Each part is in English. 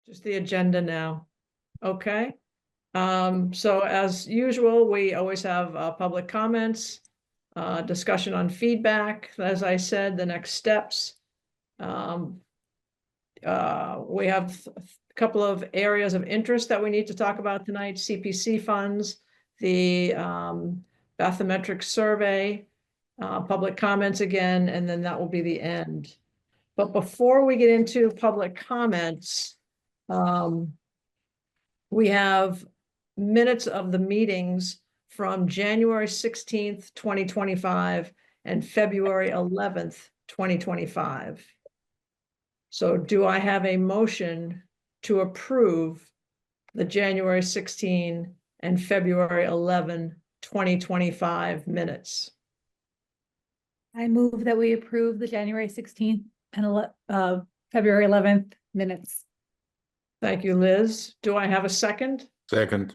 Just the agenda now. Okay. So as usual, we always have public comments, discussion on feedback. As I said, the next steps. We have a couple of areas of interest that we need to talk about tonight: CPC funds, the bathymetric survey, public comments again, and then that will be the end. But before we get into public comments, we have minutes of the meetings from January 16th, 2025 and February 11th, 2025. So do I have a motion to approve the January 16 and February 11, 2025 minutes? I move that we approve the January 16th and February 11th minutes. Thank you, Liz. Do I have a second? Second.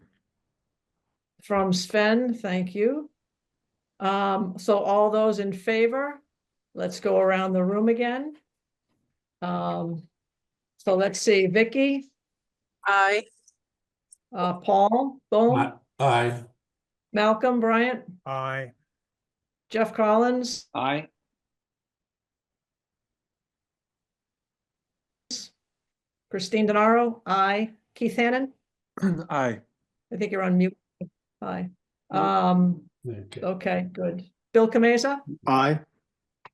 From Sven, thank you. So all those in favor, let's go around the room again. So let's see, Vicky, Aye. Paul, Bohm, Aye. Malcolm, Bryant, Aye. Jeff Collins, Aye. Christine Denaro, aye. Keith Hannon, Aye. I think you're on mute. Aye. Okay. Okay, good. Bill Kameza, Aye.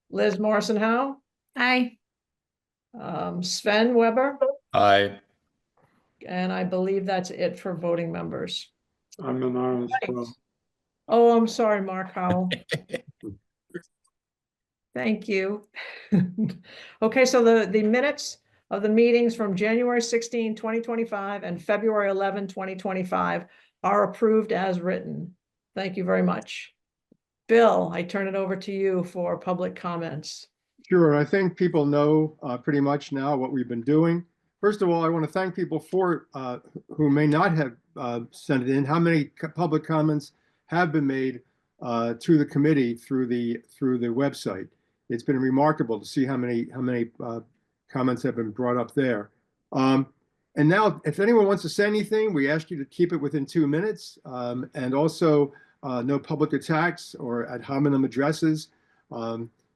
Liz Morrison Howe, Aye. Sven Weber, Aye. and I believe that's it for voting members. I'm an aye as Right. well. Oh, I'm sorry, Mark Howell. Thank you. Okay, so the minutes of the meetings from January 16, 2025 and February 11, 2025 are approved as written. Thank you very much. Bill, I turn it over to you for public comments. Sure, I think people know pretty much now what we've been doing. First of all, I want to thank people for who may not have sent it in. How many public comments have been made to the committee through the website? It's been remarkable to see how many comments have been brought up there. And now, if anyone wants to say anything, we ask you to keep it within 2 minutes, and also no public attacks or ad hominem addresses.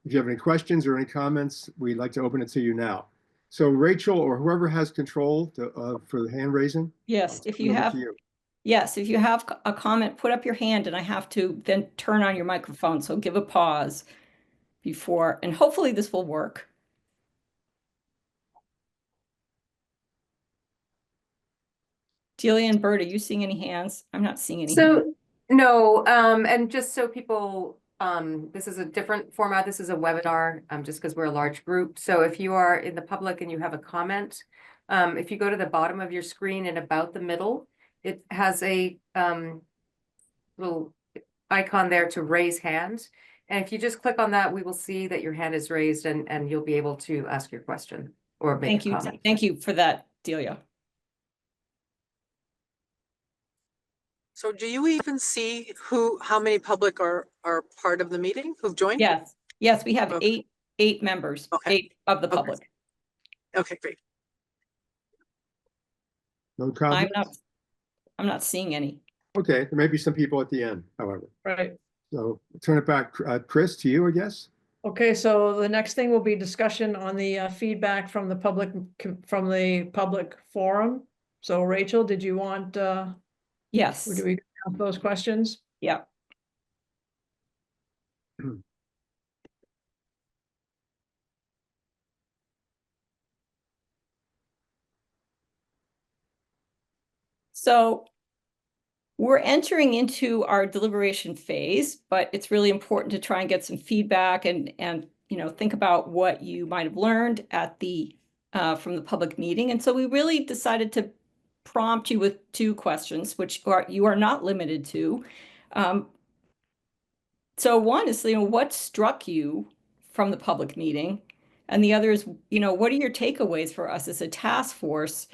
If you have any questions or any comments, we'd like to open it to you now. So Rachel or whoever has control for the hand raising. Yes, if you over have, to you. yes, if you have a comment, put up your hand and I have to then turn on your microphone. So give a pause before, and hopefully this will work. Delia and Bert, are you seeing any hands? I'm not seeing any. So, no, and just so people, this is a different format. This is a webinar, just because we're a large group. So if you are in the public and you have a comment, if you go to the bottom of your screen and about the middle, it has a little icon there to raise hand. And if you just click on that, we will see that your hand is raised and you'll be able to ask your question or make Thank a you. comment. Thank you for that, Delia. So do you even see how many public are part of the meeting who've joined? Yes, yes, we have Okay. eight members, Okay. 8 of the Okay. public. Okay, great. No comments? I'm not seeing any. Okay, there may be some people at the end, however. Right. So turn it back, Chris, to you, I guess. Okay, so the next thing will be discussion on the feedback from the public forum. So Rachel, did you want, Yes, do we have those questions? yeah. So we're entering into our deliberation phase, but it's really important to try and get some feedback and think about what you might have learned at the from the public meeting. And so we really decided to prompt you with 2 questions, which you are not limited to. So one is, what struck you from the public meeting? And the other is, what are your takeaways for us as a task force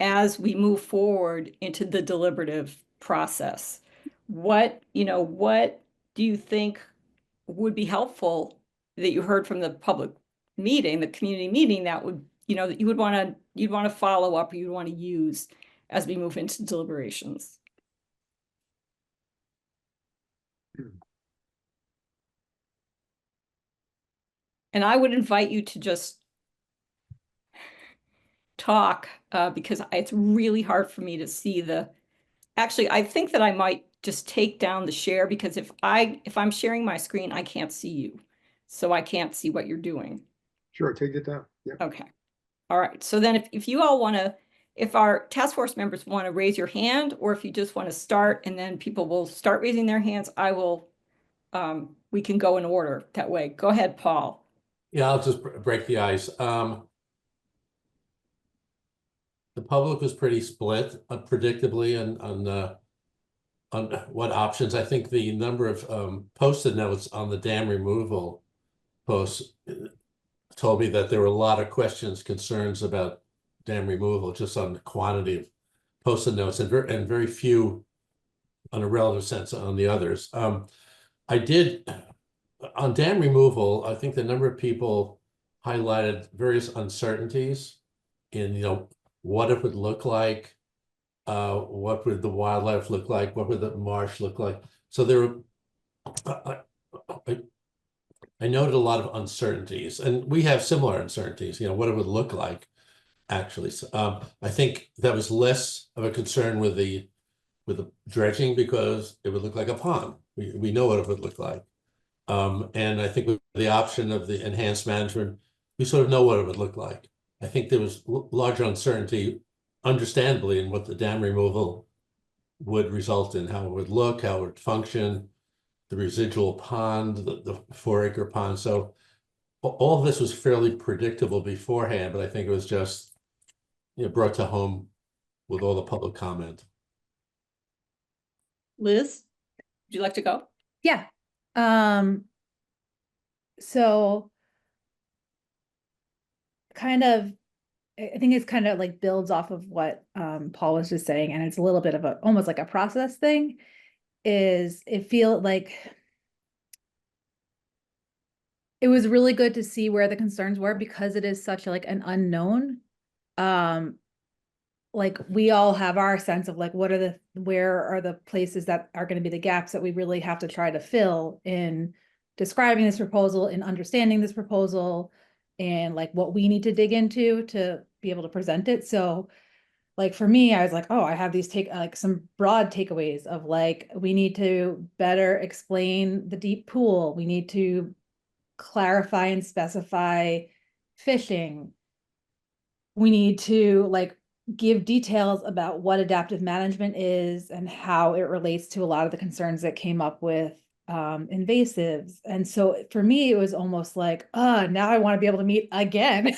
as we move forward into the deliberative process? What do you think would be helpful that you heard from the public meeting, the community meeting, that would, you know, that you'd want to follow up or you'd want to use as we move into deliberations. And I would invite you to just talk because it's really hard for me to see actually, I think that I might just take down the share because if I'm sharing my screen, I can't see you. So I can't see what you're doing. Sure, take it down. Yeah. Okay. All right. So then if you all want to, if our task force members want to raise your hand, or if you just want to start and then people will start raising their hands, I will, we can go in order that way. Go ahead, Paul. Yeah, I'll just break the ice. The public was pretty split, predictably, on what options. I think the number of Post-it notes on the dam removal posts told me that there were a lot of questions, concerns about dam removal, just on the quantity of Post-it notes, and very few on a relative sense on the others. I did, on dam removal, I think the number of people highlighted various uncertainties in, you know, what it would look like, what would the wildlife look like, what would the marsh look like. So there were, I noted a lot of uncertainties, and we have similar uncertainties, you know, what it would look like, actually. So, I think that was less of a concern with the dredging because it would look like a pond. We know what it would look like. And I think with the option of the enhanced management, we sort of know what it would look like. I think there was larger uncertainty, understandably, in what the dam removal would result in, how it would look, how it would function, the residual pond, the 4-acre pond. So all of this was fairly predictable beforehand, but I think it was just, you know, brought to home with all the public comment. Liz, would you like to go? Yeah. So kind of, I think it's kind of like builds off of what Paul was just saying, and it's a little bit of almost like a process thing. Is it feel like it was really good to see where the concerns were because it is such like an unknown. Like we all have our sense of like where are the places that are going to be the gaps that we really have to try to fill in describing this proposal, in understanding this proposal, and like what we need to dig into to be able to present it. So like for me, I was like, oh, I have these some broad takeaways of like, we need to better explain the deep pool. We need to clarify and specify fishing. We need to like give details about what adaptive management is and how it relates to a lot of the concerns that came up with invasives. And so for me, it was almost like, now I want to be able to meet again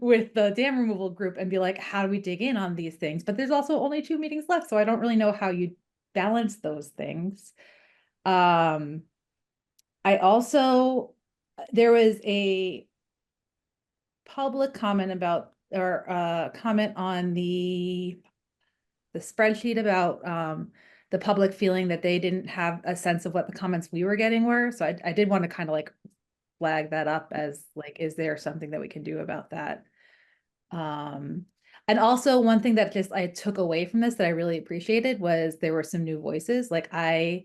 with the dam removal group and be like, how do we dig in on these things? But there's also only 2 meetings left, so I don't really know how you balance those things. I also, there was a public comment about, or comment on the spreadsheet about the public feeling that they didn't have a sense of what the comments we were getting were. So I did want to kind of like flag that up as like, is there something that we can do about that? And also one thing that just I took away from this that I really appreciated was there were some new voices. Like I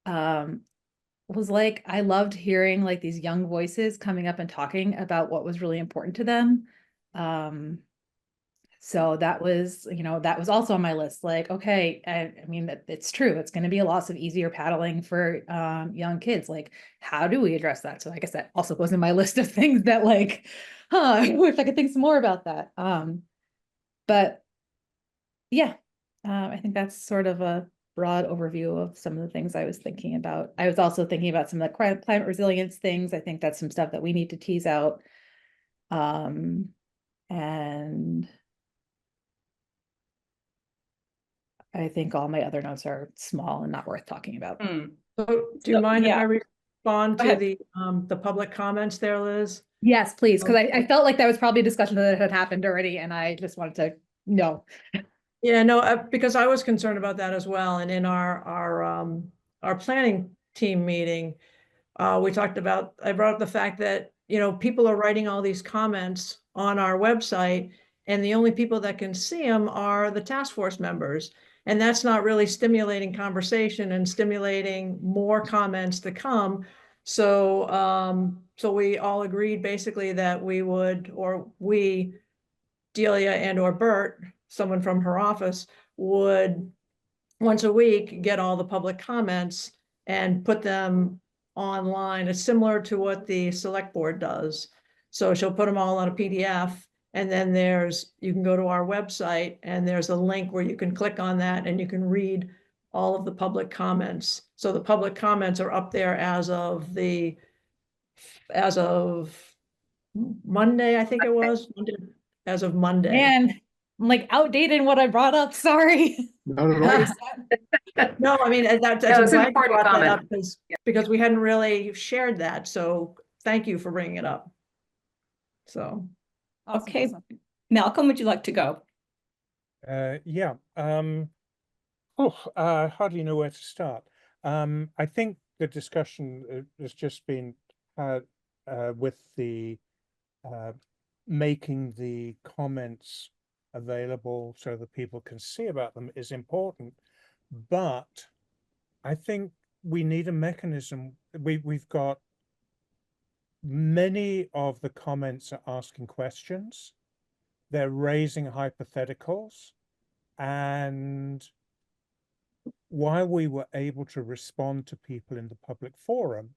was like, I loved hearing like these young voices coming up and talking about what was really important to them. So that was, you know, that was also on my list. Like, okay, I mean, it's true. It's going to be a loss of easier paddling for young kids. Like, how do we address that? So I guess that also goes in my list of things that like, I wish I could think some more about that. But yeah, I think that's sort of a broad overview of some of the things I was thinking about. I was also thinking about some of the climate resilience things. I think that's some stuff that we need to tease out. And I think all my other notes are small and not worth talking about. So do you mind if yeah. I respond Go to ahead. the public comments there, Liz? Yes, please, because I felt like that was probably a discussion that had happened already, and I just wanted to know. Yeah, no, because I was concerned about that as well. And in our planning team meeting, we talked about, I brought up the fact that, you know, people are writing all these comments on our website, and the only people that can see them are the task force members. And that's not really stimulating conversation and stimulating more comments to come. So, so we all agreed basically that we would, or we, Delia and or Bert, someone from her office, would once a week get all the public comments and put them online. It's similar to what the select board does. So she'll put them all on a PDF, and then you can go to our website and there's a link where you can click on that and you can read all of the public comments. So the public comments are up there as of Monday, I think it was, as of Monday. Man, I'm like outdated in what I brought up, sorry. Not at all. No, I mean, that's No, it's an I'm glad you important brought that comment. up because we hadn't really shared that. So thank you for bringing it up. So, Awesome, Okay. awesome. Malcolm, would you like to go? Yeah. Hardly know where to start. I think the discussion has just been had with the making the comments available so that people can see about them is important. But I think we need a mechanism. We've got many of the comments are asking questions. They're raising hypotheticals. And while we were able to respond to people in the public forum,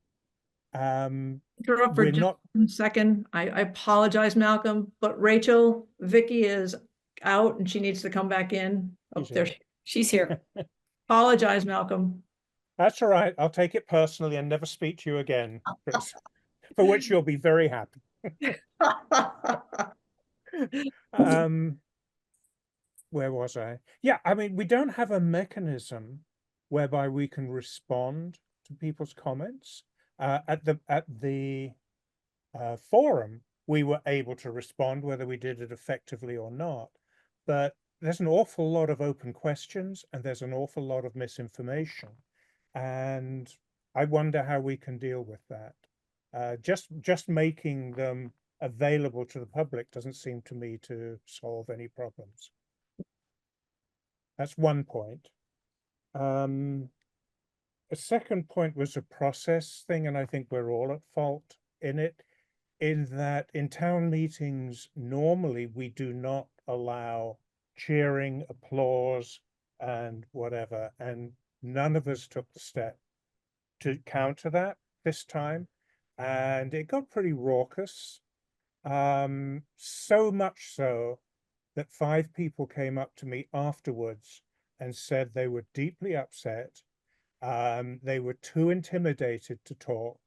interrupt for we're just not, 1 second. I apologize, Malcolm, but Rachel, Vicky is out and she needs to come back in. Oh, She's there. here. She's here. Apologize, Malcolm. that's all right. I'll take it personally and never speak to you again, Chris, for which you'll be very happy. Where was I? Yeah, I mean, we don't have a mechanism whereby we can respond to people's comments. At the forum, we were able to respond, whether we did it effectively or not. But there's an awful lot of open questions and there's an awful lot of misinformation. And I wonder how we can deal with that. Just making them available to the public doesn't seem to me to solve any problems. That's one point. A second point was a process thing, and I think we're all at fault in it, in that in town meetings, normally we do not allow cheering, applause, and whatever, and none of us took the step to counter that this time, and it got pretty raucous. So much so that 5 people came up to me afterwards and said they were deeply upset. They were too intimidated to talk.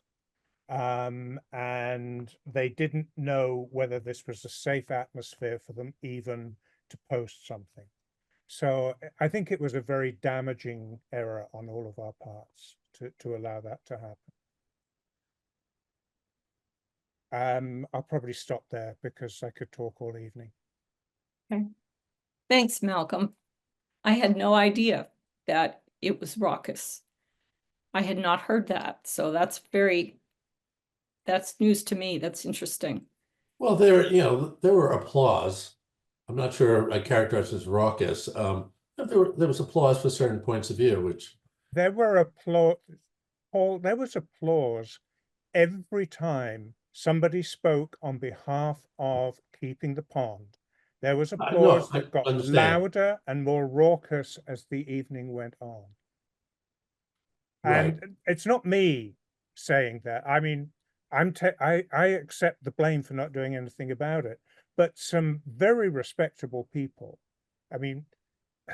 And they didn't know whether this was a safe atmosphere for them even to post something. So I think it was a very damaging error on all of our parts to allow that to happen. I'll probably stop there because I could talk all evening. Thanks, Malcolm. I had no idea that it was raucous. I had not heard that, so that's news to me. That's interesting. Well, there were applause. I'm not sure I characterize it as raucous. But there was applause for certain points of view, which There were applause, Paul, there was applause every time somebody spoke on behalf of keeping the pond. There was applause I that got understand. louder and more raucous as the evening went on. Right. And it's not me saying that. I mean, I accept the blame for not doing anything about it, but some very respectable people, I mean,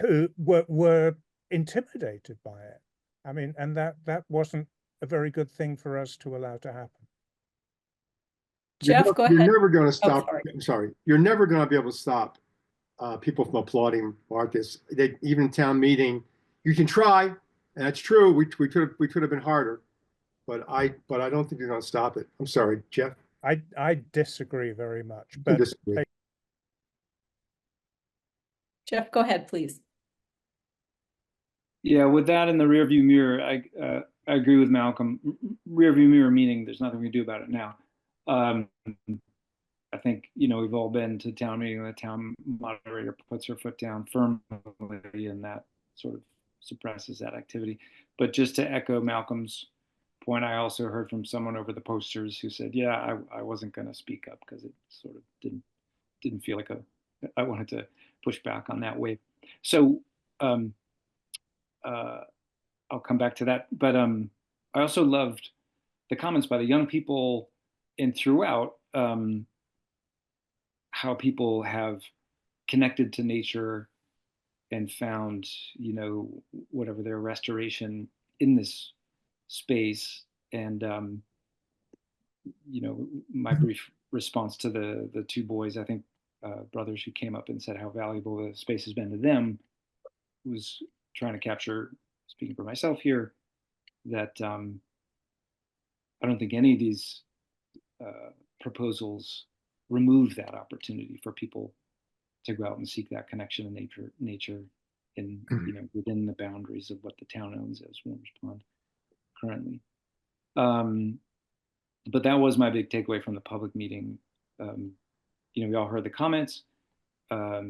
who were intimidated by it. I mean, and that wasn't a very good thing for us to allow to happen. Jeff, go You're ahead. never going to stop. sorry. I'm sorry. You're never going to be able to stop people from applauding Marcus. Even in town meeting, you can try, and that's true. We could have been harder, but I don't think you're going to stop it. I'm sorry, Jeff. I disagree very much, I but disagree. Jeff, go ahead, please. Yeah, with that in the rearview mirror, I agree with Malcolm. Rearview mirror meaning there's nothing we can do about it now. I think, you know, we've all been to town meeting when the town moderator puts her foot down firmly, and that sort of suppresses that activity. But just to echo Malcolm's point, I also heard from someone over the posters who said, yeah, I wasn't going to speak up because it sort of didn't feel like I wanted to push back on that wave. So I'll come back to that. But I also loved the comments by the young people and throughout how people have connected to nature and found, you know, whatever their restoration in this space. And, you know, my brief response to the two boys, I think brothers who came up and said how valuable the space has been to them, was trying to capture, speaking for myself here, that I don't think any of these proposals remove that opportunity for people to go out and seek that connection in nature in, you know, within the boundaries of what the town owns as Warner's Pond currently. But that was my big takeaway from the public meeting. You know, we all heard the comments, but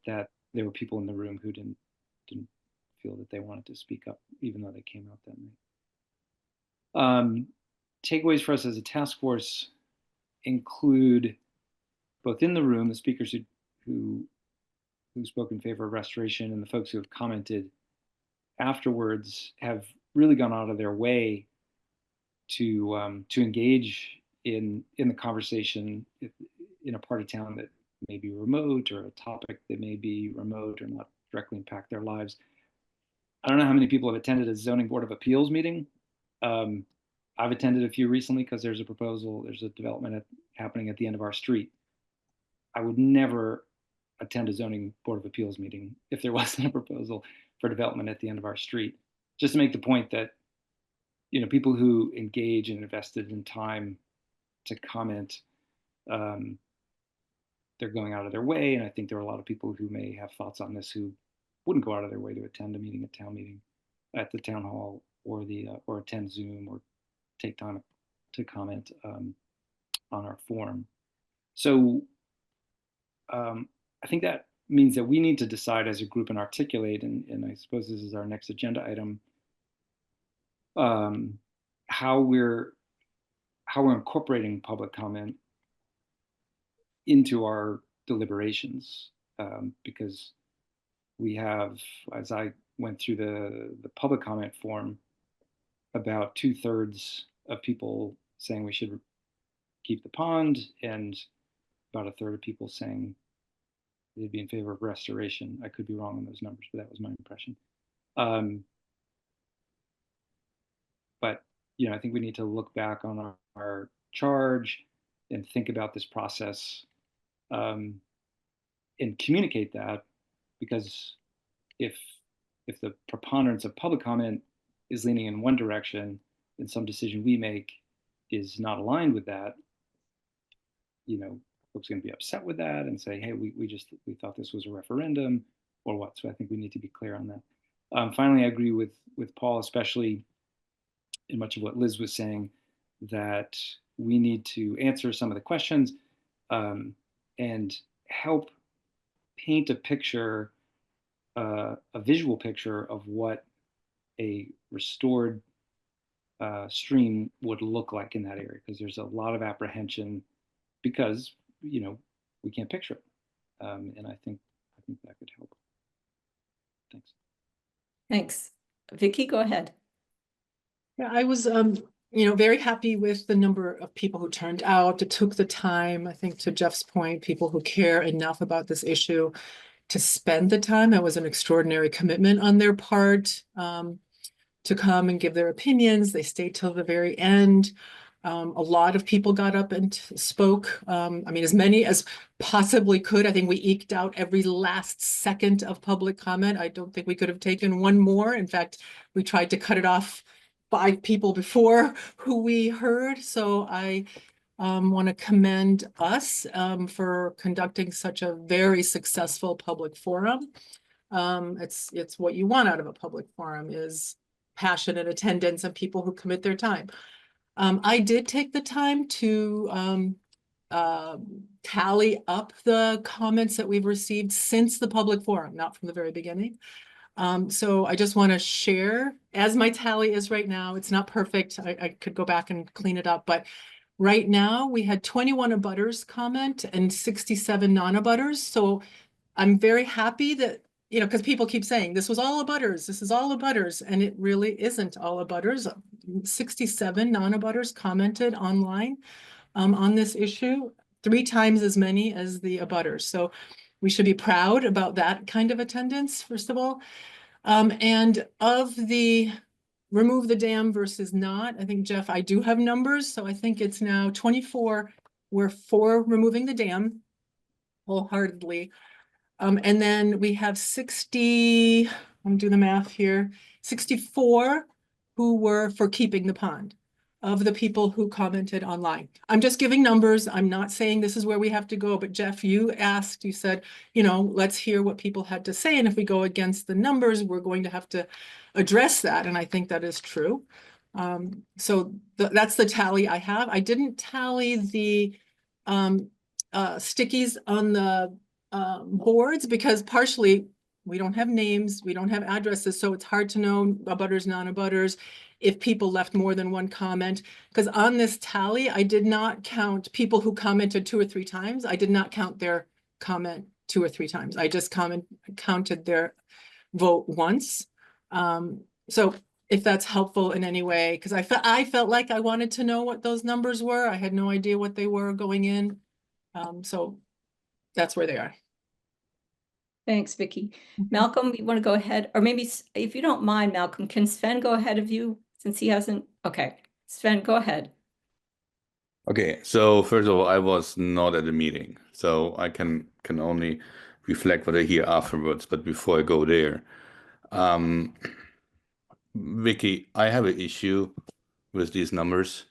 that there were people in the room who didn't feel that they wanted to speak up, even though they came out that night. Takeaways for us as a task force include, both in the room, the speakers who spoke in favor of restoration and the folks who have commented afterwards have really gone out of their way to engage in the conversation in a part of town that may be remote, or a topic that may be remote or not directly impact their lives. I don't know how many people have attended a zoning board of appeals meeting. I've attended a few recently because there's a development happening at the end of our street. I would never attend a zoning board of appeals meeting if there wasn't a proposal for development at the end of our street. Just to make the point that, you know, people who engage and invested in time to comment, they're going out of their way. And I think there are a lot of people who may have thoughts on this who wouldn't go out of their way to attend a meeting at the town hall, or or attend Zoom, or take time to comment on our forum. So I think that means that we need to decide as a group and articulate, and I suppose this is our next agenda item, how we're incorporating public comment into our deliberations, because we have, as I went through the public comment form, about 2/3 of people saying we should keep the pond, and about 1/3 of people saying they'd be in favor of restoration. I could be wrong on those numbers, but that was my impression. But, you know, I think we need to look back on our charge and think about this process, and communicate that, because if the preponderance of public comment is leaning in one direction, and some decision we make is not aligned with that, you know, folks are going to be upset with that and say, hey, we thought this was a referendum, or what. So I think we need to be clear on that. Finally, I agree with Paul, especially in much of what Liz was saying, that we need to answer some of the questions and help paint a picture, a visual picture of what a restored stream would look like in that area, because there's a lot of apprehension because, you know, we can't picture it, and I think that could help. Thanks. Thanks. Vicky, go ahead. Yeah, I was, very happy with the number of people who turned out, that took the time. I think, to Jeff's point, people who care enough about this issue to spend the time. That was an extraordinary commitment on their part, to come and give their opinions. They stayed till the very end. A lot of people got up and spoke. As many as possibly could. I think we eked out every last second of public comment. I don't think we could have taken one more. In fact, we tried to cut it off 5 people before who we heard. So I want to commend us for conducting such a very successful public forum. It's what you want out of a public forum, is passion and attendance and people who commit their time. I did take the time to tally up the comments that we've received since the public forum, not from the very beginning. So I just want to share, as my tally is right now, it's not perfect. I could go back and clean it up, but right now we had 21 abutters comment and 67 non-abutters. So I'm very happy that, you know, because people keep saying this was all abutters, this is all abutters, and it really isn't all abutters. 67 non-abutters commented online on this issue, 3 times as many as the abutters. So we should be proud about that kind of attendance, first of all. And of the remove the dam versus not, I think, Jeff, I do have numbers. So I think it's now 24 were for removing the dam wholeheartedly. And then we have 60, I'm doing the math here, 64 who were for keeping the pond of the people who commented online. I'm just giving numbers. I'm not saying this is where we have to go, but Jeff, you asked, you said, you know, let's hear what people had to say. And if we go against the numbers, we're going to have to address that. And I think that is true. So that's the tally I have. I didn't tally the stickies on the boards because partially we don't have names, we don't have addresses, so it's hard to know abutters, non-abutters, if people left more than one comment. Because on this tally, I did not count people who commented 2 or 3 times. I did not count their comment 2 or 3 times. I just counted their vote once. So if that's helpful in any way, because I felt like I wanted to know what those numbers were. I had no idea what they were going in. So that's where they are. Thanks, Vicky. Malcolm, you want to go ahead? Or maybe if you don't mind, Malcolm, can Sven go ahead of you since he hasn't? Okay, Sven, go ahead. Okay, so first of all, I was not at the meeting, so I can only reflect what I hear afterwards. But before I go there, Vicky, I have an issue with these numbers.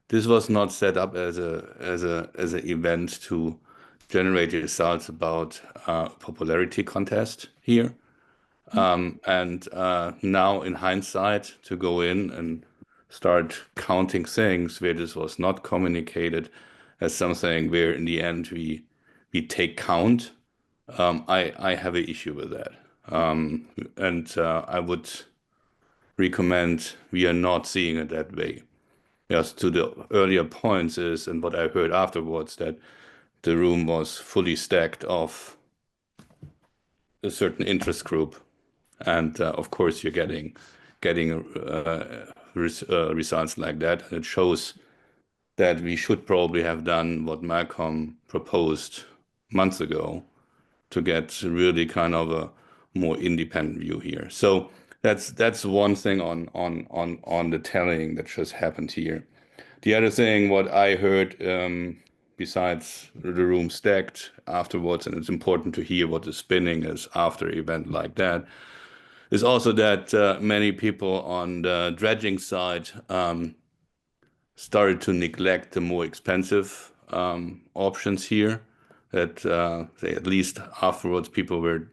This was not set up as an event to generate results about popularity contest here. And now in hindsight, to go in and start counting things where this was not communicated as something where in the end we take count, I have an issue with that. And I would recommend we are not seeing it that way. Yes, to the earlier points is, and what I heard afterwards, that the room was fully stacked of a certain interest group. And of course, you're getting results like that. And it shows that we should probably have done what Malcolm proposed months ago to get really kind of a more independent view here. So that's one thing on the tallying that just happened here. The other thing, what I heard, besides the room stacked afterwards, and it's important to hear what the spinning is after an event like that, is also that many people on the dredging side started to neglect the more expensive options here. That they, at least afterwards, people were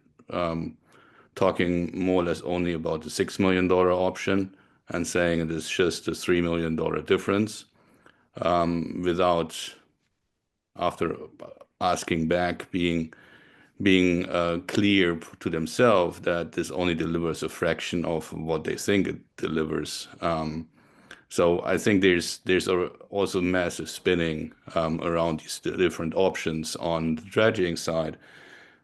talking more or less only about the $6 million option and saying it is just a $3 million difference, without, after asking back, being clear to themselves that this only delivers a fraction of what they think it delivers. So I think there's also massive spinning around these different options on the dredging side.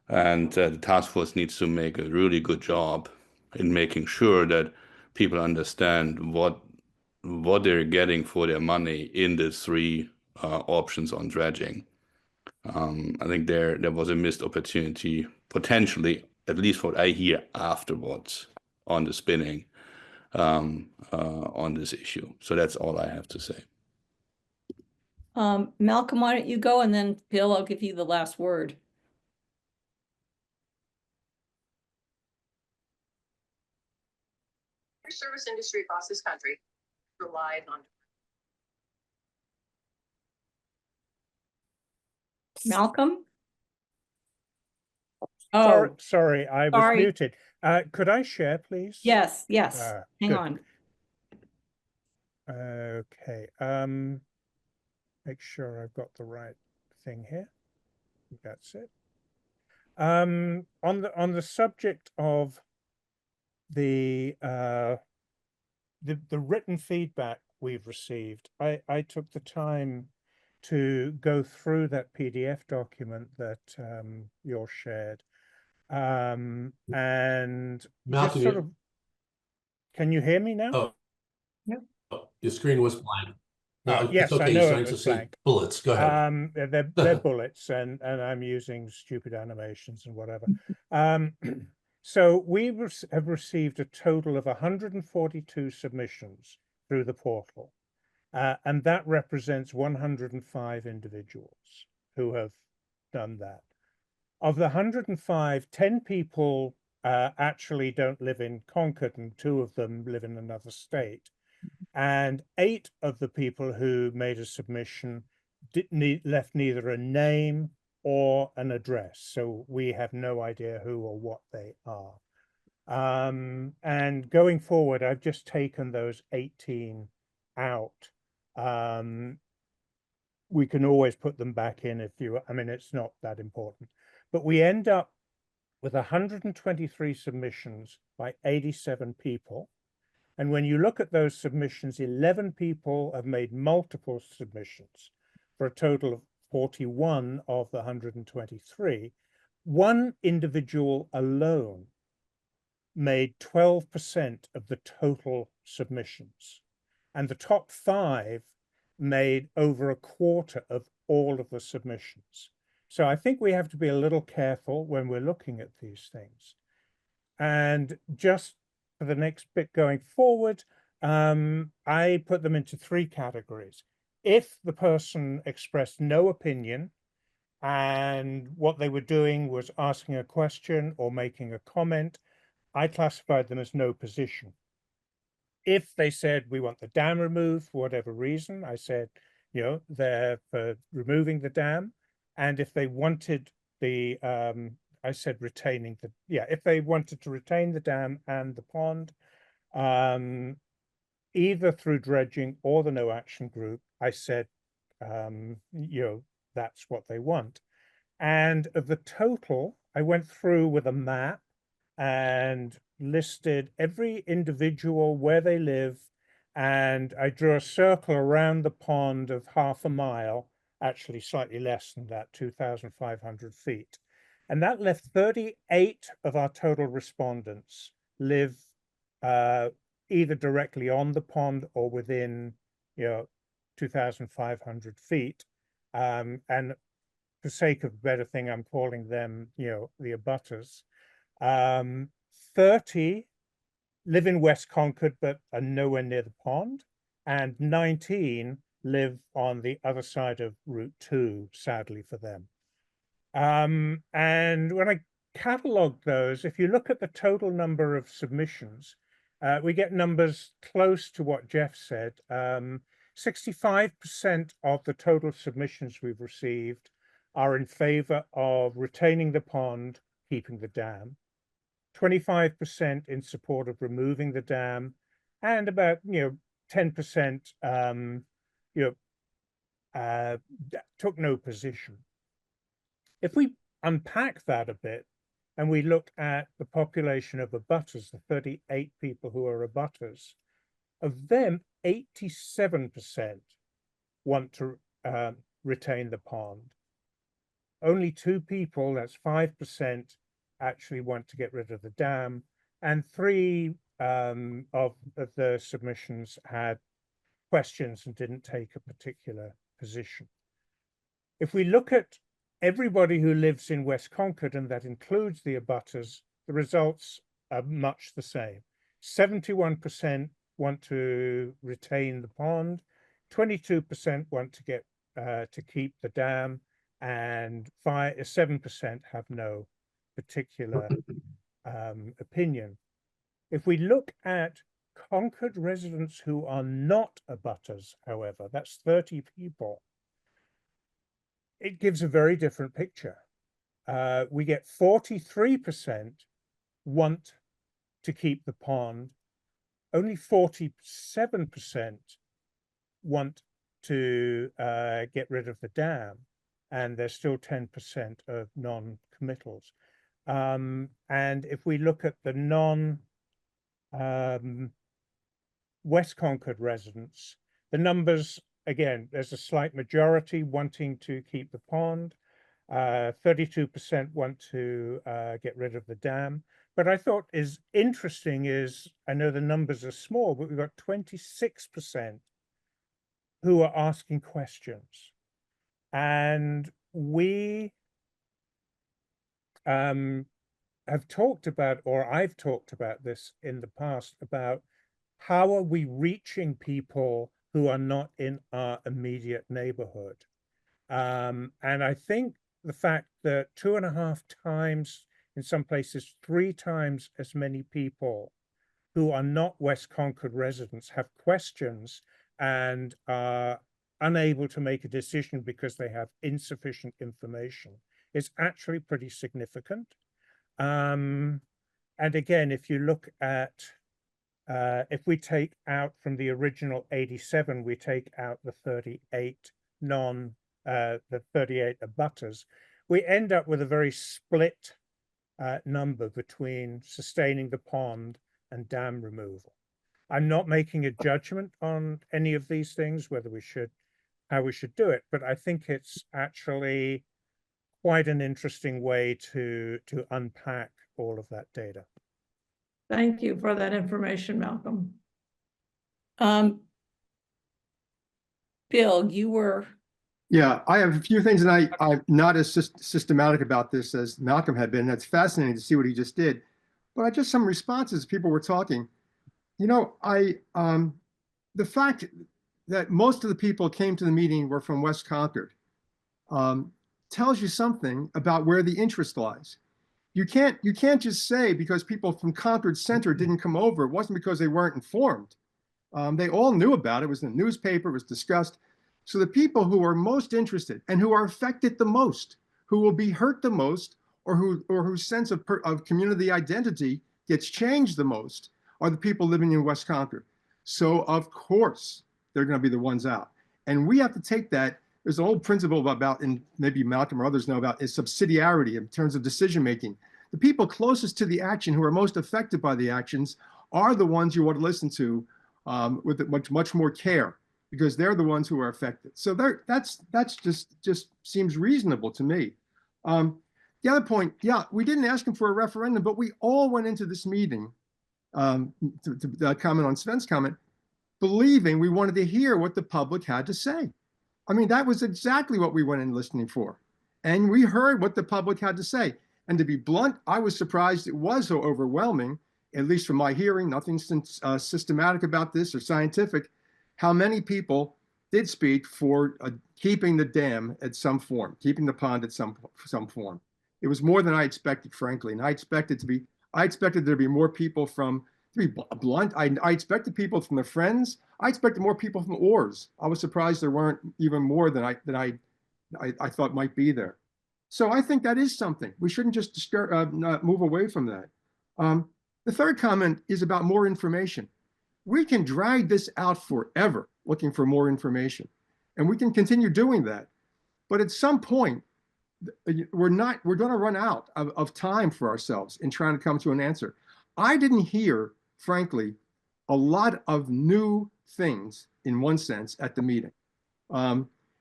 And the task force needs to make a really good job in making sure that people understand what they're getting for their money in the 3 options on dredging. I think there was a missed opportunity, potentially, at least what I hear afterwards, on the spinning on this issue. So that's all I have to say. Malcolm, why don't you go, and then Bill, I'll give you the last word. Service industry across this country relies on. Malcolm? Sorry, I was muted. Could I share, please? Yes. Hang good. on. Okay. Make sure I've got the right thing here. I think that's it. On the subject of the written feedback we've received, I took the time to go through that PDF document that you're shared. And just Malcolm, sort of, can you hear me now? oh, your screen was blank. No, it's Yes, I okay. know You're it starting to was see blank. bullets. Go ahead. They're bullets, and I'm using stupid animations and whatever. So we have received a total of 142 submissions through the portal, and that represents 105 individuals who have done that. Of the 105, 10 people actually don't live in Concord, and 2 of them live in another state. And 8 of the people who made a submission left neither a name or an address. So we have no idea who or what they are. And going forward, I've just taken those 18 out. We can always put them back in if you, I mean, it's not that important. But we end up with 123 submissions by 87 people. And when you look at those submissions, 11 people have made multiple submissions for a total of 41 of the 123. One individual alone made 12% of the total submissions. And the top 5 made over a quarter of all of the submissions. So I think we have to be a little careful when we're looking at these things. And just for the next bit going forward, I put them into 3 categories. If the person expressed no opinion and what they were doing was asking a question or making a comment, I classified them as no position. If they said we want the dam removed for whatever reason, I said, you know, they're for removing the dam. And if they wanted the I said retaining the, if they wanted to retain the dam and the pond, either through dredging or the no action group, I said, you know, that's what they want. And of the total, I went through with a map and listed every individual, where they live, and I drew a circle around the pond of 1/2 a mile, actually slightly less than that, 2,500 feet. And that left 38 of our total respondents live either directly on the pond or within, you know, 2,500 feet. And for sake of a better thing, I'm calling them, you know, the abutters. 30 live in West Concord, but are nowhere near the pond. And 19 live on the other side of Route 2, sadly for them. And when I cataloged those, if you look at the total number of submissions, we get numbers close to what Jeff said. 65% of the total submissions we've received are in favor of retaining the pond, keeping the dam. 25% in support of removing the dam, and about 10% took no position. If we unpack that a bit and we look at the population of abutters, the 38 people who are abutters, of them 87% want to retain the pond. Only 2 people, that's 5%, actually want to get rid of the dam, and 3 of the submissions had questions and didn't take a particular position. If we look at everybody who lives in West Concord, and that includes the abutters, the results are much the same. 71% want to retain the pond, 22% want to get to keep the dam, and 7% have no particular opinion. If we look at Concord residents who are not abutters, however, that's 30 people, it gives a very different picture. We get 43% want to keep the pond, only 47% want to get rid of the dam, and there's still 10% of non-committals. And if we look at the West Concord residents, the numbers, again, there's a slight majority wanting to keep the pond. 32% want to get rid of the dam. But I thought is interesting is, I know the numbers are small, but we've got 26% who are asking questions. And we have talked about, or I've talked about this in the past, about how are we reaching people who are not in our immediate neighborhood? And I think the fact that 2.5 times, in some places 3 times as many people who are not West Concord residents have questions and are unable to make a decision because they have insufficient information is actually pretty significant. And again, if you look at, if we take out from the original 87, we take out the 38 the 38 abutters, we end up with a very split number between sustaining the pond and dam removal. I'm not making a judgment on any of these things, whether we should, how we should do it, but I think it's actually quite an interesting way to unpack all of that data. Thank you for that information, Malcolm. Bill, you were. Yeah, I have a few things, and I'm not as systematic about this as Malcolm had been. That's fascinating to see what he just did. But I just some responses, people were talking. You know, the fact that most of the people came to the meeting were from West Concord tells you something about where the interest lies. You can't just say because people from Concord Center didn't come over, it wasn't because they weren't informed. They all knew about it. It was in the newspaper, it was discussed. So the people who are most interested and who are affected the most, who will be hurt the most, or whose sense of community identity gets changed the most, are the people living in West Concord. So of course they're going to be the ones out, and we have to take that. There's an old principle about, and maybe Malcolm or others know about, is subsidiarity in terms of decision making. The people closest to the action, who are most affected by the actions, are the ones you want to listen to with much more care, because they're the ones who are affected. So that's just seems reasonable to me. The other point, yeah, we didn't ask him for a referendum, but we all went into this meeting, to comment on Sven's comment, believing we wanted to hear what the public had to say. I mean, that was exactly what we went in listening for. And we heard what the public had to say. And to be blunt, I was surprised it was so overwhelming, at least from my hearing, nothing systematic about this or scientific, how many people did speak for keeping the dam at some form, keeping the pond at some form. It was more than I expected, frankly. And I expected there to be more people from, to be blunt, I expected people from the Friends. I expected more people from Oars. I was surprised there weren't even more than I thought might be there. So I think that is something. We shouldn't just move away from that. The third comment is about more information. We can drag this out forever looking for more information, and we can continue doing that. But at some point, we're going to run out of time for ourselves in trying to come to an answer. I didn't hear, frankly, a lot of new things in one sense at the meeting.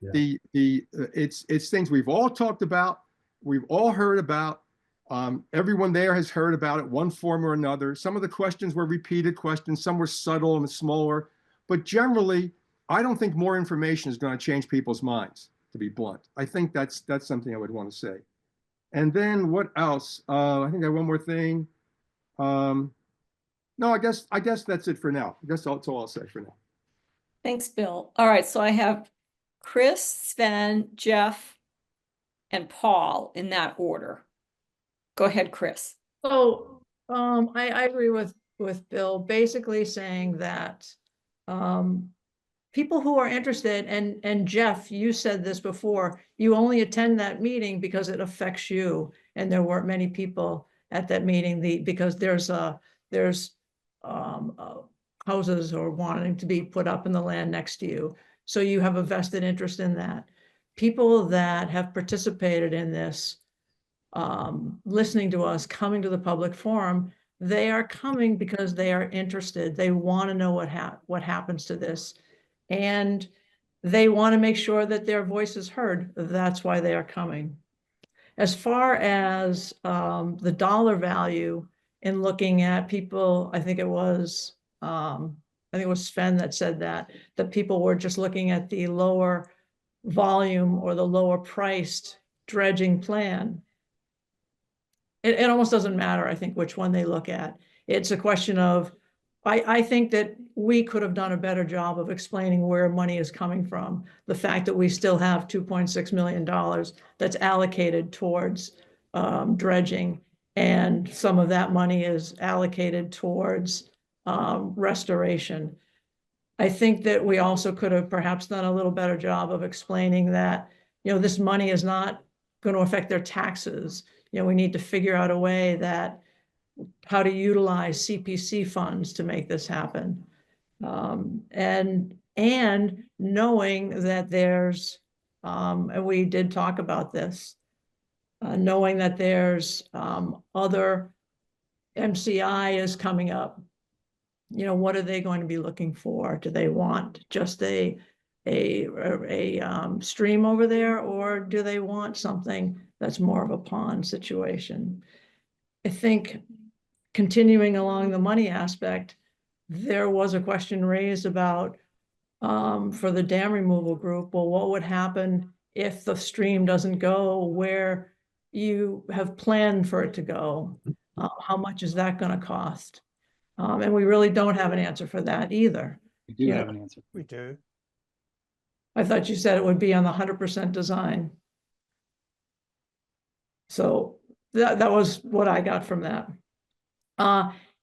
It's things we've all talked about, we've all heard about. Everyone there has heard about it, one form or another. Some of the questions were repeated questions, some were subtle and smaller, but generally, I don't think more information is going to change people's minds, to be blunt. I think that's something I would want to say. And then what else? I think I have one more thing. No, I guess that's it for now. I guess that's all I'll say for now. Thanks, Bill. All right, so I have Chris, Sven, Jeff, and Paul in that order. Go ahead, Chris. So I agree with Bill, basically saying that people who are interested, and Jeff, you said this before, you only attend that meeting because it affects you, and there weren't many people at that meeting because there's houses or wanting to be put up in the land next to you, so you have a vested interest in that. people that have participated in this, listening to us, coming to the public forum, they are coming because they are interested. They want to know what happens to this. And they want to make sure that their voice is heard. That's why they are coming. As far as the dollar value in looking at people, I think it was Sven that said that people were just looking at the lower volume or the lower priced dredging plan. It almost doesn't matter, I think, which one they look at. It's a question of, I think that we could have done a better job of explaining where money is coming from. The fact that we still have $2.6 million that's allocated towards dredging, and some of that money is allocated towards restoration. I think that we also could have perhaps done a little better job of explaining that, this money is not going to affect their taxes. We need to figure out a way that how to utilize CPC funds to make this happen. And knowing that there's, and we did talk about this, knowing that there's other MCI is coming up. What are they going to be looking for? Do they want just a stream over there, or do they want something that's more of a pond situation? I think continuing along the money aspect, there was a question raised about for the dam removal group, well, what would happen if the stream doesn't go where you have planned for it to go? How much is that going to cost? And we really don't have an answer for that either. We do have an answer. We do. I thought you said it would be on the 100% design. So that was what I got from that.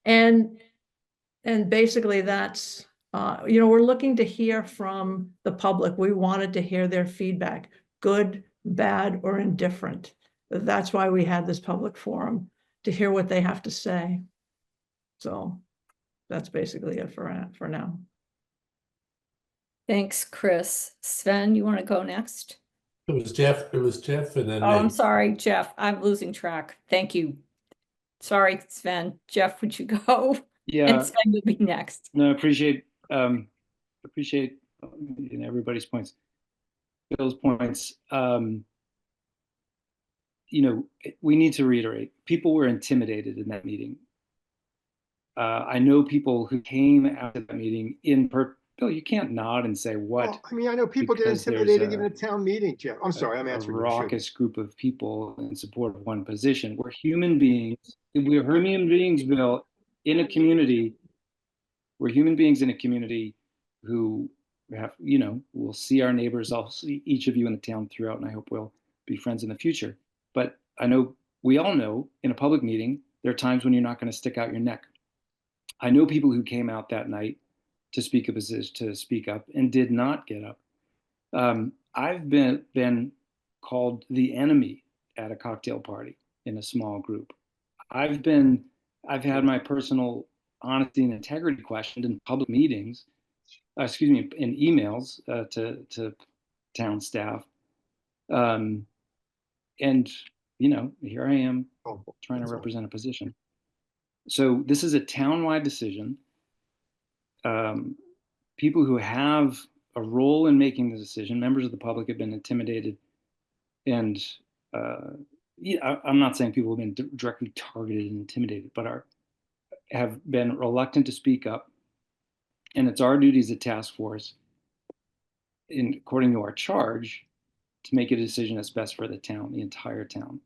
And basically that's, we're looking to hear from the public. We wanted to hear their feedback, good, bad, or indifferent. That's why we had this public forum, to hear what they have to say. So that's basically it for now. Thanks, Chris. Sven, you want to go next? It was Jeff, and then Oh, I'm me. sorry, Jeff. I'm losing track. Thank you. Sorry, Sven. Jeff, would you go? Yeah. And Sven will be next. No, appreciate everybody's points. Bill's points. We need to reiterate, people were intimidated in that meeting. I know people who came after that meeting Bill, you can't nod and say what. Well, I mean, I know people get because there's intimidated even at town meeting, Jeff. I'm sorry, I'm a answering. raucous group of people in support of one position. We're human beings. We're human beings, Bill, in a community. We're human beings in a community who have, we'll see our neighbors. I'll see each of you in the town throughout, and I hope we'll be friends in the future. But I know, we all know, in a public meeting, there are times when you're not going to stick out your neck. I know people who came out that night to speak up and did not get up. I've been called the enemy at a cocktail party in a small group. I've had my personal honesty and integrity questioned in public meetings, in emails to town staff. And here I am trying to represent a position. So this is a town-wide decision. People who have a role in making the decision, members of the public, have been intimidated. And I'm not saying people have been directly targeted and intimidated, but have been reluctant to speak up. And it's our duty as a task force, according to our charge, to make a decision that's best for the town, the entire town.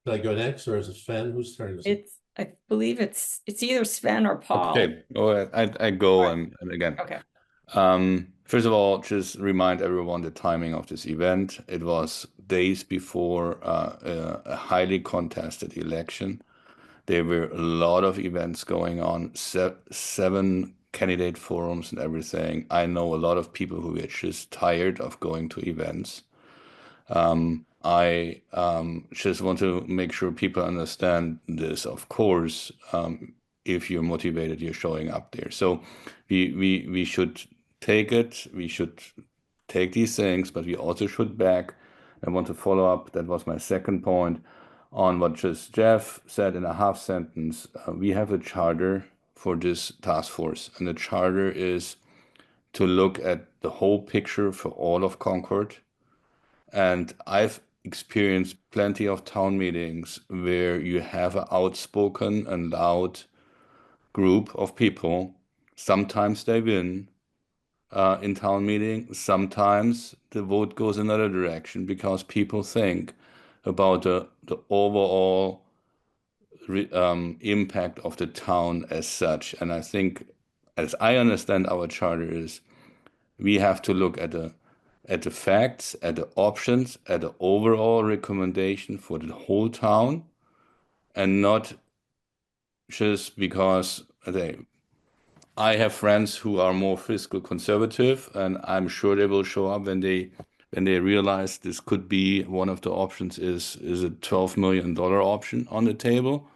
Did I go next, or is it Sven who's turning this? I believe it's either Sven or Paul. Okay, I go and again. Okay. First of all, just remind everyone the timing of this event. It was days before a highly contested election. There were a lot of events going on, 7 candidate forums and everything. I know a lot of people who are just tired of going to events. I just want to make sure people understand this. Of course, if you're motivated, you're showing up there. So we should take it. We should take these things, but we also should back. I want to follow up. That was my second point on what just Jeff said in a half sentence. We have a charter for this task force, and the charter is to look at the whole picture for all of Concord. And I've experienced plenty of town meetings where you have an outspoken and loud group of people. Sometimes they win in town meeting. Sometimes the vote goes another direction because people think about the overall impact of the town as such. And I think, as I understand our charter, is we have to look at the facts, at the options, at the overall recommendation for the whole town, and not just because I have friends who are more fiscal conservative, and I'm sure they will show up when they realize this could be one of the options is a $12 million option on the table.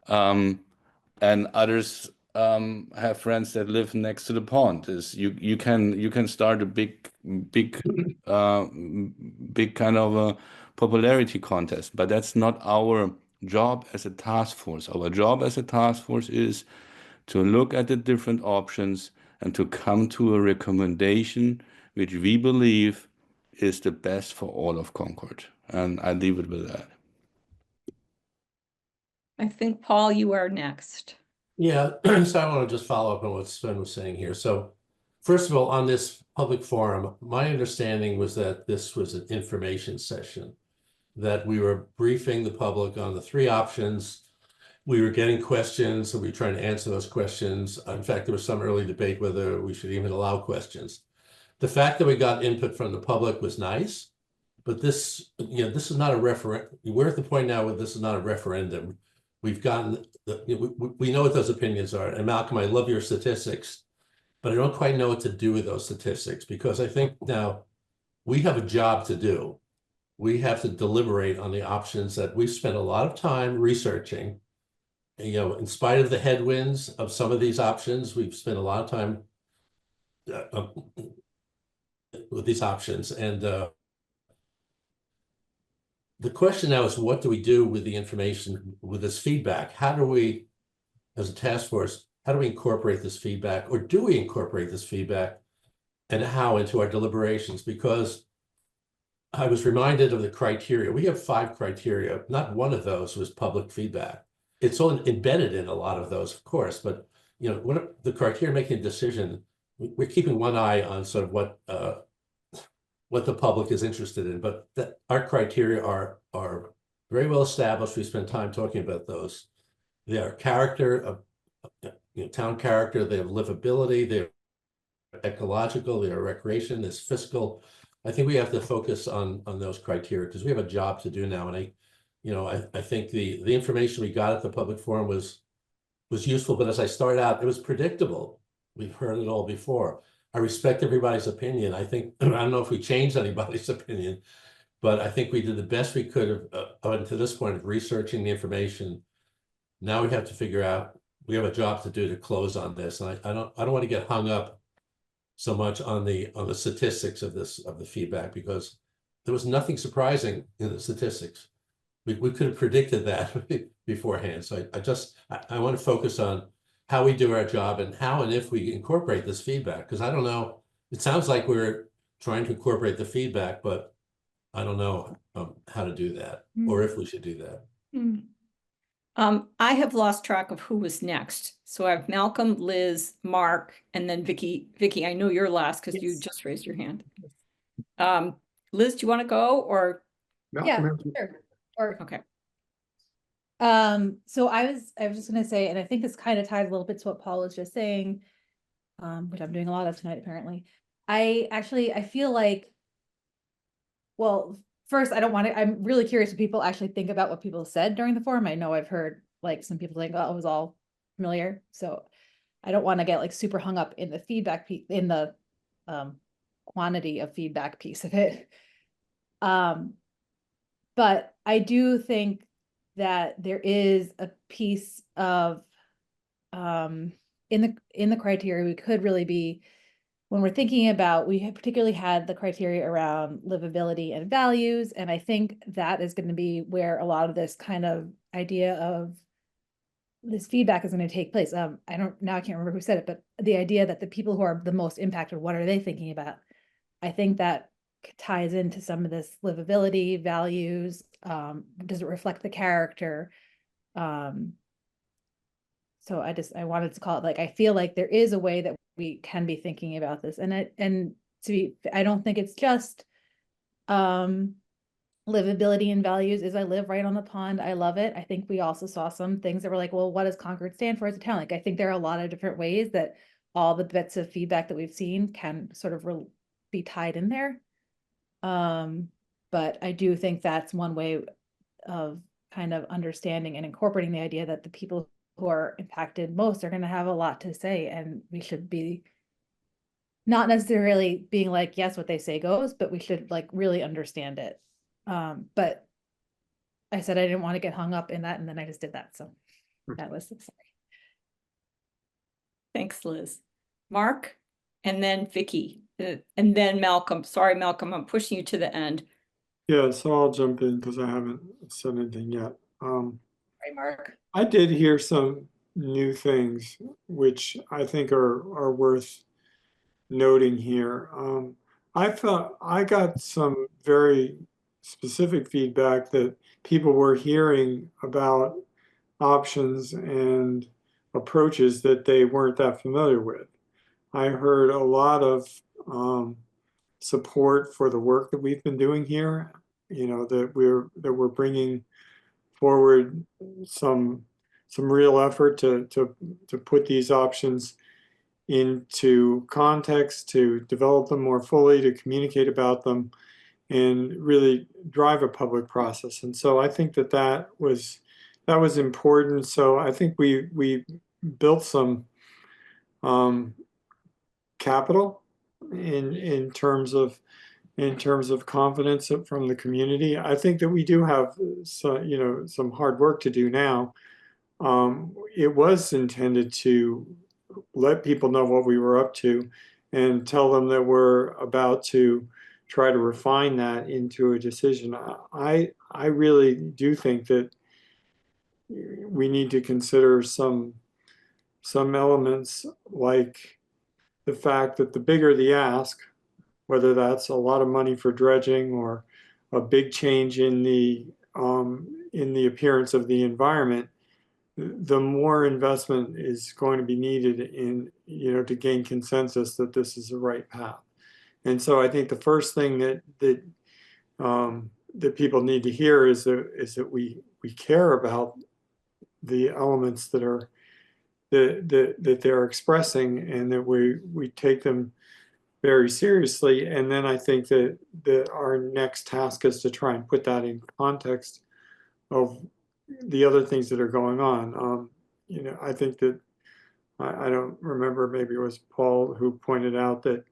And others have friends that live next to the pond. You can start a big kind of a popularity contest, but that's not our job as a task force. Our job as a task force is to look at the different options and to come to a recommendation which we believe is the best for all of Concord. And I leave it with that. I think, Paul, you are next. Yeah, so I want to just follow up on what Sven was saying here. So first of all, on this public forum, my understanding was that this was an information session, that we were briefing the public on the three options. We were getting questions, and we were trying to answer those questions. In fact, there was some early debate whether we should even allow questions. The fact that we got input from the public was nice, but this is not a referendum. We're at the point now where this is not a referendum. We've gotten, we know what those opinions are. And Malcolm, I love your statistics, but I don't quite know what to do with those statistics, because I think now we have a job to do. We have to deliberate on the options that we've spent a lot of time researching. In spite of the headwinds of some of these options, we've spent a lot of time with these options. And the question now is, what do we do with the information, with this feedback? How do we, as a task force, how do we incorporate this feedback, or do we incorporate this feedback, and how into our deliberations? Because I was reminded of the criteria. We have 5 criteria. Not one of those was public feedback. It's all embedded in a lot of those, of course, but what the criteria making a decision, we're keeping one eye on sort of what the public is interested in, but our criteria are very well established. We spend time talking about those. They are character, town character. They have livability. They're ecological. They are recreation. There's fiscal. I think we have to focus on those criteria because we have a job to do now. And I think the information we got at the public forum was useful, but as I started out, it was predictable. We've heard it all before. I respect everybody's opinion. I don't know if we changed anybody's opinion, but I think we did the best we could up to this point of researching the information. Now we have to figure out, we have a job to do to close on this. And I don't want to get hung up so much on the statistics of the feedback, because there was nothing surprising in the statistics. We could have predicted that beforehand. So I want to focus on how we do our job and how and if we incorporate this feedback, because I don't know, it sounds like we're trying to incorporate the feedback, but I don't know how to do that or if we should do that. I have lost track of who was next. So I have Malcolm, Liz, Mark, and then Vicky. Vicky, I know you're last because you just raised your hand. Liz, do you want to go or? Yeah, sure. Okay. So I was just gonna say, and I think this kind of ties a little bit to what Paul was just saying, which I'm doing a lot of tonight, apparently. I feel like, well, first, I'm really curious if people actually think about what people said during the forum. I know I've heard like some people think, oh, it was all familiar. So I don't want to get like super hung up in the feedback piece, in the quantity of feedback piece of it. But I do think that there is a piece of in the criteria, we could really be, when we're thinking about, we have particularly had the criteria around livability and values, and I think that is going to be where a lot of this kind of idea of this feedback is going to take place. I can't remember who said it, but the idea that the people who are the most impacted, what are they thinking about? I think that ties into some of this livability, values, does it reflect the character? So I wanted to call it, like, I feel like there is a way that we can be thinking about this, and I don't think it's just livability and values. Is I live right on the pond. I love it. I think we also saw some things that were like, well, what does Concord stand for as a town? Like, I think there are a lot of different ways that all the bits of feedback that we've seen can sort of be tied in there. But I do think that's one way of kind of understanding and incorporating the idea that the people who are impacted most are going to have a lot to say, and we should be not necessarily being like, yes, what they say goes, but we should like really understand it. But I said I didn't want to get hung up in that, and then I just did that. So that was sorry. Thanks, Liz. Mark, and then Vicky, and then Malcolm. Sorry, Malcolm, I'm pushing you to the end. Yeah, so I'll jump in because I haven't said anything yet. Hey, Mark. I did hear some new things which I think are worth noting here. I felt I got some very specific feedback that people were hearing about options and approaches that they weren't that familiar with. I heard a lot of support for the work that we've been doing here. You know, that we're bringing forward some real effort to put these options into context, to develop them more fully, to communicate about them, and really drive a public process. And so I think that was important. So I think we built some capital in terms of confidence from the community. I think that we do have some hard work to do now. It was intended to let people know what we were up to and tell them that we're about to try to refine that into a decision. I really do think that we need to consider some elements, like the fact that the bigger the ask, whether that's a lot of money for dredging or a big change in the appearance of the environment, the more investment is going to be needed in, to gain consensus that this is the right path. And so I think the first thing that people need to hear is that we care about the elements that they're expressing, and that we take them very seriously. And then I think that our next task is to try and put that in context of the other things that are going on. I think that I don't remember, maybe it was Paul who pointed out that,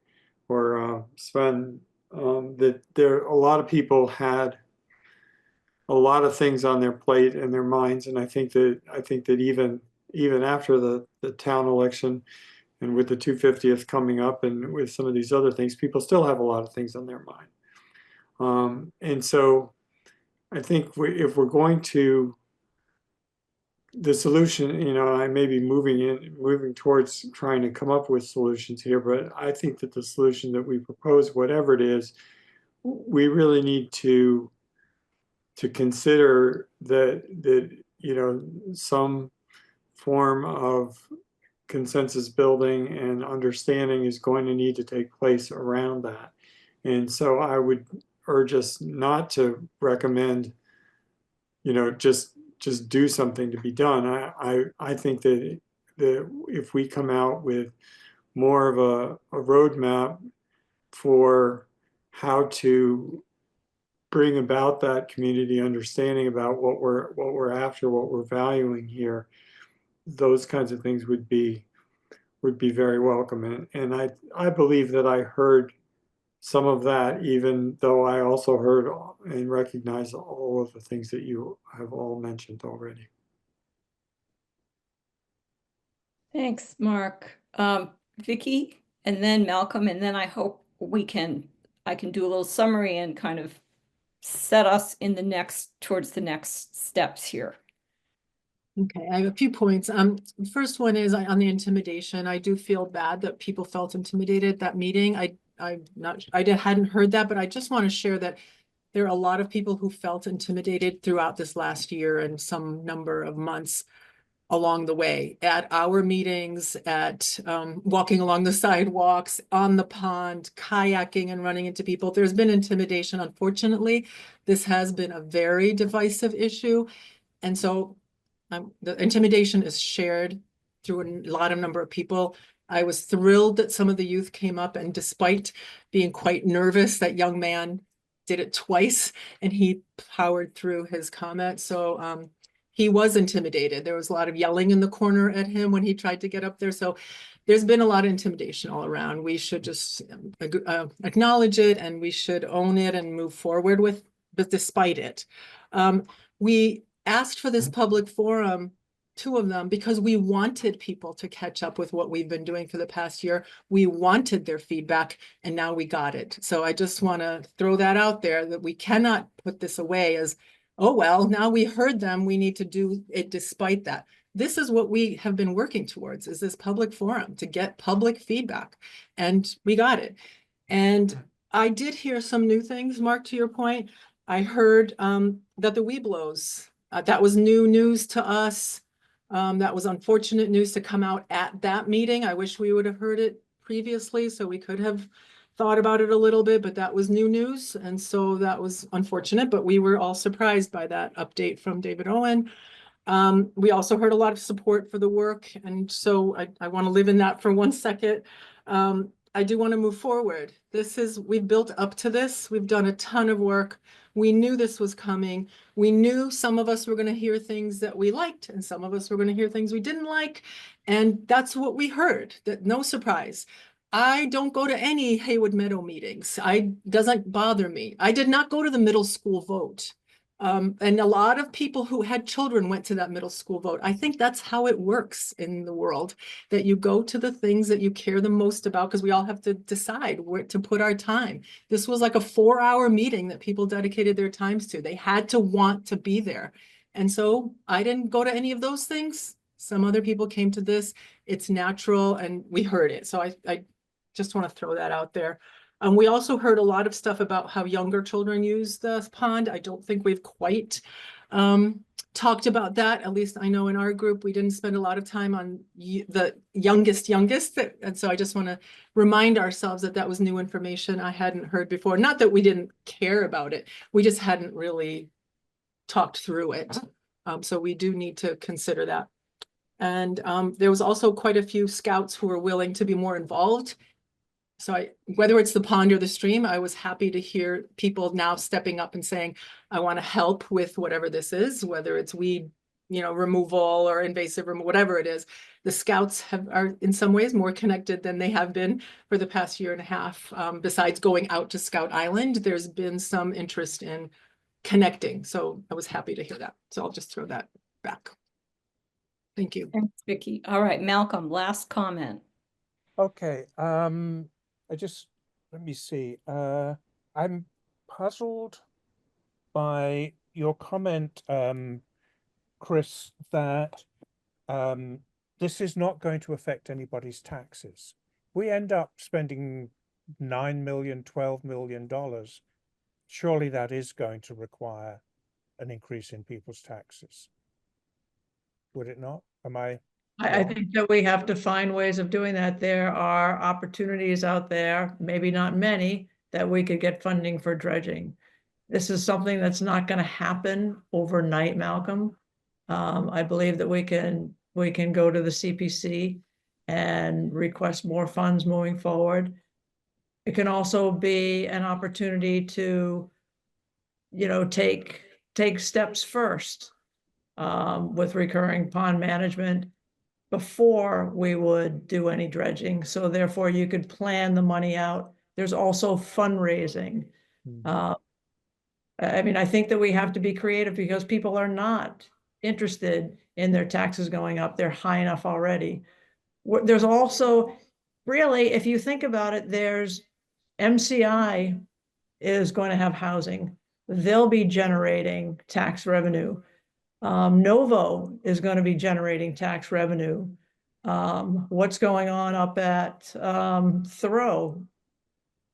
or Sven, that a lot of people had a lot of things on their plate and their minds. And I think that even after the town election, and with the 250th coming up, and with some of these other things, people still have a lot of things on their mind. And so I think if we're going to, the solution, I may be moving towards trying to come up with solutions here, but I think that the solution that we propose, whatever it is, we really need to consider that some form of consensus building and understanding is going to need to take place around that. And so I would urge us not to recommend, just do something to be done. I think that if we come out with more of a roadmap for how to bring about that community understanding about what we're after, what we're valuing here, those kinds of things would be very welcome. And I believe that I heard some of that, even though I also heard and recognize all of the things that you have all mentioned already. Thanks, Mark. Vicky, and then Malcolm, and then I hope I can do a little summary and kind of set us in towards the next steps here. Okay, I have a few points. The first one is on the intimidation. I do feel bad that people felt intimidated at that meeting. I hadn't heard that, but I just want to share that there are a lot of people who felt intimidated throughout this last year and some number of months along the way at our meetings, at walking along the sidewalks, on the pond, kayaking and running into people. There's been intimidation. Unfortunately, this has been a very divisive issue. And so the intimidation is shared through a lot of number of people. I was thrilled that some of the youth came up, and despite being quite nervous, that young man did it twice and he powered through his comment. So he was intimidated. There was a lot of yelling in the corner at him when he tried to get up there. So there's been a lot of intimidation all around. We should just acknowledge it, and we should own it and move forward but despite it. We asked for this public forum, 2 of them, because we wanted people to catch up with what we've been doing for the past year. We wanted their feedback, and now we got it. So I just want to throw that out there, that we cannot put this away as, oh, well, now we heard them, we need to do it despite that. This is what we have been working towards, is this public forum to get public feedback, and we got it. And I did hear some new things, Mark, to your point. I heard that the Webelos, that was new news to us. That was unfortunate news to come out at that meeting. I wish we would have heard it previously so we could have thought about it a little bit, but that was new news. And so that was unfortunate, but we were all surprised by that update from David Owen. We also heard a lot of support for the work. And so I want to live in that for 1 second. I do want to move forward. We've built up to this. We've done a ton of work. We knew this was coming. We knew some of us were going to hear things that we liked, and some of us were going to hear things we didn't like. And that's what we heard, that no surprise. I don't go to any Haywood Meadow meetings. Doesn't bother me. I did not go to the middle school vote. And a lot of people who had children went to that middle school vote. I think that's how it works in the world, that you go to the things that you care the most about, because we all have to decide where to put our time. This was like a 4-hour meeting that people dedicated their times to. They had to want to be there. And so I didn't go to any of those things. Some other people came to this. It's natural, and we heard it. So I just want to throw that out there. We also heard a lot of stuff about how younger children use the pond. I don't think we've quite talked about that. At least I know in our group, we didn't spend a lot of time on the youngest. And so I just want to remind ourselves that that was new information I hadn't heard before. Not that we didn't care about it. We just hadn't really talked through it. So we do need to consider that. And there was also quite a few scouts who were willing to be more involved. So whether it's the pond or the stream, I was happy to hear people now stepping up and saying, I want to help with whatever this is, whether it's weed, removal or invasive removal, whatever it is. The scouts are in some ways more connected than they have been for the past year and a half. Besides going out to Scout Island, there's been some interest in connecting. So I was happy to hear that. So I'll just throw that back. Thank you. Thanks, Vicky. All right, Malcolm, last comment. Okay, let me see. I'm puzzled by your comment, Chris, that this is not going to affect anybody's taxes. We end up spending $9 million, $12 million. Surely that is going to require an increase in people's taxes. Would it not? I think that we have to find ways of doing that. There are opportunities out there, maybe not many, that we could get funding for dredging. This is something that's not going to happen overnight, Malcolm. I believe that we can go to the CPC and request more funds moving forward. It can also be an opportunity to, take steps first with recurring pond management before we would do any dredging. So therefore you could plan the money out. There's also fundraising. I think that we have to be creative because people are not interested in their taxes going up. They're high enough already. there's also, really, if you think about it, there's MCI is going to have housing. They'll be generating tax revenue. Novo is going to be generating tax revenue. What's going on up at Thoreau?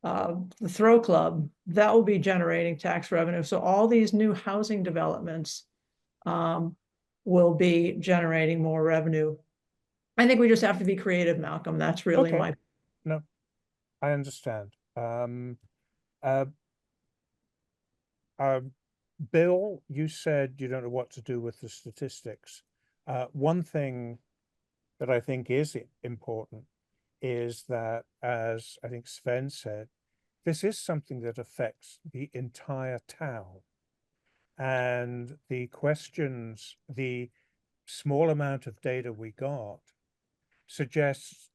The Thoreau Club, that will be generating tax revenue. So all these new housing developments will be generating more revenue. I think we just have to be creative, Malcolm. That's really Okay. my. No, I understand. Bill, you said you don't know what to do with the statistics. One thing that I think is important is that, as I think Sven said, this is something that affects the entire town. And the questions, the small amount of data we got suggests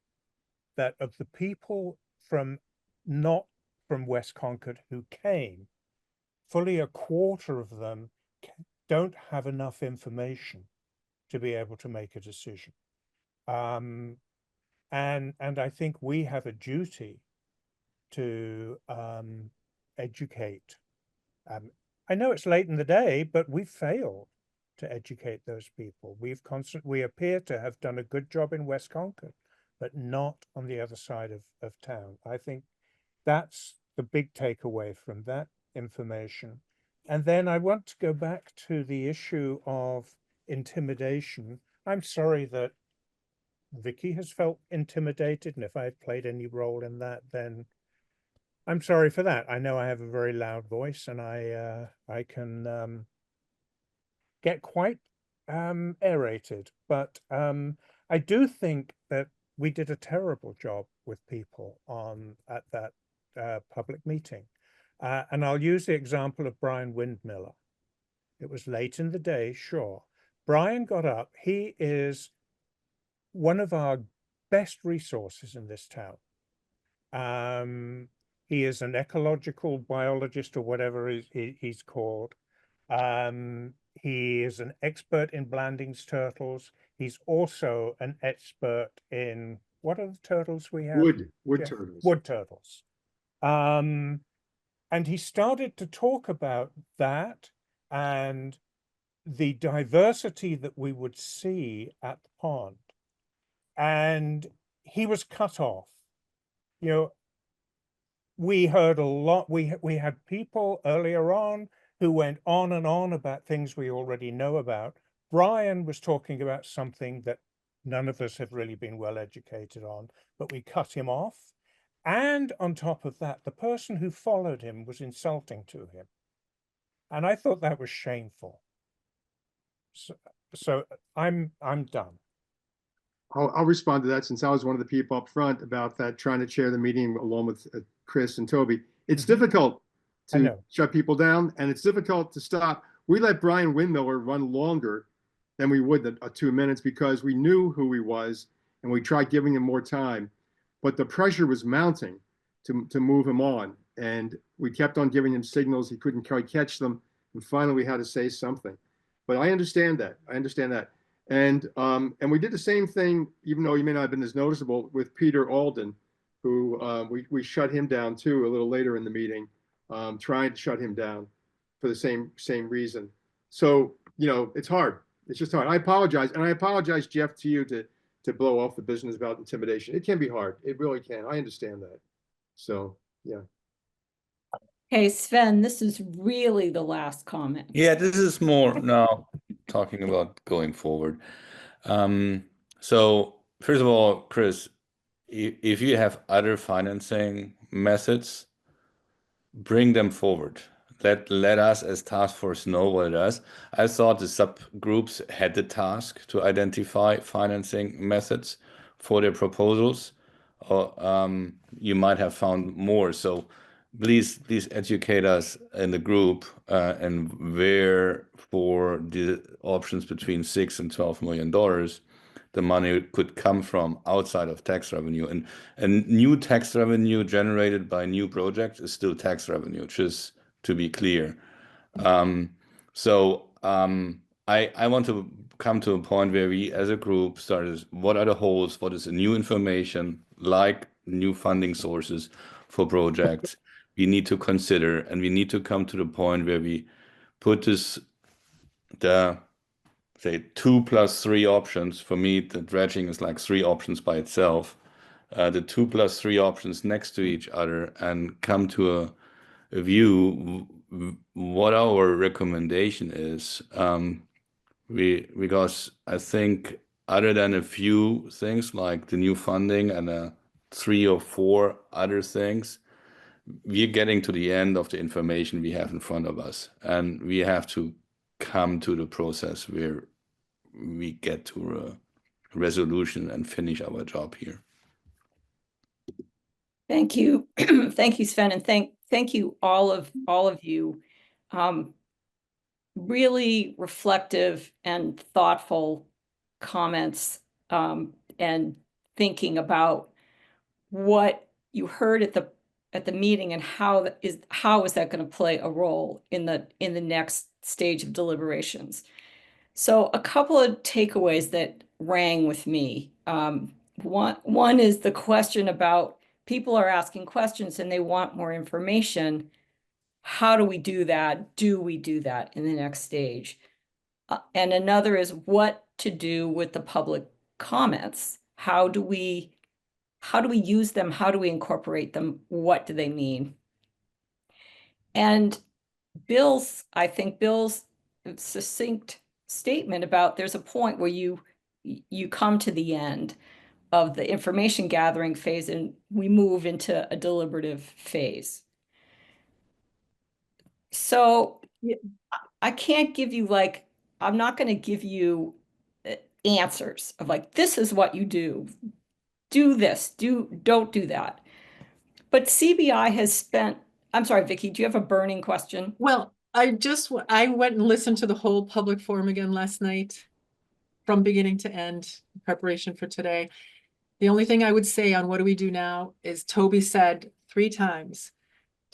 that of the people not from West Concord who came, fully a quarter of them don't have enough information to be able to make a decision. And I think we have a duty to educate. I know it's late in the day, but we've failed to educate those people. We appear to have done a good job in West Concord, but not on the other side of town. I think that's the big takeaway from that information. And then I want to go back to the issue of intimidation. I'm sorry that Vicky has felt intimidated, and if I've played any role in that, then I'm sorry for that. I know I have a very loud voice, and I can get quite aerated, but I do think that we did a terrible job with people at that public meeting. And I'll use the example of Brian Windmiller. It was late in the day, sure. Brian got up. He is one of our best resources in this town. He is an ecological biologist or whatever he's called. He is an expert in Blanding's turtles. He's also an expert in, what are the turtles we have? Wood turtles. Wood turtles. And he started to talk about that and the diversity that we would see at the pond. And he was cut off. You know, we heard a lot. We had people earlier on who went on and on about things we already know about. Brian was talking about something that none of us have really been well educated on, but we cut him off. And on top of that, the person who followed him was insulting to him. And I thought that was shameful. So I'm done. I'll respond to that, since I was one of the people up front about that, trying to chair the meeting along with Chris and Toby. It's difficult to shut people down, and it's difficult to stop. We let Brian Windmiller run longer than we would the 2 minutes because we knew who he was, and we tried giving him more time. But the pressure was mounting to move him on, and we kept on giving him signals. He couldn't quite catch them, and finally we had to say something. But I understand that. And we did the same thing, even though he may not have been as noticeable, with Peter Alden, who we shut him down too a little later in the meeting, trying to shut him down for the same reason. So, you know, it's hard. It's just hard. I apologize. And I apologize, Jeff, to you to blow off the business about intimidation. It can be hard. It really can. I understand that. So, yeah. Hey, Sven, this is really the last comment. Yeah, this is more now talking about going forward. So first of all, Chris, if you have other financing methods, bring them forward. Let us as task force know what it is. I thought the subgroups had the task to identify financing methods for their proposals. Or you might have found more. So please educate us in the group and where for the options between $6 and $12 million the money could come from outside of tax revenue. And new tax revenue generated by new projects is still tax revenue, just to be clear. So I want to come to a point where we as a group started, what are the holes, what is the new information, like new funding sources for projects we need to consider, and we need to come to the point where we put this, the say 2 + 3 options. For me, the dredging is like 3 options by itself. The 2 + 3 options next to each other and come to a view what our recommendation is. Because I think other than a few things like the new funding and 3 or 4 other things, we're getting to the end of the information we have in front of us, and we have to come to the process where we get to a resolution and finish our job here. Thank you. Thank you, Sven, and thank you all of you. Really reflective and thoughtful comments, and thinking about what you heard at the meeting and how is that going to play a role in the next stage of deliberations. So a couple of takeaways that rang with me. One is the question about people are asking questions and they want more information. How do we do that? Do we do that in the next stage? And another is what to do with the public comments. How do we use them? How do we incorporate them? What do they mean? And I think Bill's succinct statement about there's a point where you come to the end of the information gathering phase and we move into a deliberative phase. So I can't give you I'm not going to give you answers of this is what you do this, don't do that. But CBI has spent, I'm sorry, Vicki, do you have a burning question? Well, I went and listened to the whole public forum again last night from beginning to end in preparation for today. The only thing I would say on what do we do now is Toby said 3 times,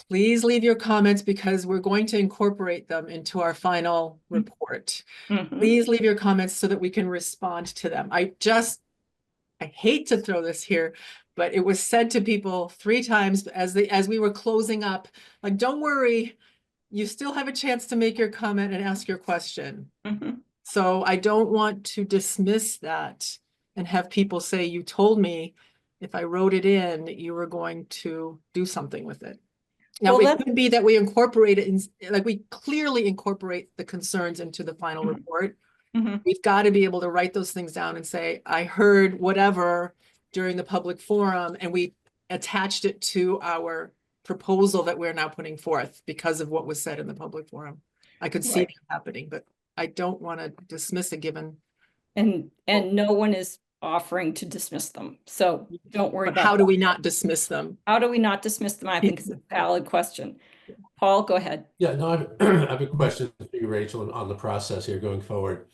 please leave your comments because we're going to incorporate them into our final report. Please leave your comments so that we can respond to them. I hate to throw this here, but it was said to people 3 times as we were closing up, don't worry, you still have a chance to make your comment and ask your question. So I don't want to dismiss that and have people say, you told me if I wrote it in, you were going to do something with it. Now, it could be that we incorporate it we clearly incorporate the concerns into the final report. We've got to be able to write those things down and say, I heard whatever during the public forum, and we attached it to our proposal that we're now putting forth because of what was said in the public forum. I could see that happening, but I don't want to dismiss a given. And no one is offering to dismiss them. So don't worry But about how do we not dismiss them? How do we not dismiss them? I think it's a valid question. Paul, go ahead. Yeah, no, I have a question for you, Rachel, on the process here going forward.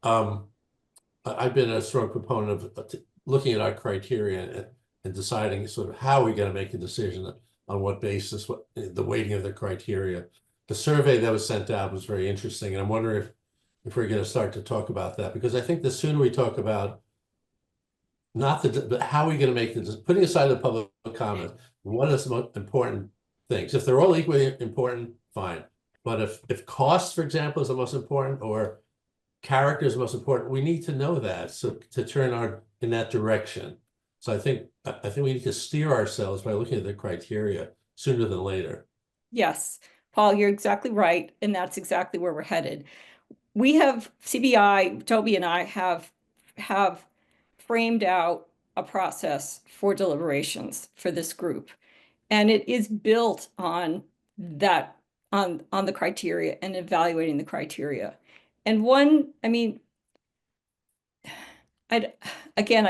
I've been a strong proponent of looking at our criteria and deciding sort of how we're going to make a decision on what basis, what the weighting of the criteria. The survey that was sent out was very interesting, and I'm wondering if we're going to start to talk about that, because I think the sooner we talk about but how are we going to make this, putting aside the public comment, what is the most important things? If they're all equally important, fine. But if cost, for example, is the most important, or character is the most important, we need to know that so to turn in that direction. So I think we need to steer ourselves by looking at the criteria sooner than later. Yes, Paul, you're exactly right, and that's exactly where we're headed. We have CBI, Toby and I have framed out a process for deliberations for this group, and it is built on that, on the criteria and evaluating the criteria. And I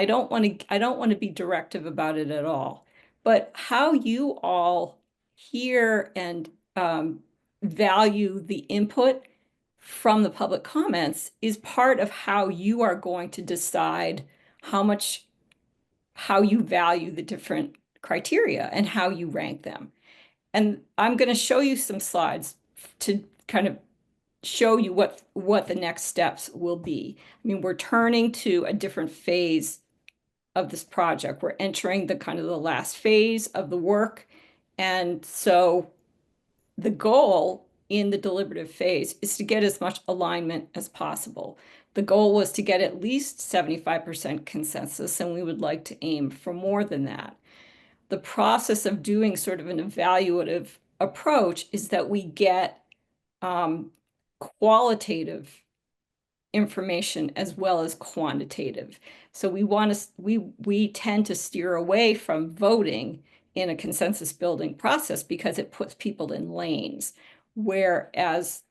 don't want to be directive about it at all, but how you all hear and value the input from the public comments is part of how you are going to decide how you value the different criteria and how you rank them. And I'm going to show you some slides to kind of show you what the next steps will be. I mean, we're turning to a different phase of this project. We're entering the kind of the last phase of the work. And so the goal in the deliberative phase is to get as much alignment as possible. The goal was to get at least 75% consensus, and we would like to aim for more than that. The process of doing sort of an evaluative approach is that we get qualitative information as well as quantitative. So we tend to steer away from voting in a consensus building process because it puts people in lanes. Whereas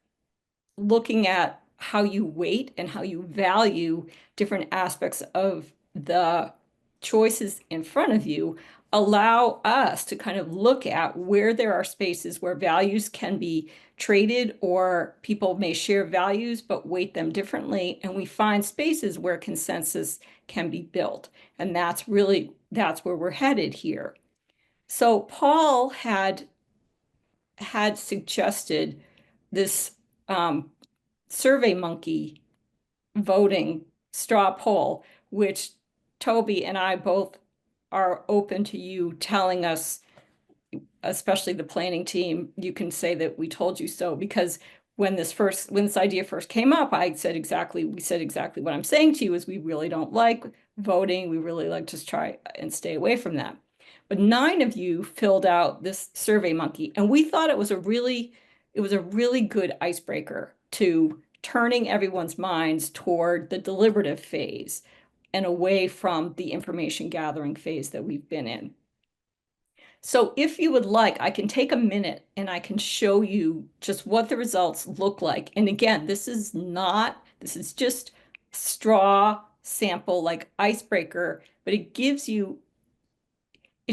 looking at how you weight and how you value different aspects of the choices in front of you allow us to kind of look at where there are spaces where values can be traded, or people may share values but weight them differently, and we find spaces where consensus can be built. And that's where we're headed here. So Paul had suggested this SurveyMonkey voting straw poll, which Toby and I both are open to you telling us, especially the planning team, you can say that we told you so, because when this idea first came up, we said exactly what I'm saying to you is we really don't like voting. We really like to try and stay away from that. But 9 of you filled out this SurveyMonkey, and we thought it was a really good icebreaker to turning everyone's minds toward the deliberative phase and away from the information gathering phase that we've been in. So if you would like, I can take a minute and I can show you just what the results look like. And again, this is just straw sample, like icebreaker, but it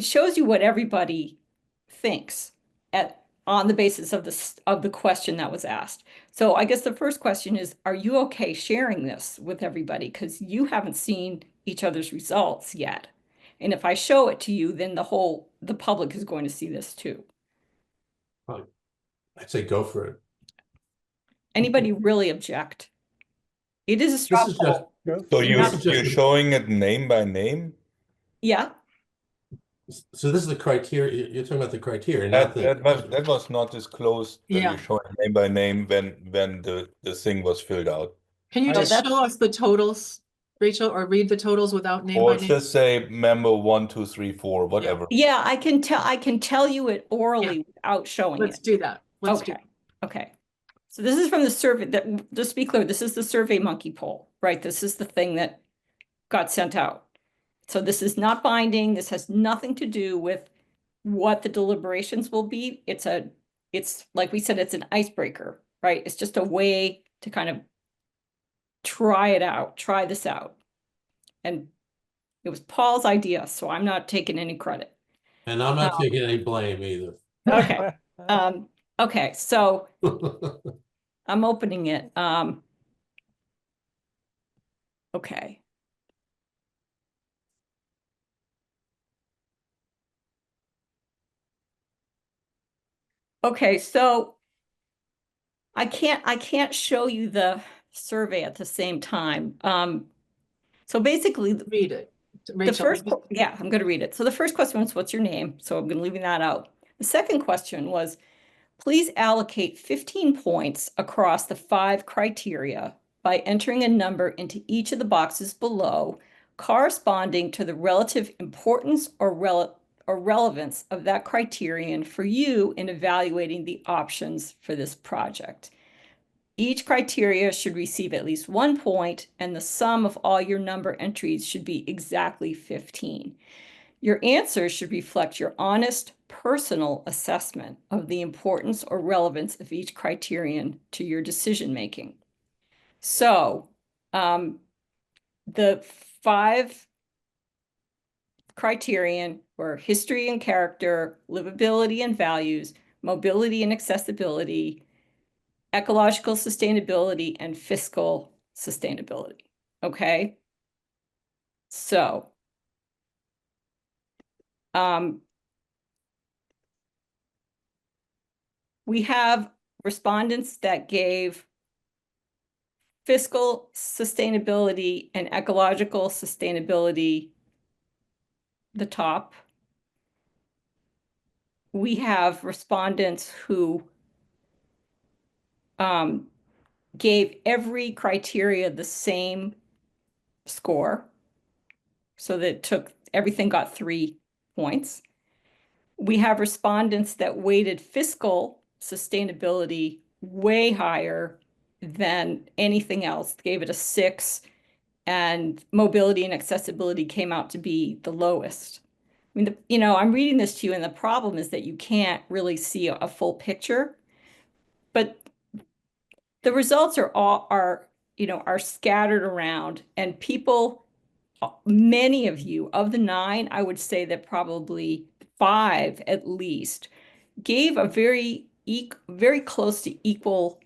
shows you what everybody thinks on the basis of the question that was asked. So I guess the first question is, are you okay sharing this with everybody? Because you haven't seen each other's results yet. And if I show it to you, then the public is going to see this too. I'd say go for it. Anybody really object? It is a straw This is poll. So you're showing it name by name? Yeah. So this is the criteria. You're talking about the criteria, not That was not disclosed that Yeah. you're showing name by name when the thing was filled out. Can you I- just show us the totals, Rachel, or read the totals without name Or by name? just say member 1, 2, 3, 4, whatever. Yeah, I can tell you it orally without showing Let's it. do that. Let's do. Okay. So this is from the survey just to be clear, this is the SurveyMonkey poll, right? This is the thing that got sent out. So this is not binding. This has nothing to do with what the deliberations will be. It's like we said, it's an icebreaker, right? It's just a way to kind of try this out. And it was Paul's idea, so I'm not taking any credit. And I'm not taking any blame either. Okay. Okay, so I'm opening it. Okay. Okay, so I can't show you the survey at the same time. So basically, Read it. the Rachel, first, yeah, I'm going to read it. So the first question was, what's your name? So I'm going to leave that out. The second question was, please allocate 15 points across the 5 criteria by entering a number into each of the boxes below, corresponding to the relative importance or relevance of that criterion for you in evaluating the options for this project. Each criteria should receive at least 1 point, and the sum of all your number entries should be exactly 15. Your answers should reflect your honest, personal assessment of the importance or relevance of each criterion to your decision-making. So, the 5 criterion were history and character, livability and values, mobility and accessibility, ecological sustainability, and fiscal sustainability. Okay. So, we have respondents that gave fiscal sustainability and ecological sustainability the top. We have respondents who gave every criteria the same score. So that everything got 3 points. We have respondents that weighted fiscal sustainability way higher than anything else, gave it a 6, and mobility and accessibility came out to be the lowest. I mean, I'm reading this to you, and the problem is that you can't really see a full picture, but the results are scattered around, and people, many of you, of the 9, I would say that probably 5 at least gave a very close to equal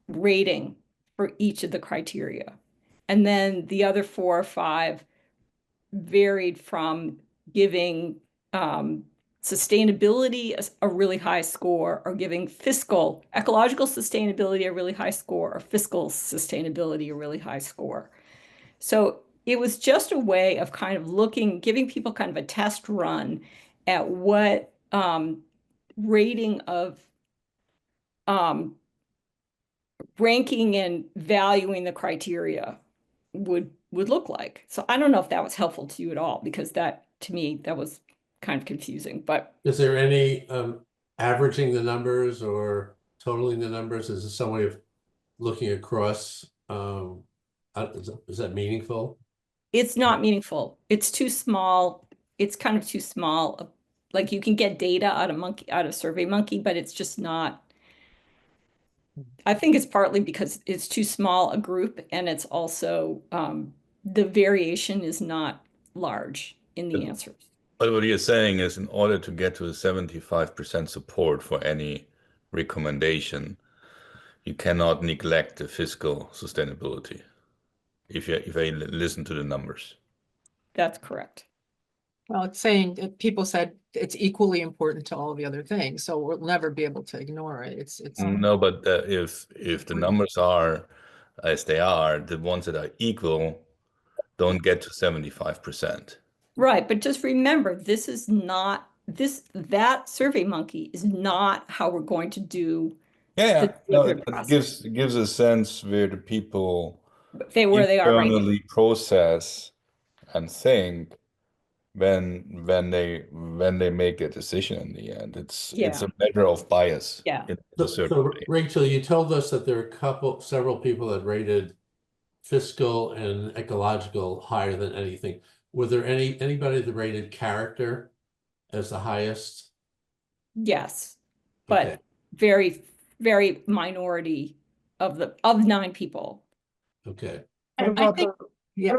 rating for each of the criteria. And then the other 4 or 5 varied from giving sustainability a really high score, or giving ecological sustainability a really high score, or fiscal sustainability a really high score. So it was just a way of kind of giving people kind of a test run at what rating of ranking and valuing the criteria would look like. So I don't know if that was helpful to you at all, because to me, that was kind of confusing. But Is there any averaging the numbers or totaling the numbers? Is this some way of looking across? Is that meaningful? it's not meaningful. It's too small. It's kind of too small. Like, you can get data out of SurveyMonkey, but it's just not. I think it's partly because it's too small a group, and it's also the variation is not large in the answers. But what you're saying is, in order to get to a 75% support for any recommendation, you cannot neglect the fiscal sustainability if I listen to the numbers. That's correct. Well, it's saying that people said it's equally important to all the other things, so we'll never be able to ignore it. It's No, but if the numbers are as they are, the ones that are equal don't get to 75%. Right, but just remember, this is not that SurveyMonkey is not how we're going to do. Yeah, the no, delivery it process. gives a sense where the people where they are right now. internally process and think when they make a decision in the end. It's a measure of bias. Yeah. in a certain So way. Rachel, you told us that there are several people that rated fiscal and ecological higher than anything. Were there anybody that rated character as the highest? Yes, but Okay. very, very minority of 9 people. Okay. What I about think, the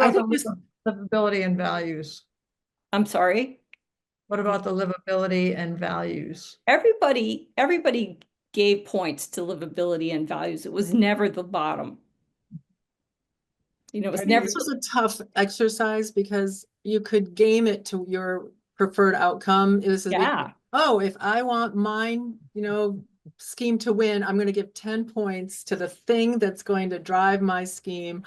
livability and values? I'm sorry. What about the livability and values? Everybody gave points to livability and values. It was never the bottom. It was I think never. this was a tough exercise because you could game it to your preferred outcome. If I want mine, scheme to win, I'm going to give 10 points to the thing that's going to drive my scheme,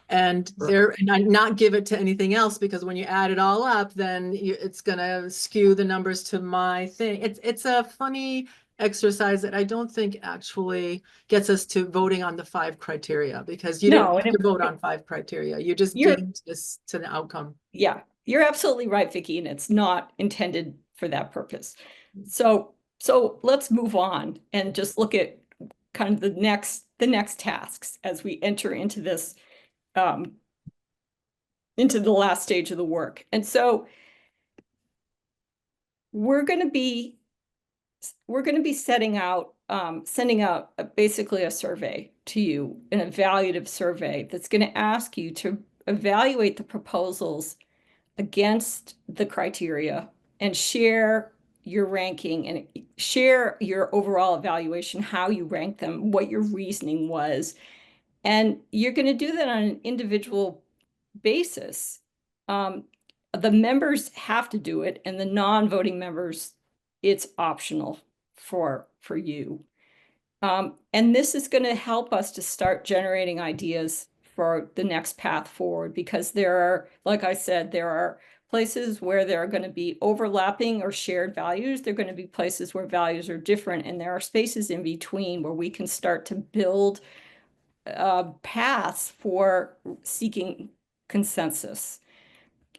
and not give it to anything else, because when you add it all up, then it's going to skew the numbers to my thing. It's a funny exercise that I don't think actually gets us to voting on the 5 criteria, because you didn't have to vote on 5 criteria. You just gained this to the outcome. Yeah, you're absolutely right, Vicki, and it's not intended for that purpose. So let's move on and just look at kind of the next tasks as we enter into this, into the last stage of the work. And so we're going to be sending out basically a survey to you, an evaluative survey that's going to ask you to evaluate the proposals against the criteria and share your ranking and share your overall evaluation, how you rank them, what your reasoning was. And you're going to do that on an individual basis. The members have to do it, and the non-voting members, it's optional for you. And this is going to help us to start generating ideas for the next path forward, because there are, like I said, there are places where there are going to be overlapping or shared values. There are going to be places where values are different, and there are spaces in between where we can start to build paths for seeking consensus.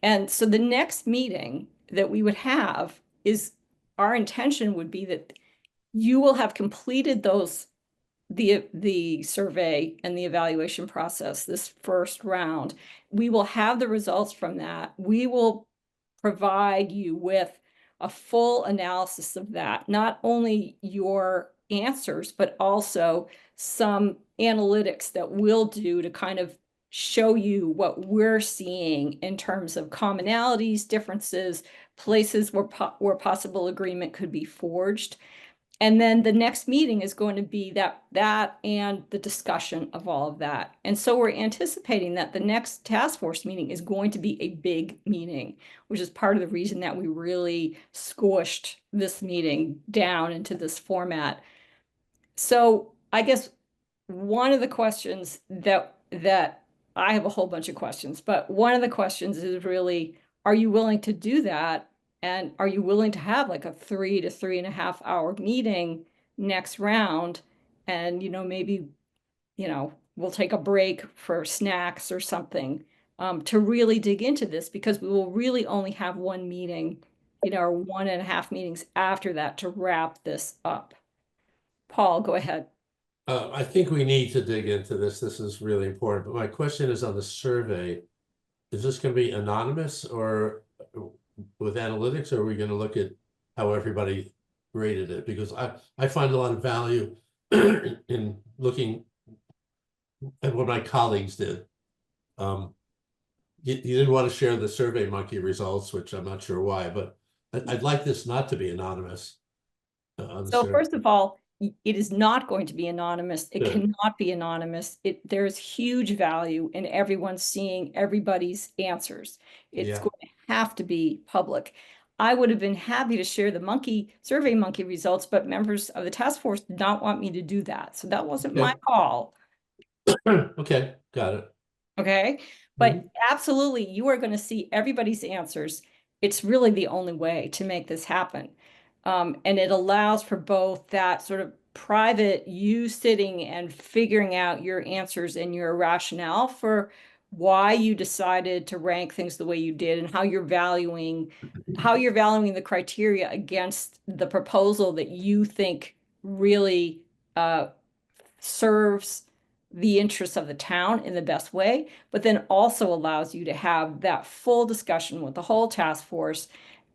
And so the next meeting that we would have is, our intention would be that you will have completed the survey and the evaluation process, this first round. We will have the results from that. We will provide you with a full analysis of that, not only your answers, but also some analytics that we'll do to kind of show you what we're seeing in terms of commonalities, differences, places where possible agreement could be forged. And then the next meeting is going to be that and the discussion of all of that. And so we're anticipating that the next task force meeting is going to be a big meeting, which is part of the reason that we really squished this meeting down into this format. So I guess one of the questions that I have a whole bunch of questions, but one of the questions is really, are you willing to do that? And are you willing to have like a 3 to 3.5 hour meeting next round? And, maybe, we'll take a break for snacks or something to really dig into this, because we will really only have one meeting, or 1.5 meetings after that to wrap this up. Paul, go ahead. I think we need to dig into this. This is really important. But my question is on the survey. Is this going to be anonymous or with analytics, or are we going to look at how everybody rated it? Because I find a lot of value in looking at what my colleagues did. You didn't want to share the SurveyMonkey results, which I'm not sure why, but I'd like this not to be anonymous. So first of all, it is not going to be anonymous. It cannot be anonymous. There's huge value in everyone seeing everybody's answers. It's going to have to be public. I would have been happy to share the SurveyMonkey results, but members of the task force did not want me to do that. So that wasn't my call. Okay, got it. Okay, but absolutely, you are going to see everybody's answers. It's really the only way to make this happen. And it allows for both that sort of private you sitting and figuring out your answers and your rationale for why you decided to rank things the way you did, and how you're valuing the criteria against the proposal that you think really serves the interests of the town in the best way, but then also allows you to have that full discussion with the whole task force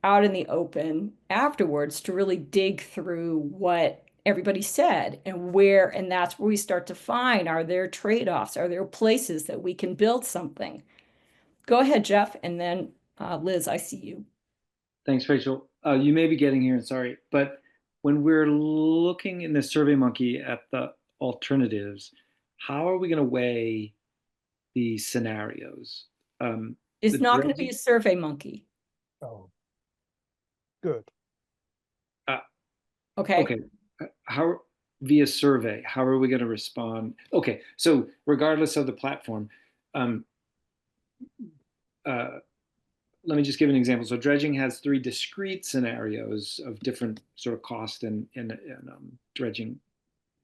out in the open afterwards to really dig through what everybody said and that's where we start to find, are there trade-offs? Are there places that we can build something? Go ahead, Jeff, and then Liz, I see you. Thanks, Rachel. You may be getting here, and sorry, but when we're looking in the SurveyMonkey at the alternatives, how are we going to weigh the scenarios? It's not going to be a SurveyMonkey. Oh, good. Okay. Okay. How via survey? How are we going to respond? Okay. So regardless of the platform, let me just give an example. So dredging has 3 discrete scenarios of different sort of cost and dredging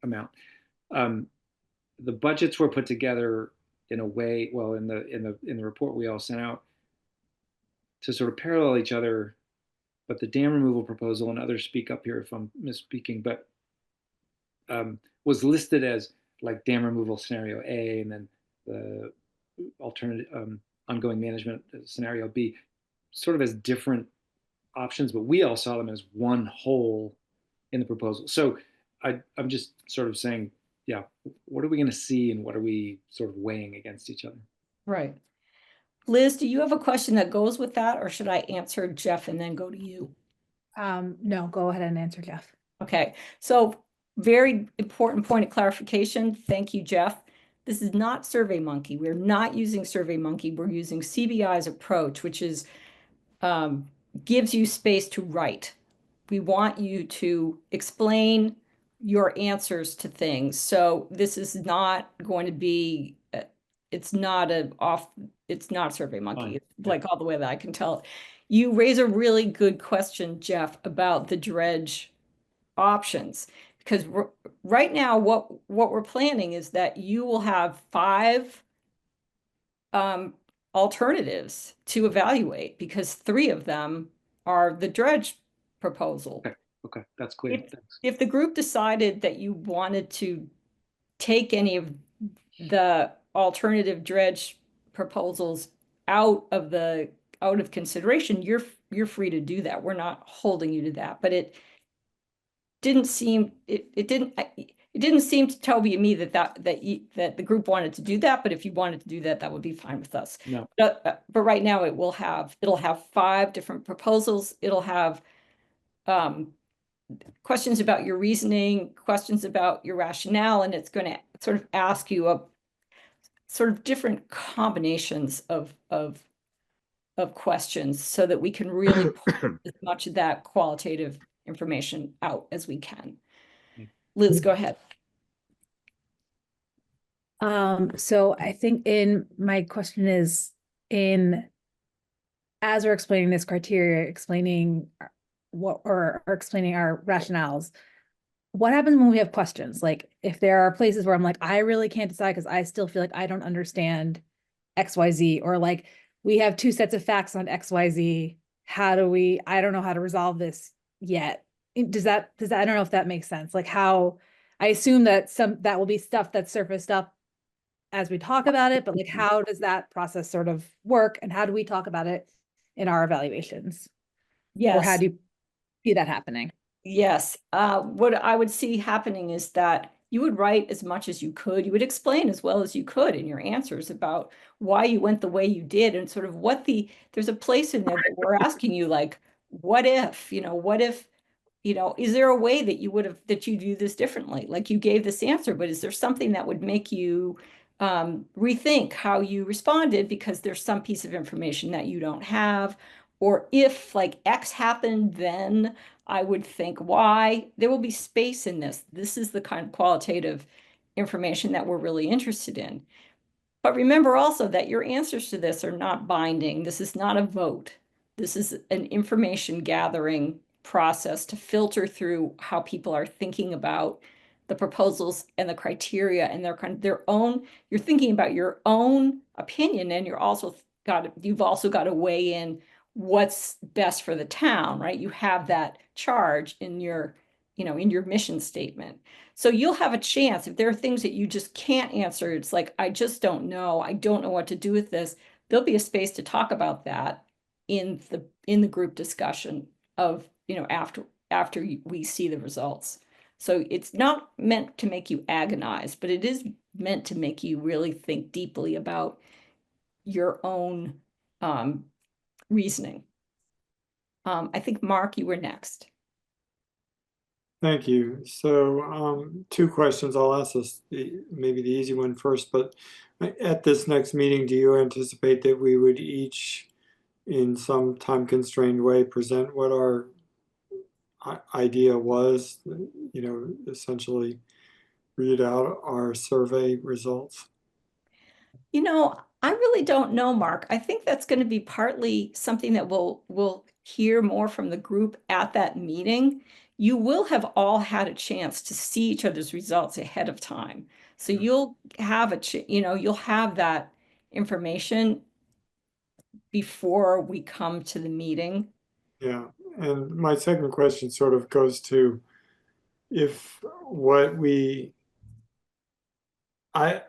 amount. The budgets were put together in a way, well, in the report we all sent out, to sort of parallel each other, but the dam removal proposal, and others speak up here if I'm misspeaking, but was listed as like dam removal scenario A, and then the alternative ongoing management scenario B, sort of as different options, but we all saw them as one whole in the proposal. So I'm just sort of saying, yeah, what are we going to see and what are we sort of weighing against each other? Right. Liz, do you have a question that goes with that, or should I answer Jeff and then go to you? No, go ahead and answer, Jeff. Okay, so very important point of clarification. Thank you, Jeff. This is not SurveyMonkey. We're not using SurveyMonkey. We're using CBI's approach, which is gives you space to write. We want you to explain your answers to things. So this is not going to be, it's not it's not SurveyMonkey, Fine. it's like all the way that I can tell. You raise a really good question, Jeff, about the dredge options. Because right now, what we're planning is that you will have 5 alternatives to evaluate, because 3 of them are the dredge proposal. Okay, that's clear. If, Thanks. if the group decided that you wanted to take any of the alternative dredge proposals out of consideration, you're free to do that. We're not holding you to that. But it didn't seem it didn't seem to Toby and me that the group wanted to do that. But if you wanted to do that, that would be fine with us. No. But right now it'll have 5 different proposals. It'll have questions about your reasoning, questions about your rationale, and it's going to sort of ask you a sort of different combinations of questions, so that we can really pull as much of that qualitative information out as we can. Liz, go ahead. So I think my question is, as we're explaining this criteria, explaining or explaining our rationales, what happens when we have questions? Like, if there are places where I'm like, I really can't decide because I still feel like I don't understand XYZ, or like, we have 2 sets of facts on XYZ. I don't know how to resolve this yet. Does that, I don't know if that makes sense. Like, how, I assume that that will be stuff that's surfaced up as we talk about it, but like, how does that process sort of work, and how do we talk about it in our evaluations? Yes. Or how do you see that happening? Yes. What I would see happening is that you would write as much as you could. You would explain as well as you could in your answers about why you went the way you did, and sort of there's a place in there that we're asking you, like, what if, is there a way that you do this differently? Like, you gave this answer, but is there something that would make you rethink how you responded because there's some piece of information that you don't have? Or if like X happened, then I would think Y. There will be space in this. This is the kind of qualitative information that we're really interested in. But remember also that your answers to this are not binding. This is not a vote. This is an information gathering process to filter through how people are thinking about the proposals and the criteria, and their own, you're thinking about your own opinion, and you've also got to weigh in what's best for the town, right? You have that charge in your mission statement. So you'll have a chance, if there are things that you just can't answer, it's like, I just don't know. I don't know what to do with this. There'll be a space to talk about that in the group discussion of, after we see the results. So it's not meant to make you agonize, but it is meant to make you really think deeply about your own reasoning. I think, Mark, you were next. Thank you. So 2 questions. I'll ask this, maybe the easy one first, but at this next meeting, do you anticipate that we would each, in some time constrained way, present what our idea was, essentially read out our survey results? I really don't know, Mark. I think that's going to be partly something that we'll hear more from the group at that meeting. You will have all had a chance to see each other's results ahead of time. So you'll have you'll have that information before we come to the meeting. Yeah, and my second question sort of goes to if what I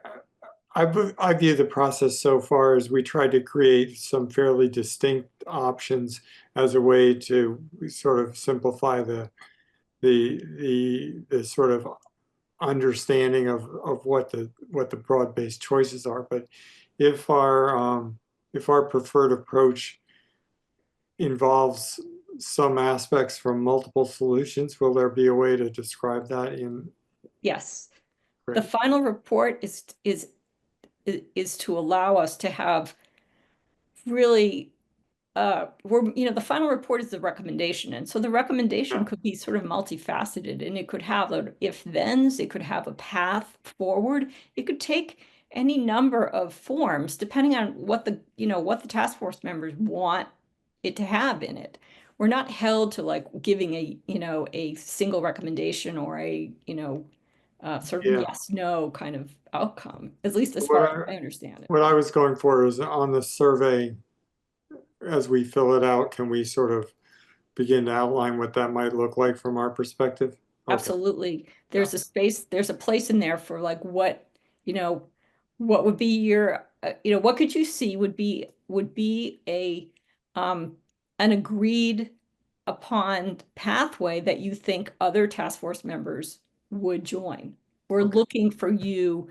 view the process so far as we tried to create some fairly distinct options as a way to sort of simplify the sort of understanding of what the broad-based choices are. But if our preferred approach involves some aspects from multiple solutions, will there be a way to describe that in? Yes. Great. The final report is to allow us to have really the final report is the recommendation. And so the recommendation could be sort of multifaceted, and it could have if-thens, it could have a path forward. It could take any number of forms depending on what the task force members want it to have in it. We're not held to like giving a single recommendation or a, sort of Yeah. yes, no kind of outcome, at least as What far as I understand it. What I was going for is on the survey, as we fill it out, can we sort of begin to outline what that might look like from our perspective? Okay. Absolutely. There's a space, there's a place in there for like what would be your, what could you see would be an agreed upon pathway that you think other task force members would join. We're Okay. looking for you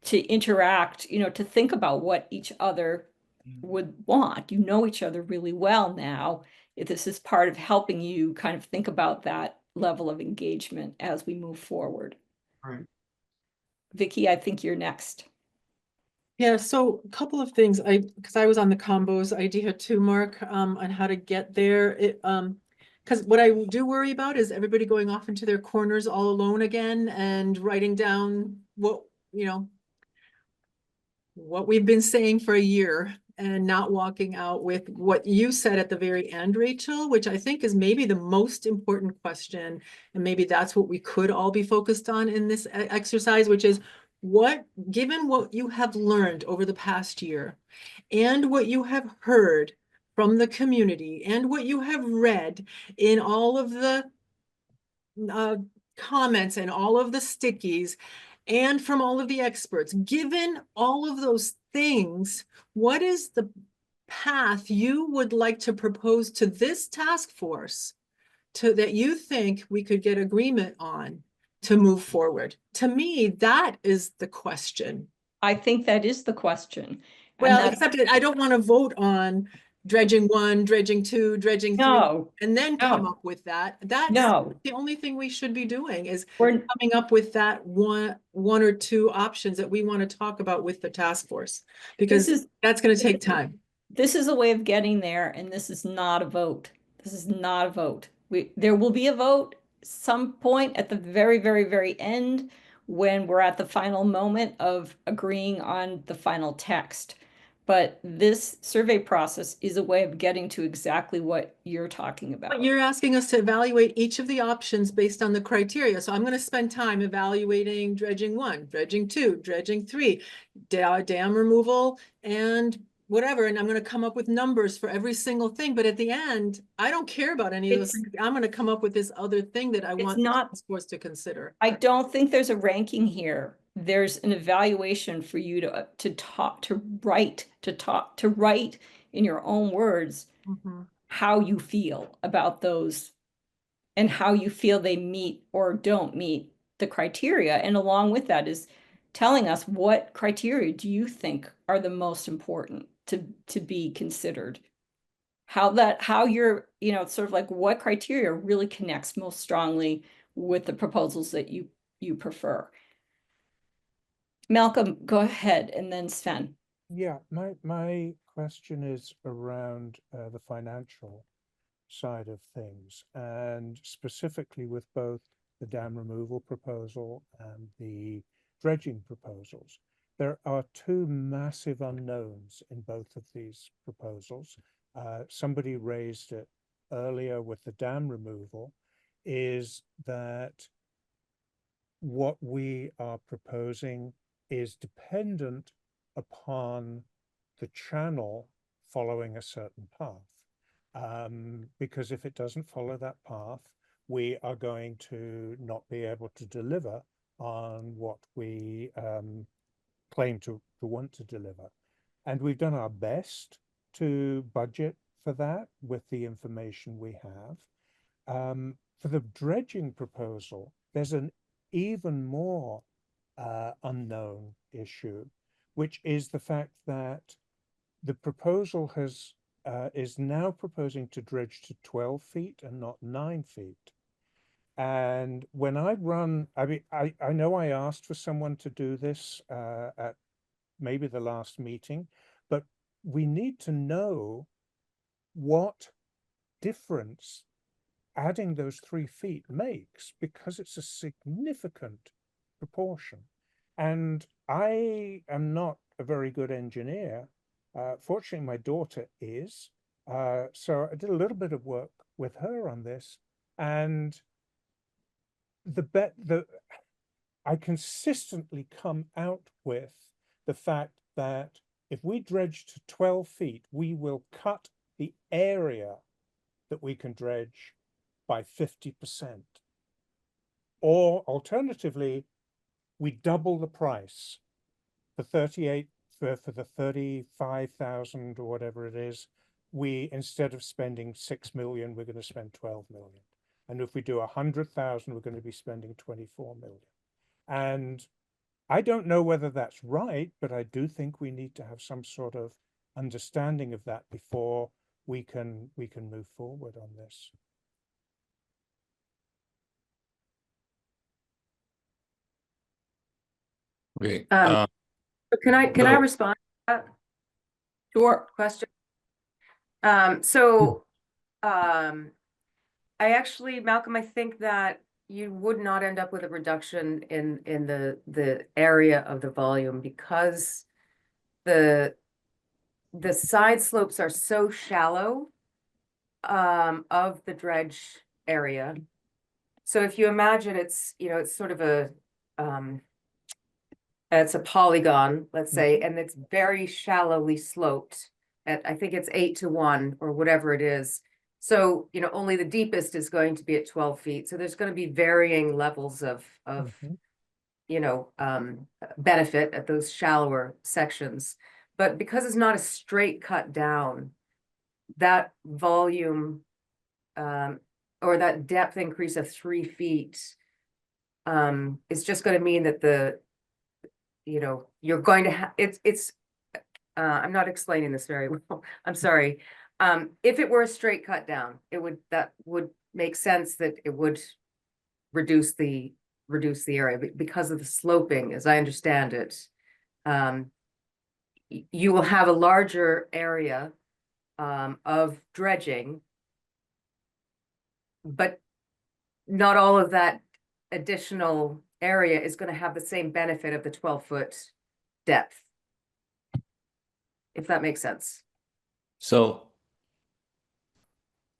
to interact, to think about what each other would want. You know each other really well now. This is part of helping you kind of think about that level of engagement as we move forward. Right. Vicky, I think you're next. Yeah, so a couple of things. Because I was on the combos idea too, Mark, on how to get there. Because what I do worry about is everybody going off into their corners all alone again and writing down what we've been saying for a year and not walking out with what you said at the very end, Rachel, which I think is maybe the most important question. And maybe that's what we could all be focused on in this exercise, which is given what you have learned over the past year and what you have heard from the community and what you have read in all of the comments and all of the stickies and from all of the experts, given all of those things, what is the path you would like to propose to this task force that you think we could get agreement on to move forward? To me, that is the question. I think that is the question. Well, except I don't want to vote on dredging 1, dredging 2, dredging 3, and then come up with that. That's the only thing we should be doing is coming up with that one or two options that we want to talk about with the task force, because that's going to take time. This is a way of getting there, and this is not a vote. This is not a vote. There will be a vote some point at the very, very, very end when we're at the final moment of agreeing on the final text. But this survey process is a way of getting to exactly what you're talking about. But you're asking us to evaluate each of the options based on the criteria. So I'm going to spend time evaluating dredging 1, dredging 2, dredging 3, dam removal, and whatever. And I'm going to come up with numbers for every single thing. But at the end, I don't care about any of those things. I'm going to come up with this other thing that I want the task force to consider. I don't think there's a ranking here. There's an evaluation for you to write in your own words how you feel about those and how you feel they meet or don't meet the criteria. And along with that is telling us what criteria do you think are the most important to be considered. How you're, sort of like what criteria really connects most strongly with the proposals that you prefer. Malcolm, go ahead, and then Sven. Yeah, my question is around the financial side of things, and specifically with both the dam removal proposal and the dredging proposals. There are two massive unknowns in both of these proposals. Somebody raised it earlier with the dam removal, is that what we are proposing is dependent upon the channel following a certain path. Because if it doesn't follow that path, we are going to not be able to deliver on what we claim to want to deliver. And we've done our best to budget for that with the information we have. For the dredging proposal, there's an even more unknown issue, which is the fact that the proposal is now proposing to dredge to 12 feet and not 9 feet. And when I know I asked for someone to do this at maybe the last meeting, but we need to know what difference adding those 3 feet makes, because it's a significant proportion. And I am not a very good engineer. Fortunately, my daughter is. So I did a little bit of work with her on this, and I consistently come out with the fact that if we dredge to 12 feet, we will cut the area that we can dredge by 50%. Or alternatively, we double the price for the 35,000 or whatever it is. We, instead of spending 6 million, we're going to spend 12 million. And if we do 100,000, we're going to be spending 24 million. And I don't know whether that's right, but I do think we need to have some sort of understanding of that before we can move forward on this. Okay. Can I so- respond to that Sure. question? I actually, Malcolm, I think that you would not end up with a reduction in the area of the volume, because the side slopes are so shallow of the dredge area. So if you imagine it's, you know, it's sort of a it's a polygon, let's say, and it's very shallowly sloped at, I think it's 8-to-1 or whatever it is. So, you know, only the deepest is going to be at 12 feet. So there's going to be varying levels of you know, benefit at those shallower sections. But because it's not a straight cut down, that volume or that depth increase of 3 feet is just going to mean that you know, you're going to have, I'm not explaining this very well. I'm sorry. If it were a straight cut down, that would make sense that it would reduce the area, but because of the sloping, as I understand it, you will have a larger area of dredging, but not all of that additional area is going to have the same benefit of the 12-foot depth, if that makes sense. So,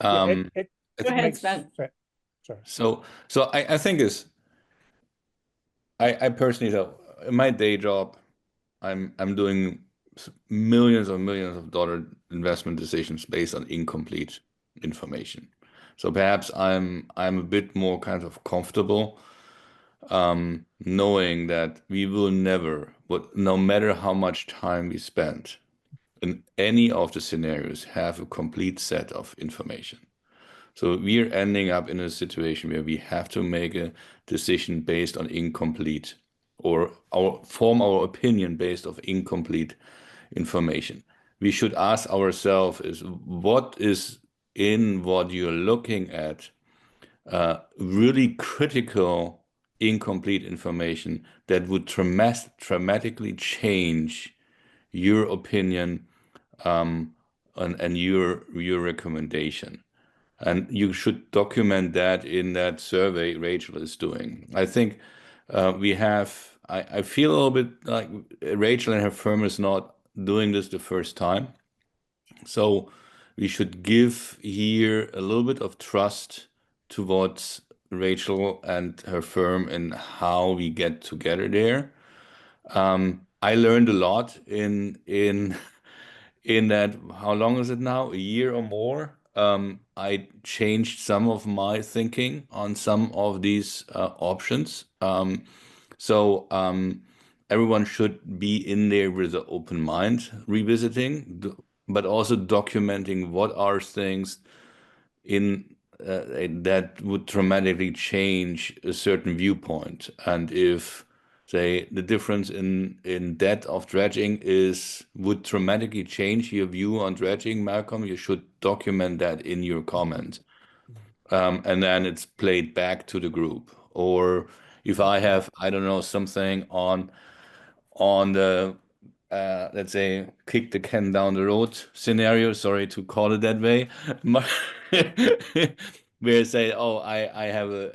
Yeah, I it Go ahead, makes Sven. sorry. so I think I personally, so in my day job, I'm doing millions of dollar investment decisions based on incomplete information. So perhaps I'm a bit more kind of comfortable knowing that we will never, no matter how much time we spend in any of the scenarios, have a complete set of information. So we're ending up in a situation where we have to make a decision based on incomplete, or form our opinion based on incomplete information. We should ask ourselves is what is in what you're looking at really critical incomplete information that would dramatically change your opinion and your recommendation. And you should document that in that survey Rachel is doing. I think I feel a little bit like Rachel and her firm is not doing this the first time. So we should give here a little bit of trust towards Rachel and her firm and how we get together there. I learned a lot in that, how long is it now? A year or more? I changed some of my thinking on some of these options. So everyone should be in there with an open mind, revisiting, but also documenting what are things in that would dramatically change a certain viewpoint. And if, say, the difference in depth of dredging would dramatically change your view on dredging, Malcolm, you should document that in your comment. And then it's played back to the group. Or if I have, I don't know, something on the let's say, kick the can down the road scenario, sorry to call it that way, where say, oh, I have a,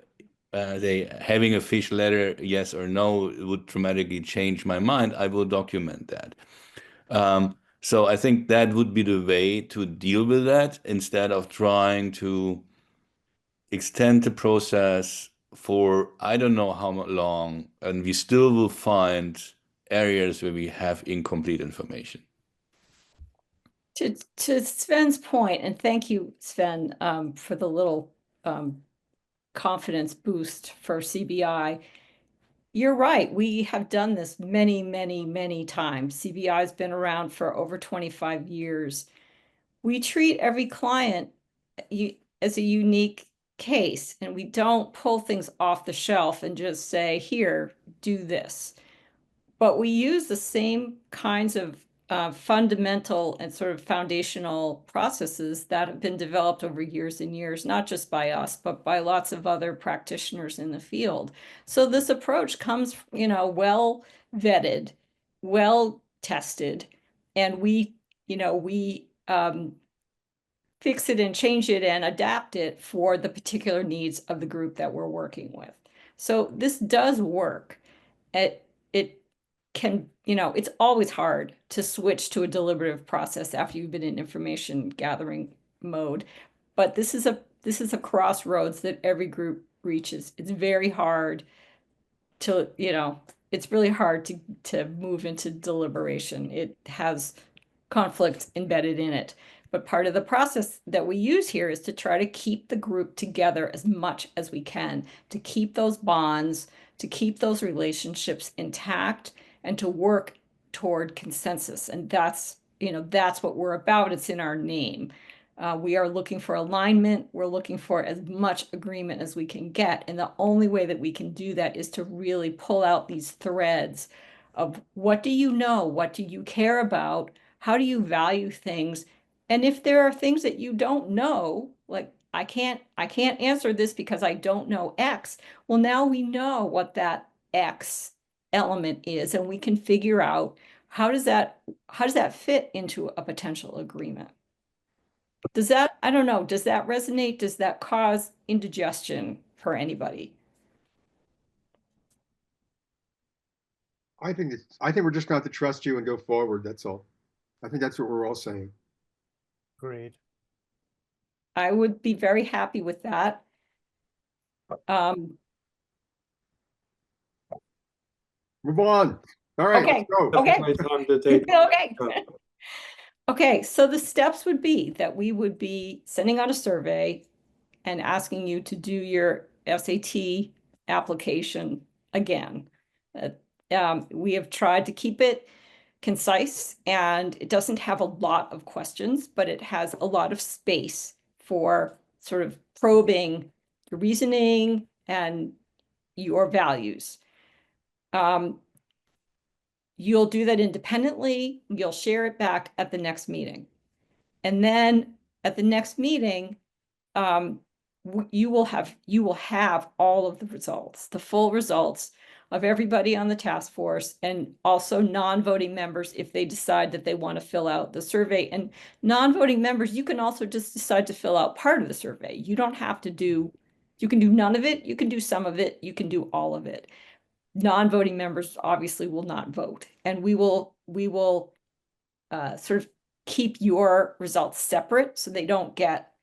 having a fish letter, yes or no, would dramatically change my mind, I will document that. So I think that would be the way to deal with that, instead of trying to extend the process for I don't know how long, and we still will find areas where we have incomplete information. To Sven's point, and thank you, Sven, for the little confidence boost for CBI. You're right. We have done this many, many, many times. CBI has been around for over 25 years. We treat every client as a unique case, and we don't pull things off the shelf and just say, here, do this. But we use the same kinds of fundamental and sort of foundational processes that have been developed over years and years, not just by us, but by lots of other practitioners in the field. So this approach comes, well vetted, well tested, and we fix it and change it and adapt it for the particular needs of the group that we're working with. So this does work. It can, it's always hard to switch to a deliberative process after you've been in information gathering mode. But this is a crossroads that every group reaches. It's very hard to, it's really hard to move into deliberation. It has conflict embedded in it. But part of the process that we use here is to try to keep the group together as much as we can, to keep those bonds, to keep those relationships intact, and to work toward consensus. And that's what we're about. It's in our name. We are looking for alignment. We're looking for as much agreement as we can get. And the only way that we can do that is to really pull out these threads of what do you know? What do you care about? How do you value things? And if there are things that you don't know, like I can't answer this because I don't know X. Well, now we know what that X element is, and we can figure out how does that fit into a potential agreement. Does that, I don't know, does that resonate? Does that cause indigestion for anybody? I think we're just going to have to trust you and go forward. That's all. I think that's what we're all saying. Agreed. I would be very happy with that. Move on. All right, Okay. let's go. Okay. Definitely time to take. Okay. Okay, so the steps would be that we would be sending out a survey and asking you to do your SAT application again. We have tried to keep it concise, and it doesn't have a lot of questions, but it has a lot of space for sort of probing your reasoning and your values. You'll do that independently. You'll share it back at the next meeting. And then at the next meeting, you will have all of the results, the full results of everybody on the task force, and also non-voting members if they decide that they want to fill out the survey. And non-voting members, you can also just decide to fill out part of the survey. You don't have to you can do none of it, you can do some of it, you can do all of it. Non-voting members obviously will not vote, and we will sort of keep your results separate so they don't get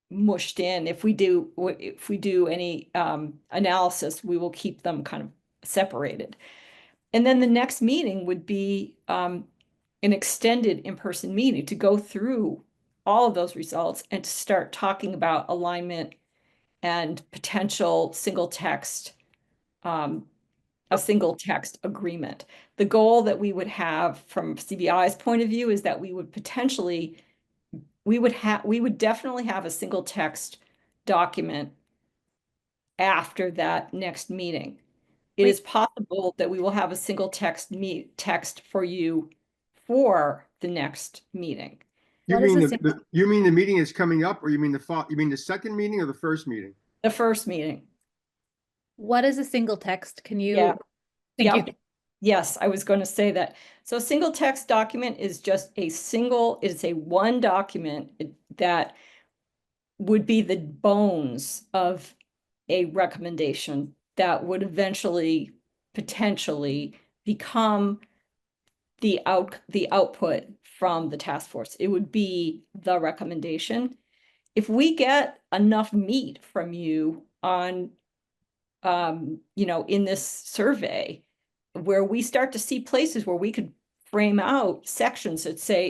mushed in. If we do any analysis, we will keep them kind of separated. And then the next meeting would be an extended in-person meeting to go through all of those results and to start talking about alignment and potential single text agreement. The goal that we would have from CBI's point of view is that we would definitely have a single text document after that next meeting. It is possible that we will have a single text for you for the next meeting. You mean the meeting is coming up, or you mean the second meeting or the first meeting? The first meeting. What is a single text? Can you? Yeah. Thank Yep. you. Yes, I was going to say that. So a single text document is just it's a one document that would be the bones of a recommendation that would eventually potentially become the output from the task force. It would be the recommendation. If we get enough meat from you on, in this survey, where we start to see places where we could frame out sections that say,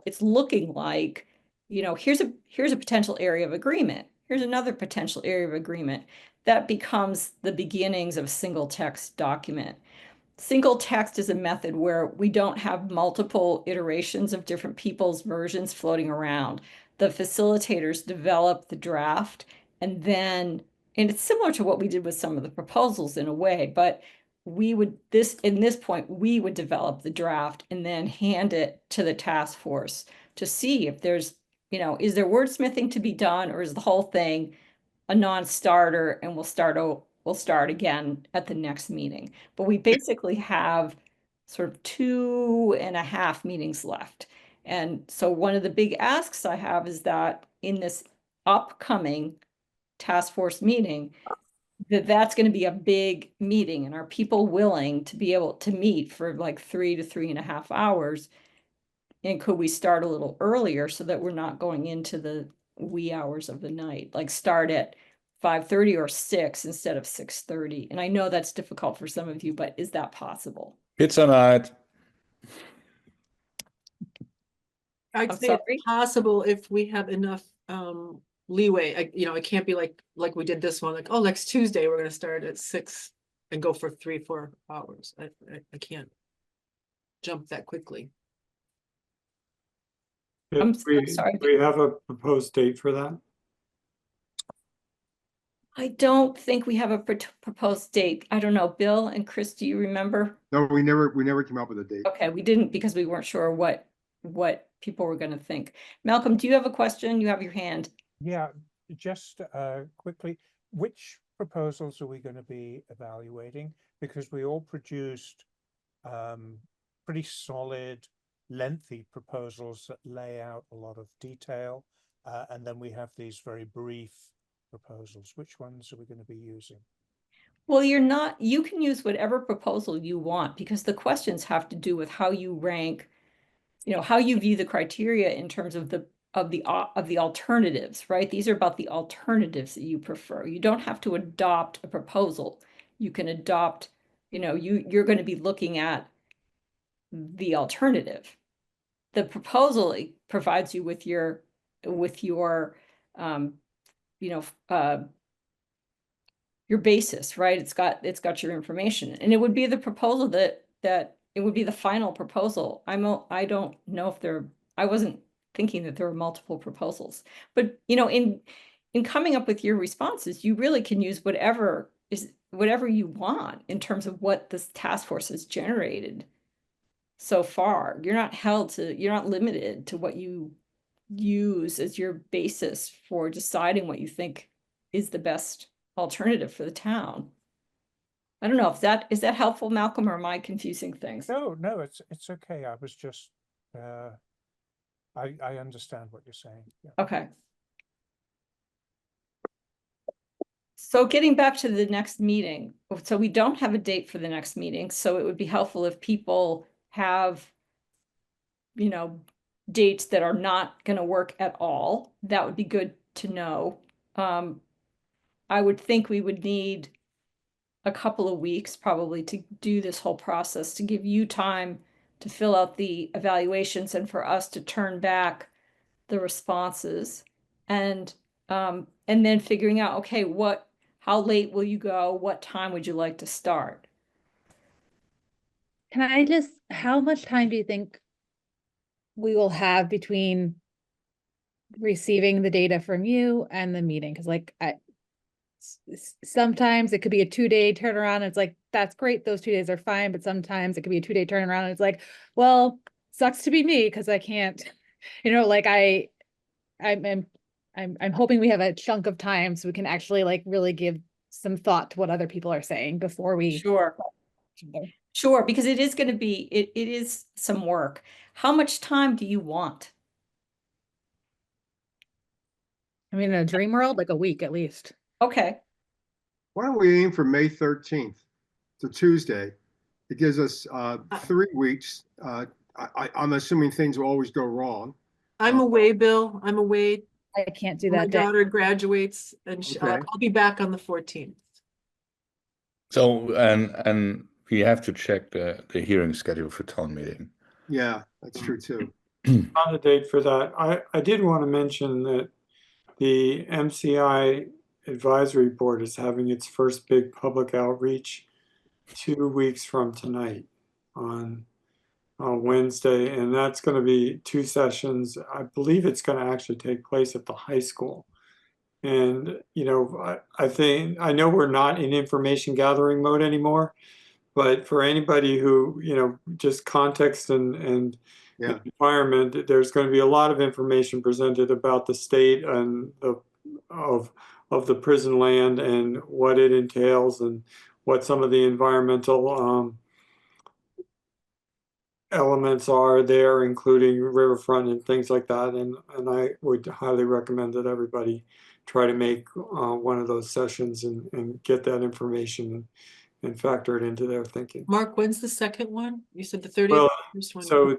it's looking like, here's a potential area of agreement. Here's another potential area of agreement. That becomes the beginnings of a single text document. Single text is a method where we don't have multiple iterations of different people's versions floating around. The facilitators develop the draft, and it's similar to what we did with some of the proposals in a way, but in this point, we would develop the draft and then hand it to the task force to see if there's, is there wordsmithing to be done, or is the whole thing a non-starter, and we'll start again at the next meeting. But we basically have sort of 2.5 meetings left. And so one of the big asks I have is that in this upcoming task force meeting, that's going to be a big meeting, and are people willing to be able to meet for like 3 to 3.5 hours? And could we start a little earlier so that we're not going into the wee hours of the night, like start at 5:30 or 6 instead of 6:30? And I know that's difficult for some of you, but is that possible? Pizza night. I'd I'm say sorry? it's possible if we have enough leeway. It can't be like we did this one, like, oh, next Tuesday, we're gonna start at 6 and go for 3-4 hours. I can't jump that quickly. I'm We- sorry. do we have a proposed date for that? I don't think we have a proposed date. I don't know. Bill and Chris, do you remember? No, we never came up with a date. Okay, we didn't, because we weren't sure what people were going to think. Malcolm, do you have a question? You have your hand. Yeah, just quickly, which proposals are we going to be evaluating? Because we all produced pretty solid, lengthy proposals that lay out a lot of detail, and then we have these very brief proposals. Which ones are we going to be using? Well, you can use whatever proposal you want, because the questions have to do with how you rank, how you view the criteria in terms of the alternatives, right? These are about the alternatives that you prefer. You don't have to adopt a proposal. You can adopt, you're going to be looking at the alternative. The proposal provides you with your your basis, right? It's got your information, and it would be the proposal that it would be the final proposal. I don't know if I wasn't thinking that there were multiple proposals, but in coming up with your responses, you really can use whatever you want in terms of what this task force has generated so far. You're not limited to what you use as your basis for deciding what you think is the best alternative for the town. I don't know if is that helpful, Malcolm, or am I confusing things? No, it's okay. I was just I understand what you're saying. Yeah. Okay. So getting back to the next meeting, so we don't have a date for the next meeting, so it would be helpful if people have, dates that are not going to work at all. That would be good to know. I would think we would need a couple of weeks probably to do this whole process, to give you time to fill out the evaluations and for us to turn back the responses, and then figuring out, okay, how late will you go? What time would you like to start? How much time do you think we will have between receiving the data from you and the meeting? Because sometimes it could be a 2-day turnaround. It's like, that's great, those 2 days are fine, but sometimes it could be a 2-day turnaround, and it's like, well, sucks to be me because I can't, I'm hoping we have a chunk of time so we can actually really give some thought to what other people are saying before we. Sure. Sure, because it is going to be, it is some work. How much time do you want? I mean, in a dream world, like a week at least. Okay, Why don't we aim for May 13th? It's a Tuesday. It gives us 3 weeks. I'm assuming things will always go wrong. I'm away, Bill. I'm away. I can't do My that day. daughter graduates and Okay. I'll be back on the 14th. So, and we have to check the hearing schedule for town meeting. Yeah, that's true too. On the date for that, I did want to mention that the MCI Advisory Board is having its first big public outreach 2 weeks from tonight on Wednesday, and that's going to be 2 sessions. I believe it's going to actually take place at the high school. And, you know, I know we're not in information gathering mode anymore, but for anybody who, you know, just context and Yeah. environment, there's going to be a lot of information presented about the state and of the prison land and what it entails and what some of the environmental elements are there, including riverfront and things like that. And I would highly recommend that everybody try to make one of those sessions and get that information and factor it into their thinking. Mark, when's the second one? You said the 30th? Well, First one. so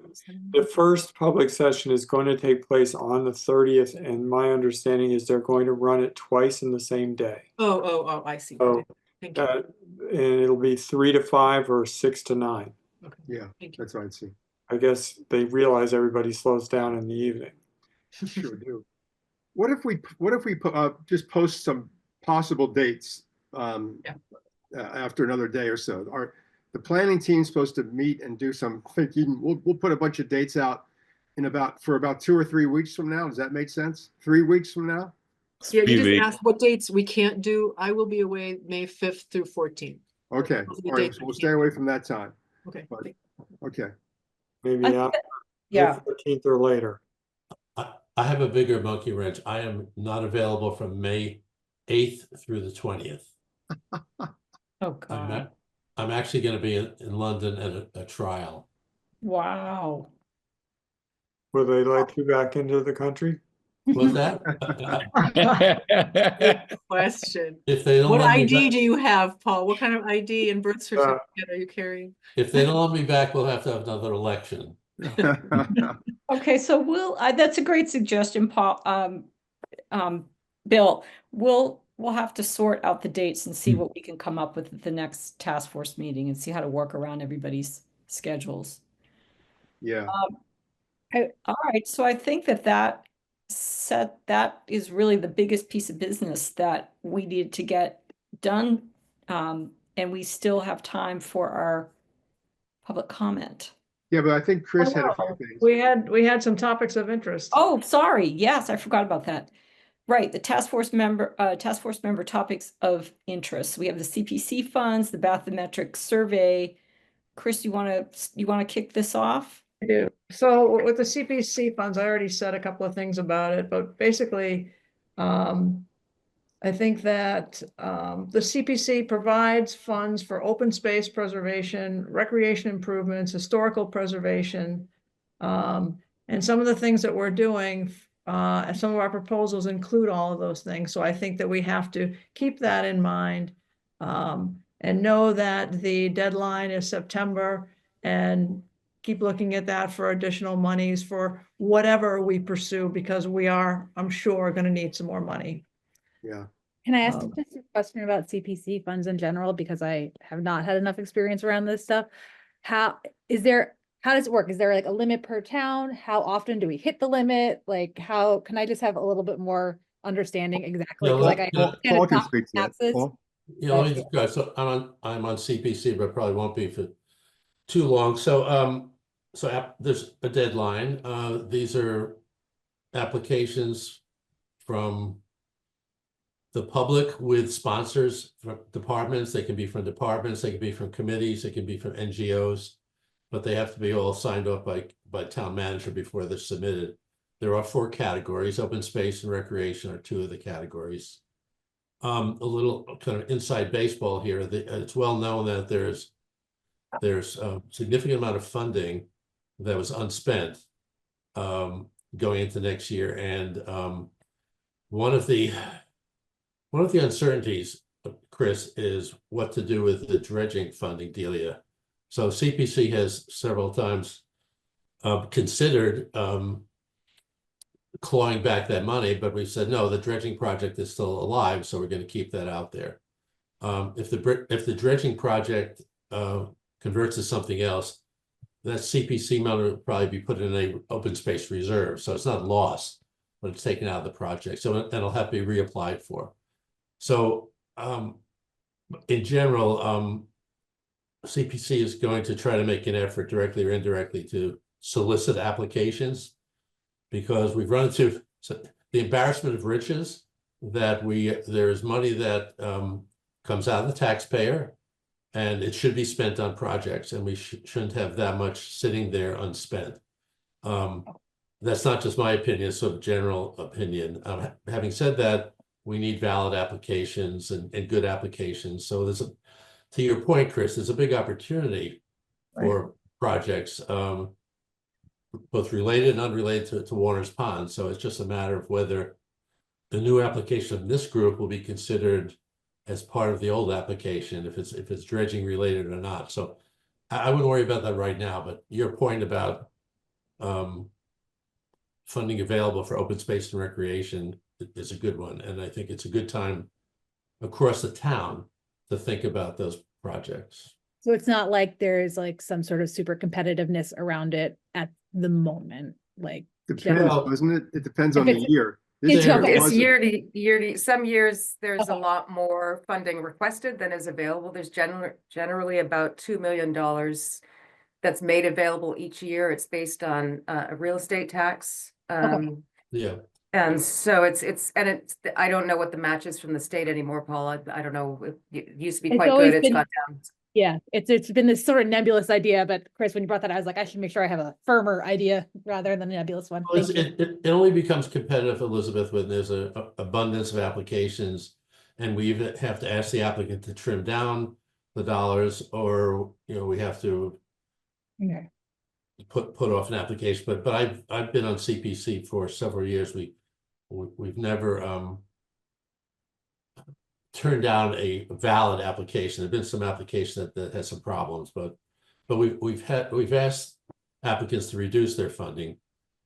the first public session is going to take place on the 30th, and my understanding is they're going to run it twice in the same day. Oh, I see. So, Okay. Thank you. and it'll be 3 to 5 or 6 to 9. Okay. Yeah, Thank you. that's what I'd see. I guess they realize everybody slows down in the evening. Sure do. What if we just post some possible dates after another day or so? Are the planning team supposed to meet and do some thinking? We'll put a bunch of dates out for about 2 or 3 weeks from now. Does that make sense? 3 weeks from now? Yeah, you Maybe. just asked what dates we can't do. I will be away May 5th through 14th. Okay. Those are the All right. dates So I we'll can't stay away from that time. Okay. But- Okay. Maybe I think after yeah. May 14th or later. I have a bigger monkey wrench. I am not available from May 8th through the 20th. Oh, God. I'm actually going to be in London at a trial. Wow. Will they let you back into the country? Was that? Question. If they don't What let me ID back- do you have, Paul? What kind of ID and birth certificate are you carrying? if they don't let me back, we'll have to have another election. Okay, so that's a great suggestion, Paul. Bill, we'll have to sort out the dates and see what we can come up with at the next task force meeting and see how to work around everybody's schedules. Yeah. All right, so I think that is really the biggest piece of business that we need to get done. And we still have time for our public comment. Yeah, but I think Chris had a few things. We had some topics of interest. Oh, sorry. Yes, I forgot about that. Right, the task force member topics of interest. We have the CPC funds, the bathymetric survey. Chris, you want to kick this off? I do. So with the CPC funds, I already said a couple of things about it, but basically, I think that the CPC provides funds for open space preservation, recreation improvements, historical preservation, and some of the things that we're doing, and some of our proposals include all of those things. So I think that we have to keep that in mind, and know that the deadline is September, and keep looking at that for additional monies for whatever we pursue, because we are, I'm sure, going to need some more money. Yeah. Can I ask Um, just a question about CPC funds in general, because I have not had enough experience around this stuff? How does it work? Is there like a limit per town? How often do we hit the limit? Like, how can I just have a little bit more understanding exactly? Yeah, 'Cause, like, I Paul understand Paul it's can not speak to that. taxes. Paul? Yeah, let me describe. So I'm on CPC, but probably won't be for too long. So there's a deadline. These are applications from the public with sponsors from departments. They can be from departments, they can be from committees, they can be from NGOs, but they have to be all signed off by town manager before they're submitted. There are 4 categories. Open space and recreation are 2 of the categories. A little kind of inside baseball here. It's well known that there's there's a significant amount of funding that was unspent going into next year. And one of the uncertainties, Chris, is what to do with the dredging funding, Delia. So CPC has several times considered clawing back that money, but we said, no, the dredging project is still alive, so we're going to keep that out there. If the dredging project converts to something else, that CPC money will probably be put in a open space reserve, so it's not lost, but it's taken out of the project, so that'll have to be reapplied for. So in general, CPC is going to try to make an effort directly or indirectly to solicit applications, because we've run into the embarrassment of riches that there's money that comes out of the taxpayer, and it should be spent on projects, and we shouldn't have that much sitting there unspent. That's not just my opinion, it's sort of general opinion. Having said that, we need valid applications and good applications. So there's to your point, Chris, there's a big opportunity for projects, both related and unrelated to Warner's Pond. So it's just a matter of whether the new application of this group will be considered as part of the old application, if it's dredging related or not. So I wouldn't worry about that right now, but your point about funding available for open space and recreation is a good one. And I think it's a good time across the town to think about those projects. So it's not like there's like some sort of super competitiveness around it at the moment, like. Depends, Well, doesn't it? It depends if on the it's- year. It's year okay. it It's wasn't. year to, some years, there's a Okay. lot more funding requested than is available. There's generally about $2 million that's made available each year. It's based on a real estate tax. Yeah. And so it's, I don't know what the match is from the state anymore, Paul. I don't know. It used to be It's quite always good. It's been- gone down. Yeah, it's been this sort of nebulous idea, but Chris, when you brought that, I was like, I should make sure I have a firmer idea rather than a nebulous one. Well, Thank you. it only becomes competitive, Elizabeth, when there's an abundance of applications, and we even have to ask the applicant to trim down the dollars, or we have to Okay. put off an application. But I've been on CPC for several years. We've never turned down a valid application. There've been some applications that had some problems, but we've asked applicants to reduce their funding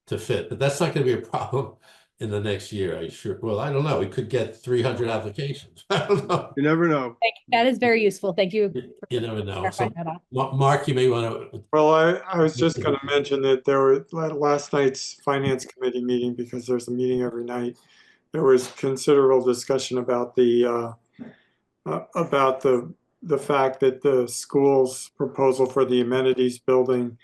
to fit, but that's not going to be a problem in the next year. Well, I don't know. We could get 300 applications. I don't know. You never know. Thank you. That is very useful. Thank you. You never know. So, Clarifying that off. Mark, you may want to. Well, I was just going to mention that there were last night's finance committee meeting, because there's a meeting every night. There was considerable discussion about the fact that the school's proposal for the amenities building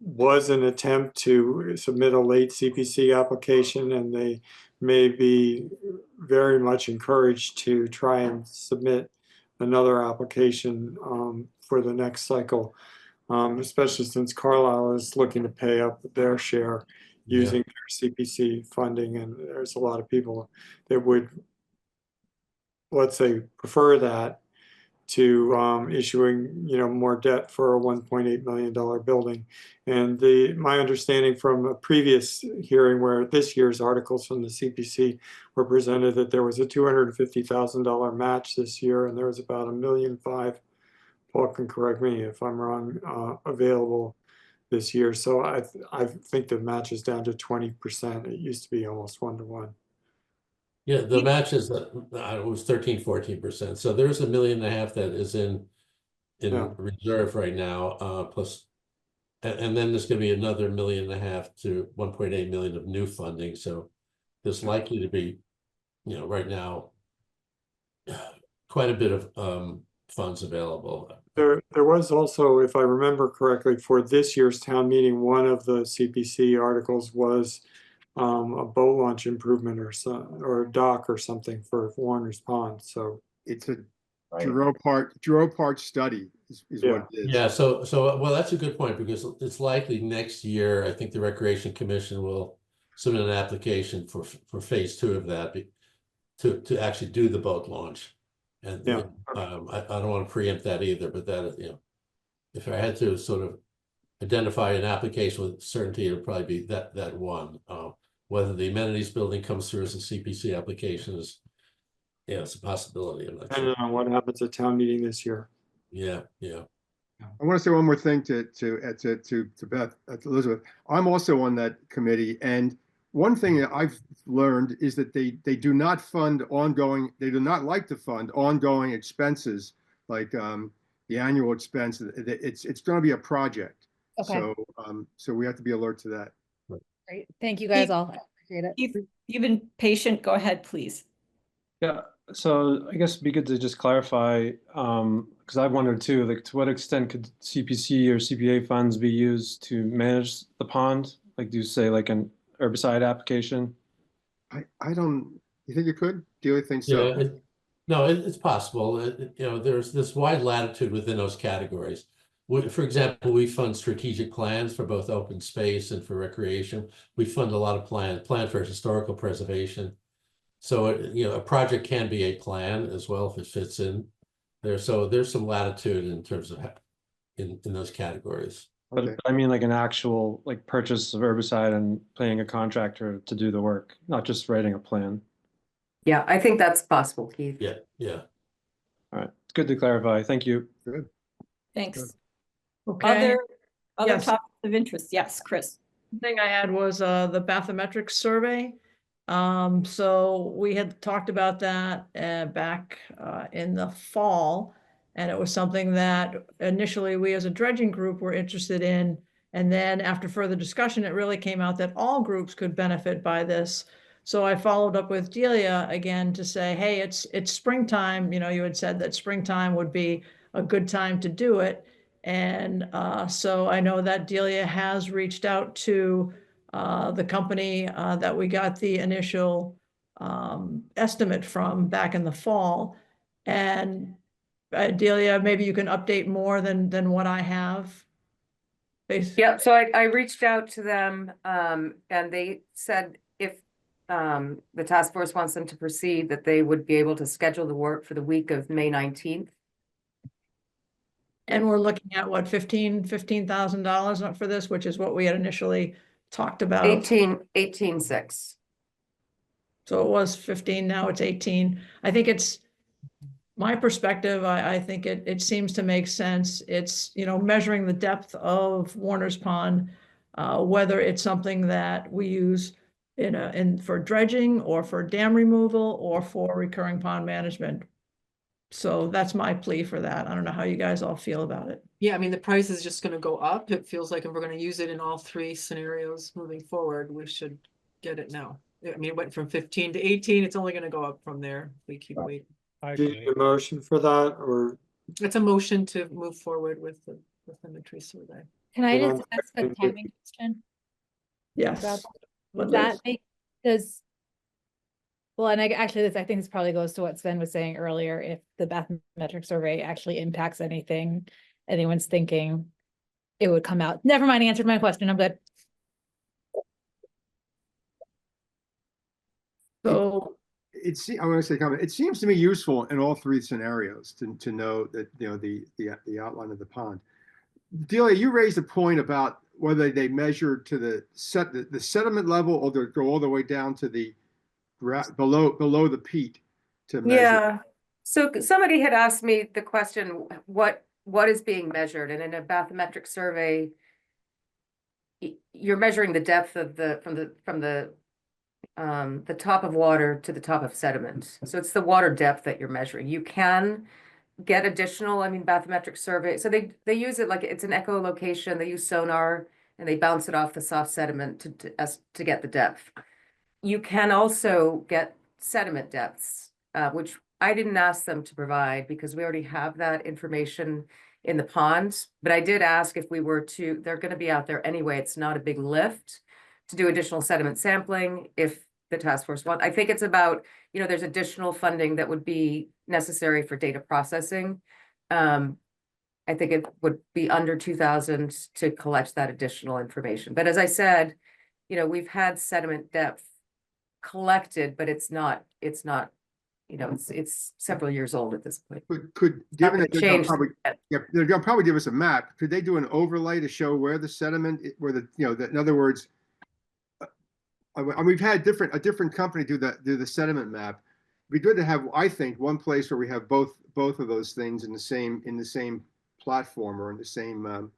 was an attempt to submit a late CPC application, and they may be very much encouraged to try and submit another application for the next cycle, especially since Carlisle is looking to pay up their share using their CPC funding, and there's a lot of people that would, let's say, prefer that to issuing more debt for a $1.8 million building. And my understanding from a previous hearing where this year's articles from the CPC were presented, that there was a $250,000 match this year, and there was about $1.5 million, Paul can correct me if I'm wrong, available this year. So I think the match is down to 20%. It used to be almost 1-to-1. Yeah, the match is it was 13-14%. So there's $1.5 million that is in reserve right now, plus, and then there's going to be another $1.5 million to 1.8 million of new funding. So there's likely to be, right now, quite a bit of funds available. There was also, if I remember correctly, for this year's town meeting, one of the CPC articles was a boat launch improvement or a dock or something for Warner's Pond. So It's a Giroux Park study is what it is. Yeah, so well, that's a good point, because it's likely next year, I think the Recreation Commission will submit an application for phase 2 of that to actually do the boat launch. And I don't want to preempt that either, but that if I had to sort of identify an application with certainty, it'd probably be that one. Whether the amenities building comes through as a CPC application is, yeah, it's a possibility. I'm not I don't sure. know what happens at town meeting this year. Yeah. I want to say one more thing to Beth, to Elizabeth. I'm also on that committee, and one thing that I've learned is that they do not fund ongoing. They do not like to fund ongoing expenses like the annual expense. It's going to be a project. Okay, So we have to be alert to that. great. Thank you guys all. I appreciate it. You've been patient. Go ahead, please. Yeah, so I guess it'd be good to just clarify, because I wondered too, like to what extent could CPC or CPA funds be used to manage the pond? Like, do you say like an herbicide application? I don't. You think you could? Do you think so? Yeah. No, it's possible. There's this wide latitude within those categories. For example, we fund strategic plans for both open space and for recreation. We fund a lot of plan for historical preservation. So, a project can be a plan as well if it fits in there. So there's some latitude in terms of in those categories. But Okay. I mean like an actual like purchase of herbicide and paying a contractor to do the work, not just writing a plan. Yeah, I think that's possible, Keith. Yeah. All right, it's good to clarify. Thank you. Good. Thanks. Okay. Other Yes. topics of interest? Yes, Chris. Thing I had was the bathymetric survey. So we had talked about that back in the fall, and it was something that initially we as a dredging group were interested in. And then after further discussion, it really came out that all groups could benefit by this. So I followed up with Delia again to say, hey, it's springtime. You had said that springtime would be a good time to do it. And so I know that Delia has reached out to the company that we got the initial estimate from back in the fall. And Delia, maybe you can update more than what I have. Yeah, so I reached out to them, and they said if the task force wants them to proceed, that they would be able to schedule the work for the week of May 19th. And we're looking at what, $15,000 for this, which is what we had initially talked about. 18.6. So it was 15, now it's 18. I think it's my perspective. I think it seems to make sense. It's, measuring the depth of Warner's Pond, whether it's something that we use for dredging or for dam removal or for recurring pond management. So that's my plea for that. I don't know how you guys all feel about it. Yeah, I mean, the price is just gonna go up. It feels like if we're gonna use it in all three scenarios moving forward, we should get it now. I mean, it went from 15 to 18. It's only gonna go up from there. If we keep waiting. I Do you agree. need a motion for that, or It's a motion to move forward with the bathymetry survey. Can I Hold just on. ask a timing question? Yes. About What Does that Liz? make, well, and I think this probably goes to what Sven was saying earlier, if the bathymetric survey actually impacts anything, anyone's thinking it would come out. Never mind, answered my question. I'm good. So I want to say comment. It seems to me useful in all three scenarios to know that the outline of the pond. Delia, you raised a point about whether they measure to the sediment level or they go all the way down to the below the peat to measure. Yeah, so somebody had asked me the question, what is being measured? And in a bathymetric survey, you're measuring the depth of from the top of water to the top of sediment. So it's the water depth that you're measuring. You can get additional, bathymetric survey. So they use it like it's an echolocation. They use sonar and they bounce it off the soft sediment to get the depth. You can also get sediment depths, which I didn't ask them to provide because we already have that information in the pond. But I did ask if we were to, they're going to be out there anyway. It's not a big lift to do additional sediment sampling if the task force wants. I think it's about, there's additional funding that would be necessary for data processing. I think it would be under 2,000 to collect that additional information. But as I said, we've had sediment depth collected, but it's not it's several years old at this point. Could, given that they're gonna Change. probably, yeah, they're gonna probably give us a map, could they do an overlay to show where the sediment, where the, in other words, we've had a different company do the sediment map. It'd be good to have, I think, one place where we have both of those things in the same platform or in the same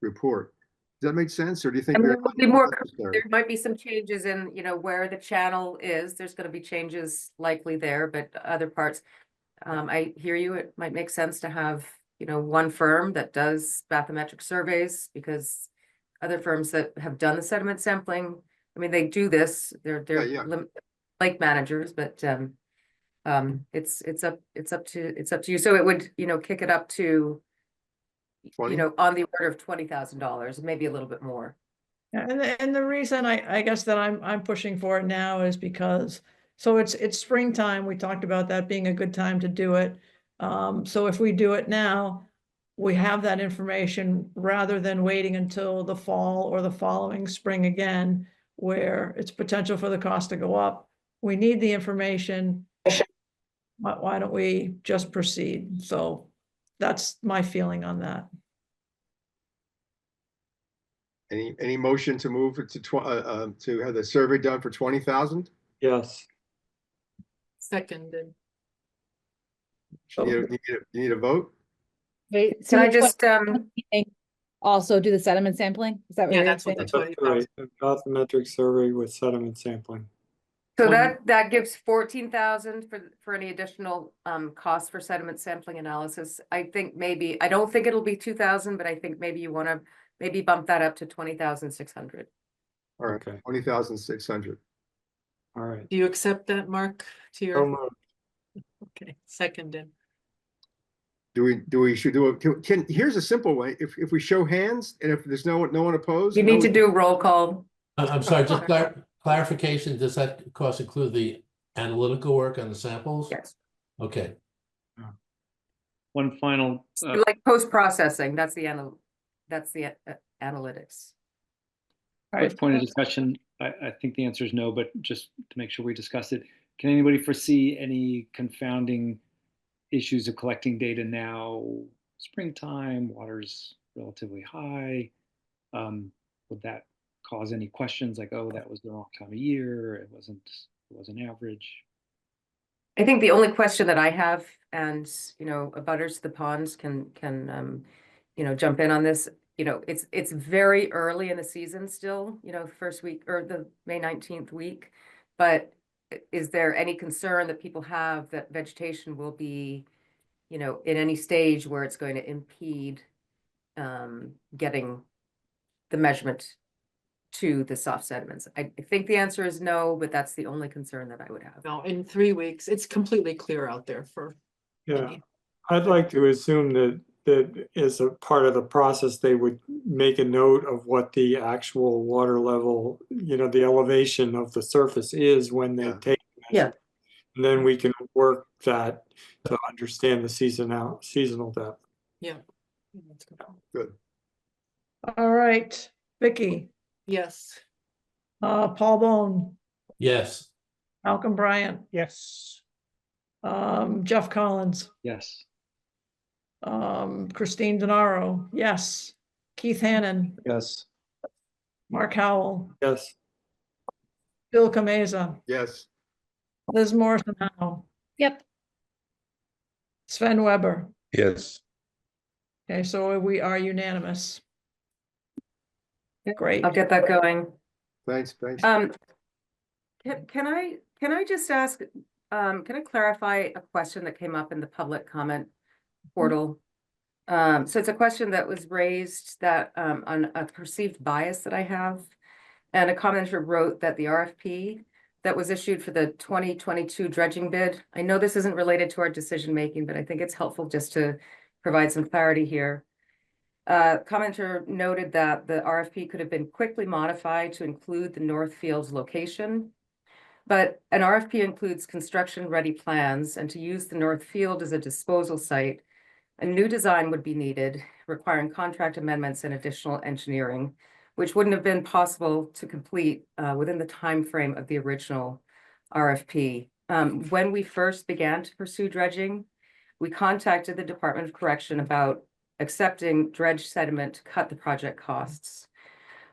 report. Does that make sense, or do you think? And they're there will be more, necessary? there might be some changes in, where the channel is. There's going to be changes likely there, but other parts. I hear you. It might make sense to have, one firm that does bathymetric surveys, because other firms that have done the sediment sampling, I mean, they do this. They're Yeah. lake managers, but it's up to you. So it would, kick it up to, 20? on the order of $20,000, maybe a little bit more. Yeah, and the reason I guess that I'm pushing for it now is because, so it's springtime. We talked about that being a good time to do it. So if we do it now, we have that information rather than waiting until the fall or the following spring again, where it's potential for the cost to go up. We need the information. Why don't we just proceed? So that's my feeling on that. Any motion to move it to have the survey done for 20,000? Yes. Seconded. You need a vote? Wait, Can I so just, also do the sediment sampling? Is that what Yeah, you're that's saying? what That's right. A bathymetric survey with sediment sampling. so that gives 14,000 for any additional costs for sediment sampling analysis. I don't think it'll be 2,000, but I think maybe you want to maybe bump that up to 20,600. All right, Okay. 20,600. All right. Do you accept that, Mark, to So your, moved. okay, seconded. Should do it. Here's a simple way. If we show hands and if there's no one opposed. You need to do a roll call. I'm sorry, just clarification, does that, of course, include the analytical work on the samples? Yes. Okay, One final, Like post-processing, that's the analytics. quick point of discussion. I think the answer is no, but just to make sure we discuss it. Can anybody foresee any confounding issues of collecting data now? Springtime, water's relatively high. Would that cause any questions like, oh, that was the wrong time of year, it wasn't average? I think the only question that I have, and abutters to the ponds can jump in on this. It's very early in the season still, first week or the May 19th week. But is there any concern that people have that vegetation will be, in any stage where it's going to impede getting the measurement to the soft sediments? I think the answer is no, but that's the only concern that I would have. No, in 3 weeks, it's completely clear out there for. Yeah, I'd like to assume that as a part of the process, they would make a note of what the actual water level, the elevation of the surface is when they take. Yeah. And then we can work that to understand the seasonal depth. Yeah. Good. All right, Vicky, Yes. Paul Bone, yes, Malcolm Bryant, Yes. Jeff Collins, Yes. Christine Denaro, yes. Keith Hannon, Yes. Mark Howell, Yes. Bill Kameza, Yes. Liz Morrison Howe, Yep. Sven Weber. Yes. Okay, so we are unanimous. Great. I'll get that going. Thanks. Can I just ask, can I clarify a question that came up in the public comment portal? So it's a question that was raised that on a perceived bias that I have. And a commenter wrote that the RFP that was issued for the 2022 dredging bid, I know this isn't related to our decision making, but I think it's helpful just to provide some clarity here. Commenter noted that the RFP could have been quickly modified to include the Northfields location, but an RFP includes construction-ready plans, and to use the North Field as a disposal site, a new design would be needed, requiring contract amendments and additional engineering, which wouldn't have been possible to complete within the time frame of the original RFP. When we first began to pursue dredging, we contacted the Department of Correction about accepting dredge sediment to cut the project costs.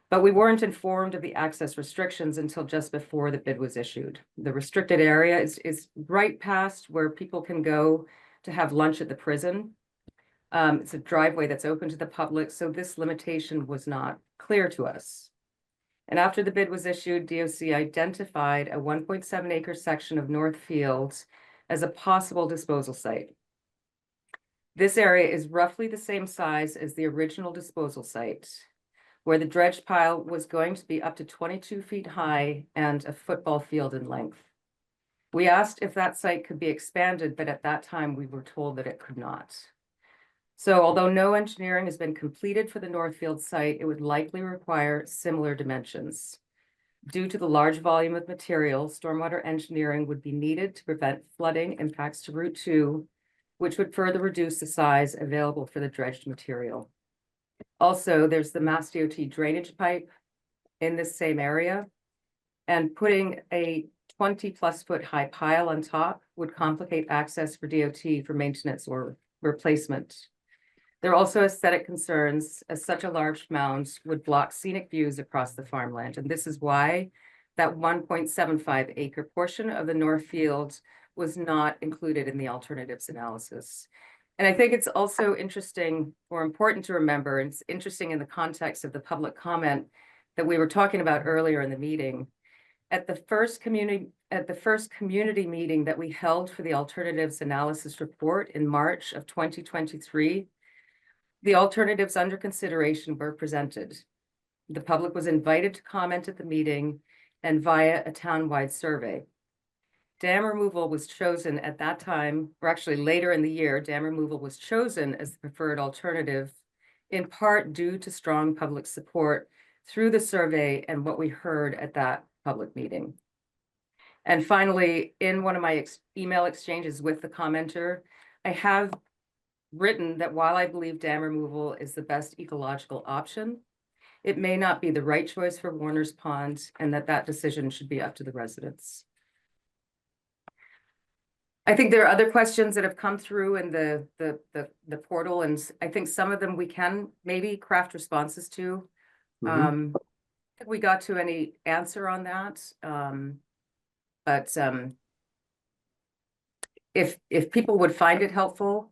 But we weren't informed of the access restrictions until just before the bid was issued. The restricted area is right past where people can go to have lunch at the prison. It's a driveway that's open to the public, so this limitation was not clear to us. And after the bid was issued, DOC identified a 1.7 acre section of North Fields as a possible disposal site. This area is roughly the same size as the original disposal site, where the dredge pile was going to be up to 22 feet high and a football field in length. We asked if that site could be expanded, but at that time we were told that it could not. So although no engineering has been completed for the Northfield site, it would likely require similar dimensions. Due to the large volume of material, stormwater engineering would be needed to prevent flooding impacts to Route 2, which would further reduce the size available for the dredged material. Also, there's the Mass DOT drainage pipe in this same area, and putting a 20+ foot high pile on top would complicate access for DOT for maintenance or replacement. There are also aesthetic concerns, as such a large mound would block scenic views across the farmland. And this is why that 1.75 acre portion of the North Field was not included in the alternatives analysis. And I think it's also interesting or important to remember, and it's interesting in the context of the public comment that we were talking about earlier in the meeting. At the first community meeting that we held for the alternatives analysis report in March of 2023, the alternatives under consideration were presented. The public was invited to comment at the meeting and via a town-wide survey. Dam removal was chosen at that time, or actually later in the year, dam removal was chosen as the preferred alternative, in part due to strong public support through the survey and what we heard at that public meeting. And finally, in one of my email exchanges with the commenter, I have written that while I believe dam removal is the best ecological option, it may not be the right choice for Warner's Pond, and that decision should be up to the residents. I think there are other questions that have come through in the portal, and I think some of them we can maybe craft responses to. I think we got to any answer on that. But if people would find it helpful,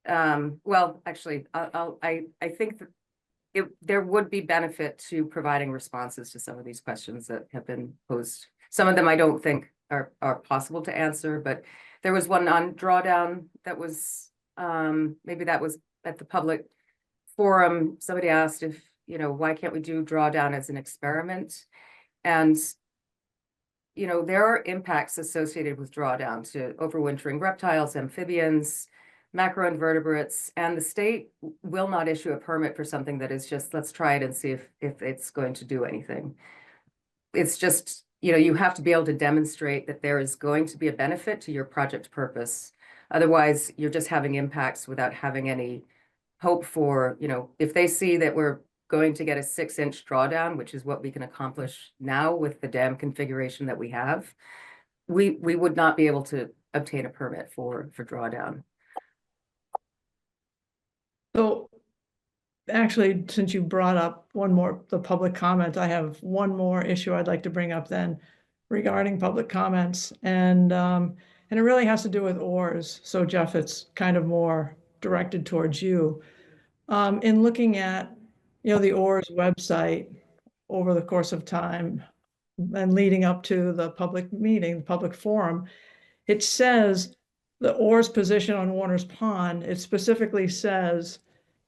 well, actually, I think that there would be benefit to providing responses to some of these questions that have been posed. Some of them I don't think are possible to answer, but there was one on drawdown that was, maybe that was at the public forum. Somebody asked if, why can't we do drawdown as an experiment? And, there are impacts associated with drawdown to overwintering reptiles, amphibians, macroinvertebrates, and the state will not issue a permit for something that is just, let's try it and see if it's going to do anything. It's just, you have to be able to demonstrate that there is going to be a benefit to your project purpose. Otherwise, you're just having impacts without having any hope for, if they see that we're going to get a 6-inch drawdown, which is what we can accomplish now with the dam configuration that we have, we would not be able to obtain a permit for drawdown. So actually, since you brought up the public comment, I have one more issue I'd like to bring up then regarding public comments. And it really has to do with oars. So Jeff, it's kind of more directed towards you. In looking at, the oars website over the course of time and leading up to the public meeting, the public forum, it says the oars position on Warner's Pond, it specifically says,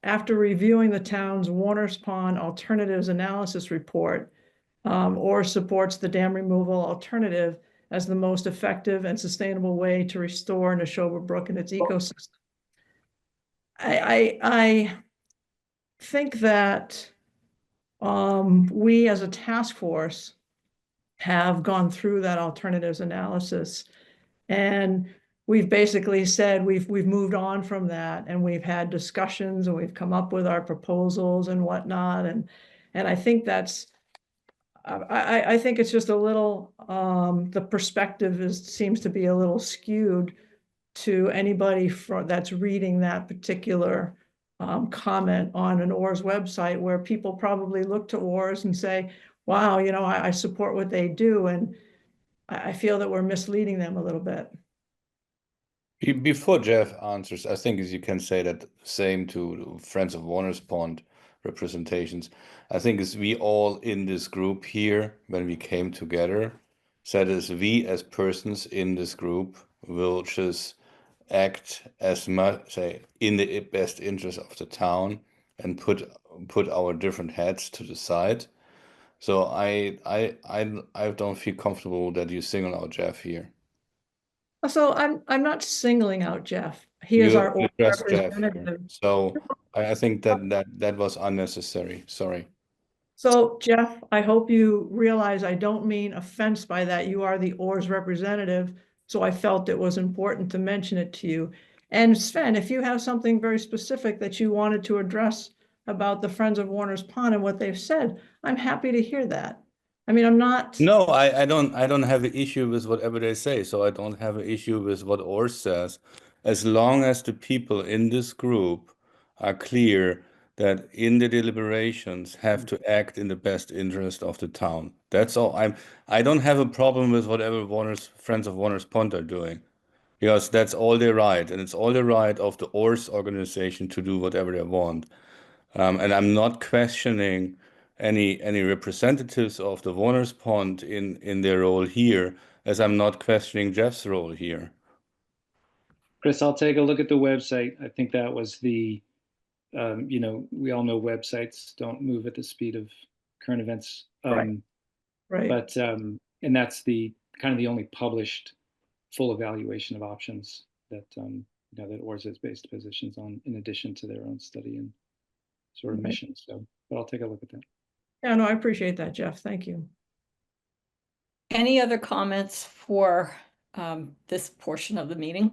after reviewing the town's Warner's Pond alternatives analysis report, oars supports the dam removal alternative as the most effective and sustainable way to restore Neshoba Brook and its ecosystem. I think that we as a task force have gone through that alternatives analysis, and we've basically said we've moved on from that, and we've had discussions and we've come up with our proposals and whatnot, and I think that's I think it's just a little, the perspective seems to be a little skewed to anybody that's reading that particular comment on an ORS website, where people probably look to ORS and say, wow, I support what they do. And I feel that we're misleading them a little bit. Before Jeff answers, I think as you can say that same to Friends of Warner's Pond representations. I think as we all in this group here, when we came together, said as we as persons in this group will just act as much, say, in the best interest of the town and put our different heads to the side. So I don't feel comfortable that you single out Jeff here. So I'm not singling out Jeff. He is our You addressed Jeff here. representative. So I think that was unnecessary. Sorry. So Jeff, I hope you realize I don't mean offense by that. You are the ORS representative. So I felt it was important to mention it to you. And Sven, if you have something very specific that you wanted to address about the Friends of Warner's Pond and what they've said, I'm happy to hear that. I mean, I'm not. No, I don't have an issue with whatever they say. So I don't have an issue with what ORS says, as long as the people in this group are clear that in the deliberations have to act in the best interest of the town. That's all. I don't have a problem with whatever Friends of Warner's Pond are doing, because that's all their right, and it's all the right of the ORS organization to do whatever they want. And I'm not questioning any representatives of the Warner's Pond in their role here, as I'm not questioning Jeff's role here. Chris, I'll take a look at the website. I think that was the, we all know websites don't move at the speed of current events. Right. But, and that's the kind of the only published full evaluation of options that, that ORS has based positions on, in addition to their own study and sort of mission. So, but I'll take a look at that. Yeah, no, I appreciate that, Jeff. Thank you. Any other comments for this portion of the meeting?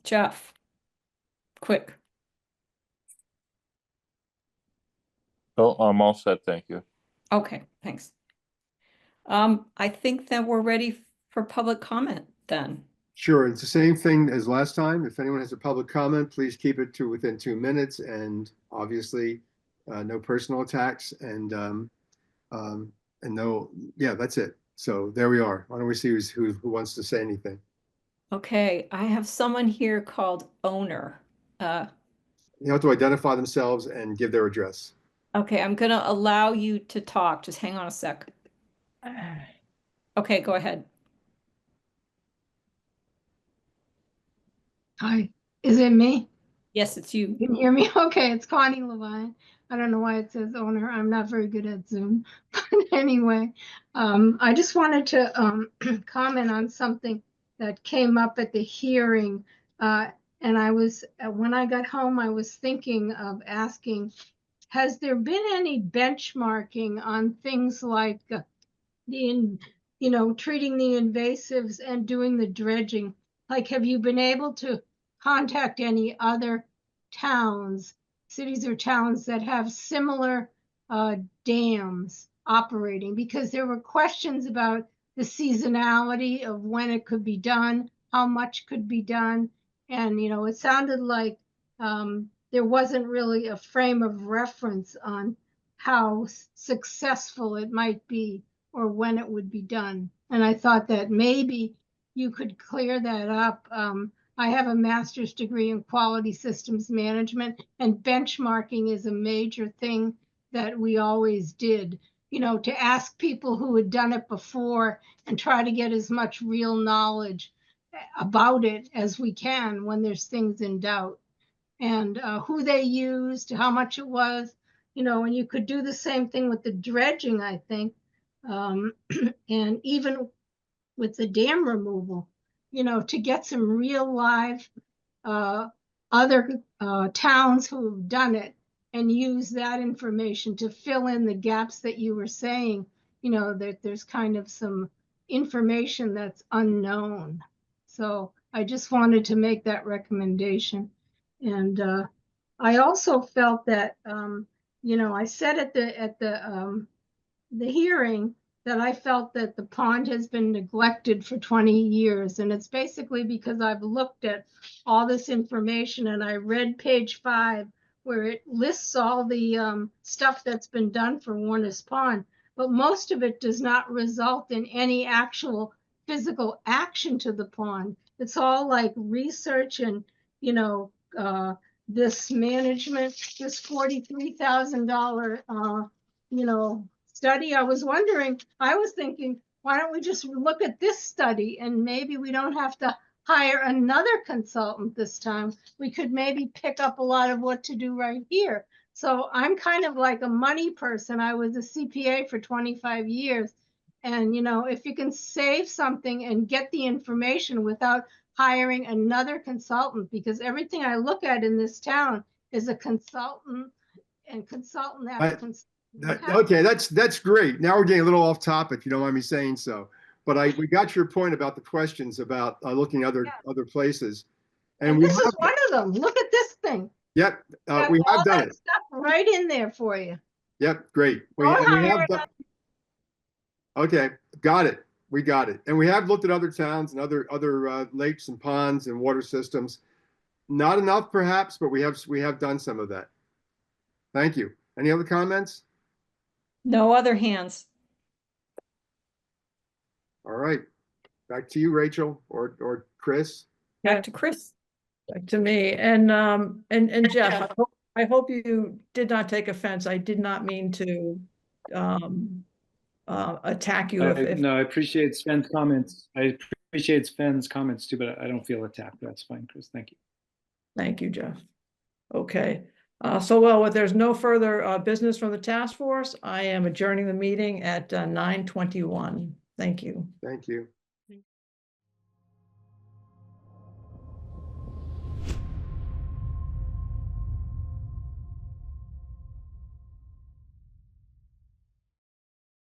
Jeff, quick. Oh, I'm all set, thank you. Okay, thanks. I think that we're ready for public comment then. Sure, it's the same thing as last time. If anyone has a public comment, please keep it to within 2 minutes, and obviously no personal attacks, and no, yeah, that's it. So there we are. Why don't we see who wants to say anything? Okay, I have someone here called Owner. You have to identify themselves and give their address. Okay, I'm gonna allow you to talk. Just hang on a sec. Okay, go ahead. Hi, is it me? Yes, it's you. You can hear me? Okay, it's Connie Levine. I don't know why it says Owner. I'm not very good at Zoom. But anyway, I just wanted to comment on something that came up at the hearing. And I was, when I got home, I was thinking of asking, has there been any benchmarking on things like treating the invasives and doing the dredging? Like, have you been able to contact any other towns, cities or towns that have similar dams operating? Because there were questions about the seasonality of when it could be done, how much could be done. And, it sounded like there wasn't really a frame of reference on how successful it might be or when it would be done. And I thought that maybe you could clear that up. I have a master's degree in quality systems management, and benchmarking is a major thing that we always did, to ask people who had done it before and try to get as much real knowledge about it as we can when there's things in doubt, and who they used, how much it was, and you could do the same thing with the dredging, I think, and even with the dam removal, to get some real live other towns who have done it and use that information to fill in the gaps that you were saying, that there's kind of some information that's unknown. So I just wanted to make that recommendation. And I also felt that, you know, I said at the hearing that I felt that the pond has been neglected for 20 years. And it's basically because I've looked at all this information and I read page 5 where it lists all the stuff that's been done for Warner's Pond, but most of it does not result in any actual physical action to the pond. It's all like research and, you know, this management, this $43,000, you know, study. I was thinking, why don't we just look at this study and maybe we don't have to hire another consultant this time. We could maybe pick up a lot of what to do right here. So I'm kind of like a money person. I was a CPA for 25 years. And, you know, if you can save something and get the information without hiring another consultant, because everything I look at in this town is a consultant and consultant after consultant. Okay, that's great. Now we're getting a little off topic, if you don't mind me saying so. But we got your point about the questions about looking other places. And this is one of them. Look at this thing. Yep, we have done it. Stuff right in there for you. Yep, great. We have done. Okay, got it. We got it. And we have looked at other towns and other lakes and ponds and water systems. Not enough, perhaps, but we have done some of that. Thank you. Any other comments? No other hands. All right. Back to you, Rachel or Chris. Back to Chris. Back to me. And Jeff, I hope you did not take offense. I did not mean to attack you. No, I appreciate Sven's comments. I appreciate Sven's comments too, but I don't feel attacked. That's fine, Chris. Thank you. Thank you, Jeff. Okay. Well, there's no further business from the task force, I am adjourning the meeting at 9:21. Thank you. Thank you.